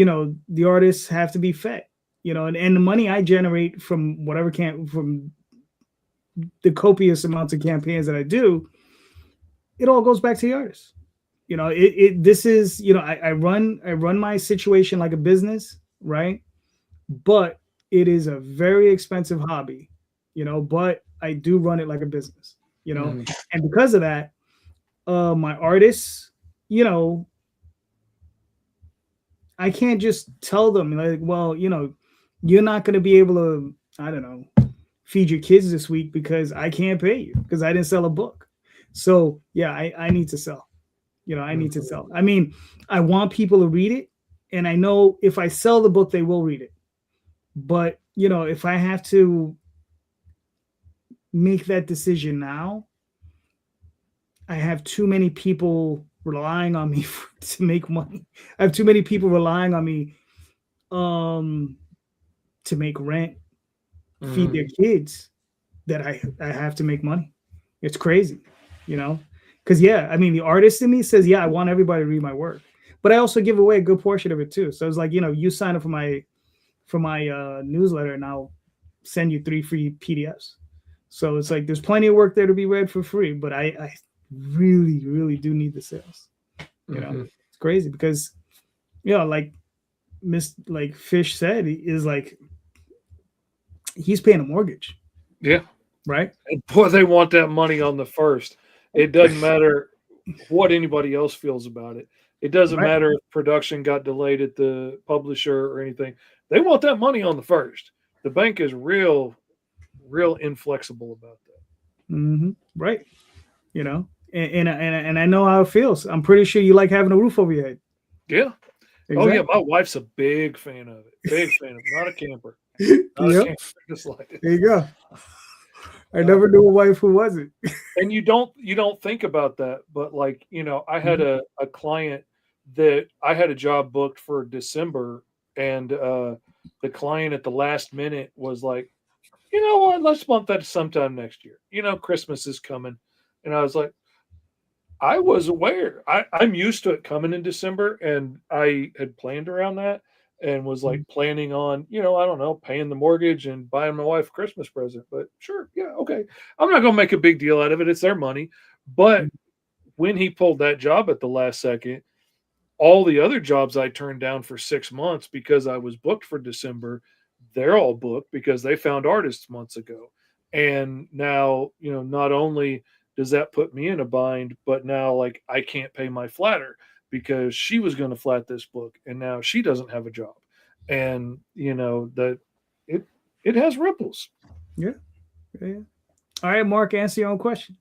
the artists have to be fed, and the money I generate from from the copious amounts of campaigns that I do, it all goes back to the artists. This is, I run my situation like a business, right? But it is a very expensive hobby, but I do run it like a business, and because of that, my artists, I can't just tell them like, well, you're not going to be able to, I don't know, feed your kids this week because I can't pay you because I didn't sell a book. So yeah, I need to sell. I need to sell. I mean, I want people to read it, and I know if I sell the book, they will read it. But if I have to make that decision now, I have too many people relying on me to make money. I have too many people relying on me to make rent, feed their kids, that I have to make money. It's crazy, because I mean, the artist in me says, I want everybody to read my work, but I also give away a good portion of it too. So it's like, you sign up for my newsletter, and I'll send you 3 free PDFs. So it's like there's plenty of work there to be read for free, but I really, really do need the sales. It's crazy because, like Fish said, is like he's paying a mortgage. Yeah. Right. And boy, they want that money on the first. It doesn't matter what anybody else feels about it. It doesn't matter if production got delayed at the publisher or anything. They want that money on the first. The bank is real inflexible about that. Mm-hmm. Right. And I know how it feels. I'm pretty sure you like having a roof over your head. Yeah. Exactly. Oh yeah, my wife's a big fan of it. Big fan of it. Not a camper. Not a camper. Just like it. There you go. I never knew a wife who wasn't. And you don't think about that, but like, I had a client that I had a job booked for December, and the client at the last minute was like, you know what, let's bump that to sometime next year. Christmas is coming. And I was like, I was aware. I'm used to it coming in December, and I had planned around that and was like planning on, I don't know, paying the mortgage and buying my wife a Christmas present. But sure, yeah, okay. I'm not going to make a big deal out of it. It's their money. But when he pulled that job at the last second, all the other jobs I turned down for 6 months because I was booked for December, they're all booked because they found artists months ago. And now, not only does that put me in a bind, but now like I can't pay my flatter because she was going to flat this book and now she doesn't have a job. And that it has ripples. Yeah. All right, Mark, answer your own question.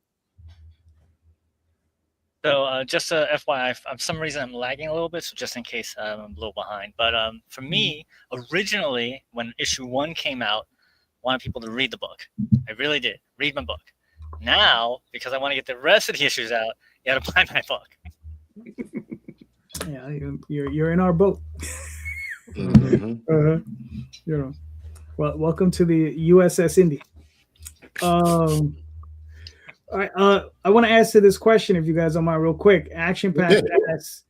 So just a FYI, for some reason I'm lagging a little bit, so just in case I'm a little behind. But for me, originally when issue 1 came out, I wanted people to read the book. I really did. Read my book. Now, because I want to get the rest of the issues out, you got to buy my book. Yeah, you're in our boat. Well, welcome to the USS Indy. All right, I want to answer this question, if you guys don't mind, real quick. Action Pack asks,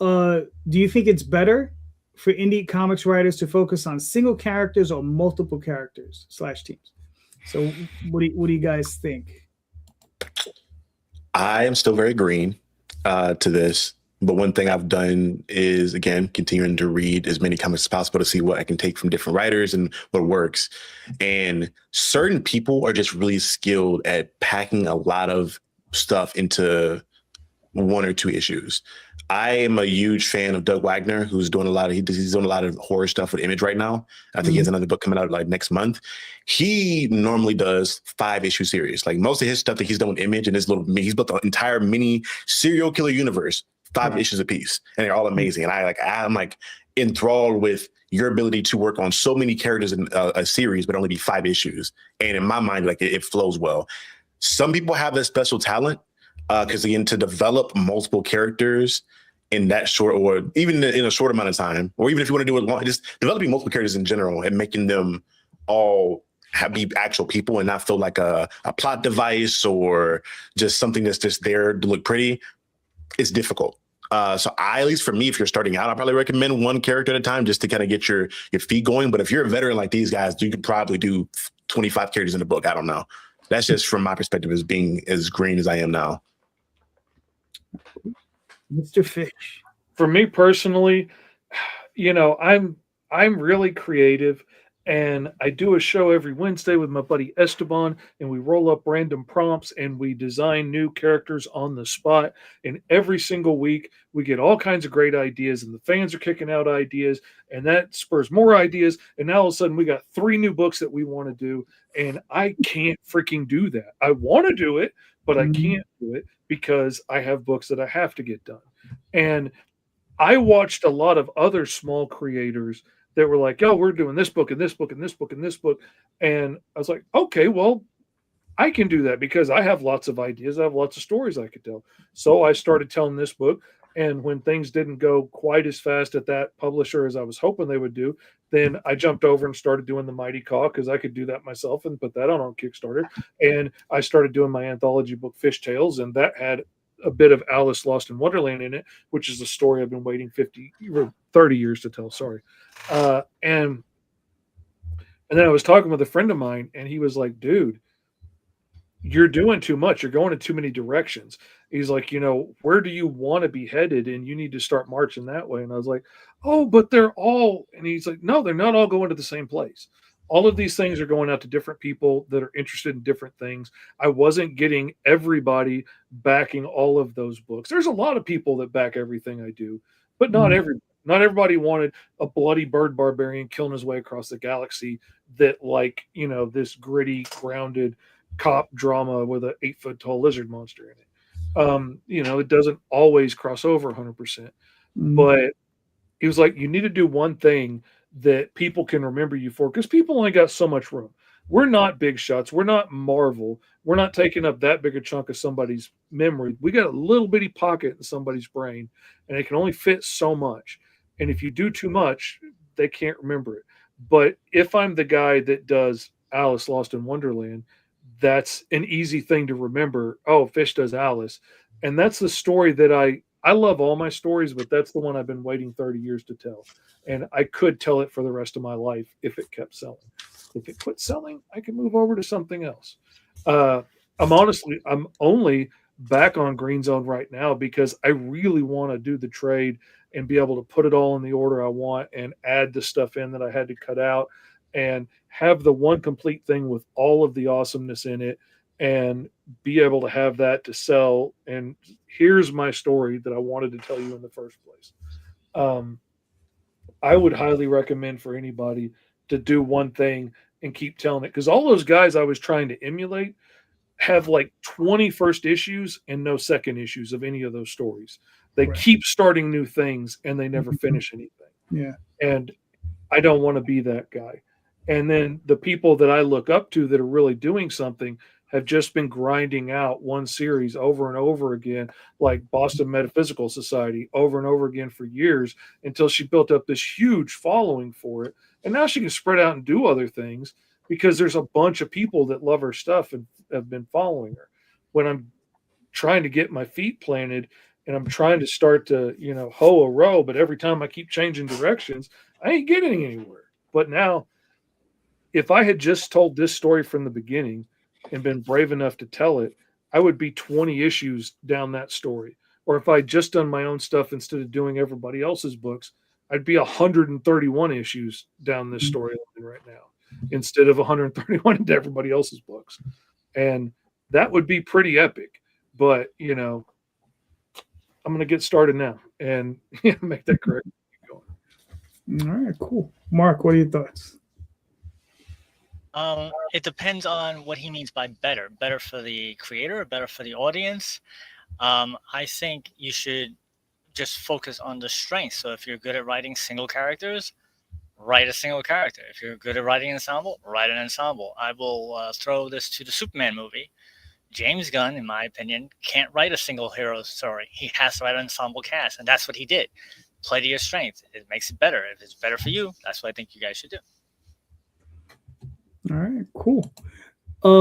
do you think it's better for indie comics writers to focus on single characters or multiple characters / teams? So what do you guys think? I am still very green to this, but one thing I've done is, again, continuing to read as many comics as possible to see what I can take from different writers and what works. And certain people are just really skilled at packing a lot of stuff into 1 or 2 issues. I am a huge fan of Doug Wagner, who's doing he's doing a lot of horror stuff with Image right now. I think he has another book coming out like next month. He normally does 5-issue series. Like most of his stuff that he's done with Image and he's built the entire mini serial killer universe, 5 issues a piece, and they're all amazing. And I'm like enthralled with your ability to work on so many characters in a series, but only be 5 issues. And in my mind, like it flows well. Some people have that special talent because again, to develop multiple characters in that short, or even in a short amount of time, or even if you want to do it long, just developing multiple characters in general and making them all be actual people and not feel like a plot device or just something that's just there to look pretty, it's difficult. So at least for me, if you're starting out, I'll probably recommend 1 character at a time just to kind of get your feet going. But if you're a veteran like these guys, you could probably do 25 characters in a book. I don't know. That's just from my perspective as being as green as I am now. Mr. Fish. For me personally, I'm really creative, And I do a show every Wednesday with my buddy Esteban, and we roll up random prompts and we design new characters on the spot. And every single week, we get all kinds of great ideas, and the fans are kicking out ideas, and that spurs more ideas. And now all of a sudden, we got 3 new books that we want to do, and I can't freaking do that. I want to do it, but I can't do it because I have books that I have to get done. And I watched a lot of other small creators that were like, "Oh, we're doing this book and this book and this book and this book," and I was like, "Okay, well, I can do that because I have lots of ideas. I have lots of stories I could tell." So I started telling this book, and when things didn't go quite as fast at that publisher as I was hoping they would do, then I jumped over and started doing the Mighty Caw because I could do that myself and put that on Kickstarter. And I started doing my anthology book Fish Tales, and that had a bit of Alice Lost in Wonderland in it, which is a story I've been waiting 50 or 30 years to tell. Sorry. And then I was talking with a friend of mine, and he was like, "Dude, you're doing too much. You're going in too many directions." He's like, "Where do you want to be headed? And you need to start marching that way." And I was like, "Oh, but they're all," and he's like, "No, they're not all going to the same place. All of these things are going out to different people that are interested in different things. I wasn't getting everybody backing all of those books. There's a lot of people that back everything I do, but not everybody wanted a bloody bird barbarian killing his way across the galaxy that this gritty, grounded cop drama with an 8-foot tall lizard monster in it. It doesn't always cross over 100%. But he was like, you need to do one thing that people can remember you for, because people only got so much room. We're not big shots. We're not Marvel. We're not taking up that big a chunk of somebody's memory. We got a little bitty pocket in somebody's brain, and it can only fit so much. And if you do too much, they can't remember it. But if I'm the guy that does Alice Lost in Wonderland, that's an easy thing to remember. Oh, Fish does Alice. And that's the story that I love all my stories, but that's the one I've been waiting 30 years to tell. And I could tell it for the rest of my life if it kept selling. If it quit selling, I can move over to something else. I'm only back on Green Zone right now because I really want to do the trade and be able to put it all in the order I want and add the stuff in that I had to cut out and have the one complete thing with all of the awesomeness in it and be able to have that to sell. And here's my story that I wanted to tell you in the first place. I would highly recommend for anybody to do one thing and keep telling it, because all those guys I was trying to emulate have like 20 first issues and no second issues of any of those stories. They keep starting new things and they never finish anything. Yeah. And I don't want to be that guy. And then the people that I look up to that are really doing something have just been grinding out one series over and over again, like Boston Metaphysical Society, over and over again for years, until she built up this huge following for it. And now she can spread out and do other things because there's a bunch of people that love her stuff and have been following her. When I'm trying to get my feet planted and I'm trying to start to, hoe a row, but every time I keep changing directions, I ain't getting anywhere. But now, if I had just told this story from the beginning and been brave enough to tell it, I would be 20 issues down that story. Or if I'd just done my own stuff instead of doing everybody else's books, I'd be 131 issues down this storyline right now instead of 131 into everybody else's books. And that would be pretty epic. But, I'm going to get started now and make that correct. All right, cool. Mark, what are your thoughts? It depends on what he means by better. Better for the creator or better for the audience? I think you should just focus on the strengths. So if you're good at writing single characters, write a single character. If you're good at writing an ensemble, write an ensemble. I will throw this to the Superman movie. James Gunn, in my opinion, can't write a single hero story. He has to write an ensemble cast, and that's what he did. Play to your strengths. It makes it better. If it's better for you, that's what I think you guys should do. All right, cool.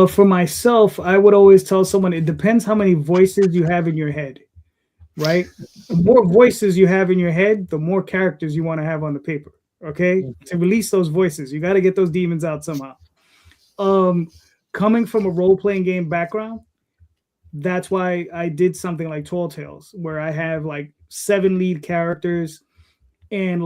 For myself, I would always tell someone it depends how many voices you have in your head, right? The more voices you have in your head, the more characters you want to have on the paper, okay? To release those voices, you got to get those demons out somehow. Coming from a role-playing game background, that's why I did something like Tall Tales, where I have like 7 lead characters and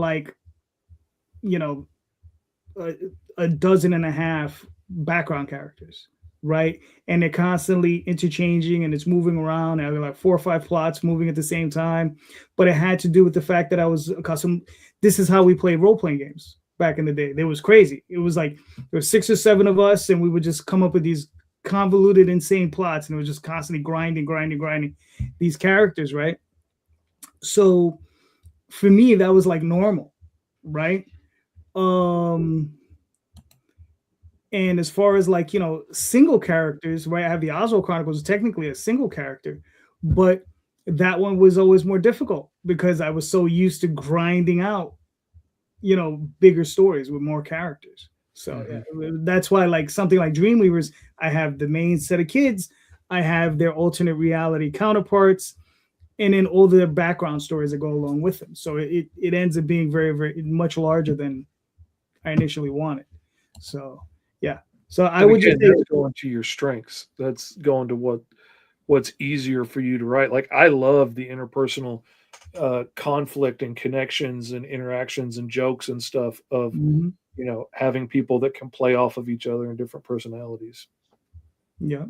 a dozen and a half background characters, right? And they're constantly interchanging and it's moving around. And like 4 or 5 plots moving at the same time. But it had to do with the fact that I was accustomed. This is how we played role-playing games back in the day. It was crazy. It was like there were 6 or 7 of us, and we would just come up with these convoluted, insane plots, and it was just constantly grinding these characters, right? So for me, that was like normal, right? And as far as like, you know, single characters, right? I have the Oswald Chronicles, technically a single character, but that one was always more difficult because I was so used to grinding out, you know, bigger stories with more characters. So yeah, that's why like something like Dreamweavers, I have the main set of kids, I have their alternate reality counterparts, and then all their background stories that go along with them. So it ends up being very, very much larger than I initially wanted. So yeah. So I would just say, that's going to your strengths. That's going to what's easier for you to write. Like I love the interpersonal conflict and connections and interactions and jokes and stuff of you know, having people that can play off of each other and different personalities. Yeah.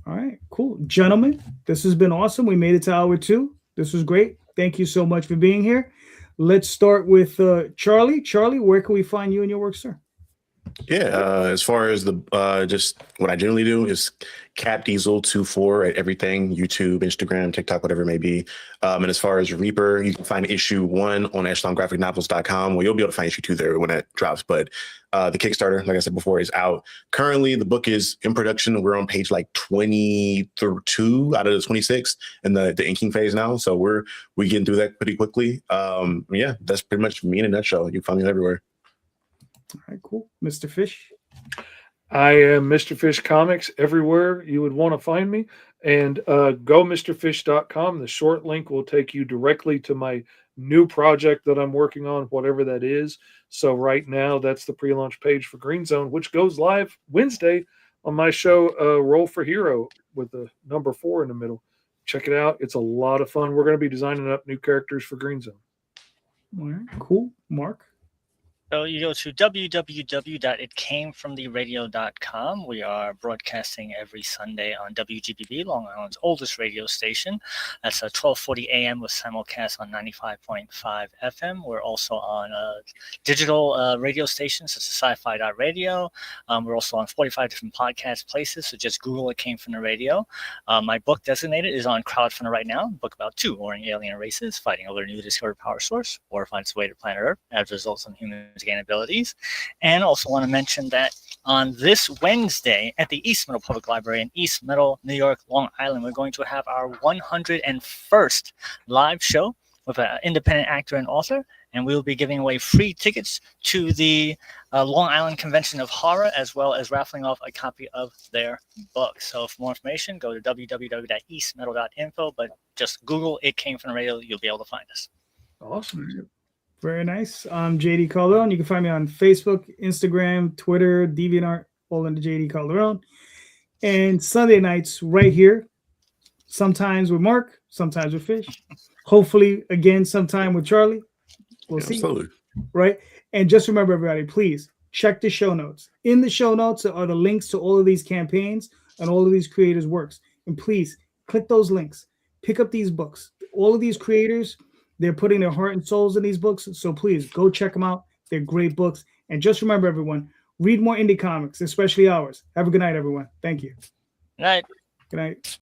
All right, cool. Gentlemen, this has been awesome. We made it to hour 2. This was great. Thank you so much for being here. Let's start with Charlie. Charlie, where can we find you and your work, sir? Yeah, as far as the just what I generally do is Cap Diesel 24 at everything, YouTube, Instagram, TikTok, whatever it may be. And as far as Reaper, you can find issue 1 on echelongraphicnovels.com. Well, you'll be able to find issue 2 there when that drops. But the Kickstarter, like I said before, is out. Currently, the book is in production. We're on page like 22 out of the 26 in the inking phase now. So we're getting through that pretty quickly. Yeah, that's pretty much me in a nutshell. You can find me everywhere. All right, cool. Mr. Fish. I am Mr. Fish Comics everywhere you would want to find me. And go MrFish.com. The short link will take you directly to my new project that I'm working on, whatever that is. So right now, that's the pre-launch page for Green Zone, which goes live Wednesday on my show, Roll for Hero, with the number 4 in the middle. Check it out. It's a lot of fun. We're going to be designing up new characters for Green Zone. All right, cool. Mark. So you go to www.itcamefromtheradio.com. We are broadcasting every Sunday on WGBB, Long Island's oldest radio station. That's 12:40 a.m. with simulcast on 95.5 FM. We're also on digital radio stations such as sci-fi.radio. We're also on 45 different podcast places, so just Google It Came From the Radio. My book, Designated, is on crowdfunding right now. A book about 2 warring alien races fighting over a newly discovered power source or finds its way to planet Earth as a result of humans gain abilities. And also want to mention that on this Wednesday at the East Middle Public Library in East Middle, New York, Long Island, we're going to have our 101st live show with an independent actor and author, and we will be giving away free tickets to the Long Island Convention of Horror, as well as raffling off a copy of their book. So for more information, go to www.eastmiddle.info, but just Google It Came From the Radio. You'll be able to find us. Awesome. Very nice. I'm JD Calderon. You can find me on Facebook, Instagram, Twitter, DeviantArt, all under JD Calderon. And Sunday nights right here, sometimes with Mark, sometimes with Fish. Hopefully, again, sometime with Charlie. We'll see. Absolutely. Right? And just remember, everybody, please check the show notes. In the show notes are the links to all of these campaigns and all of these creators' works. And please click those links. Pick up these books. All of these creators, they're putting their heart and souls in these books. So please go check them out. They're great books. And just remember, everyone, read more indie comics, especially ours. Have a good night, everyone. Thank you. Good night. Good night.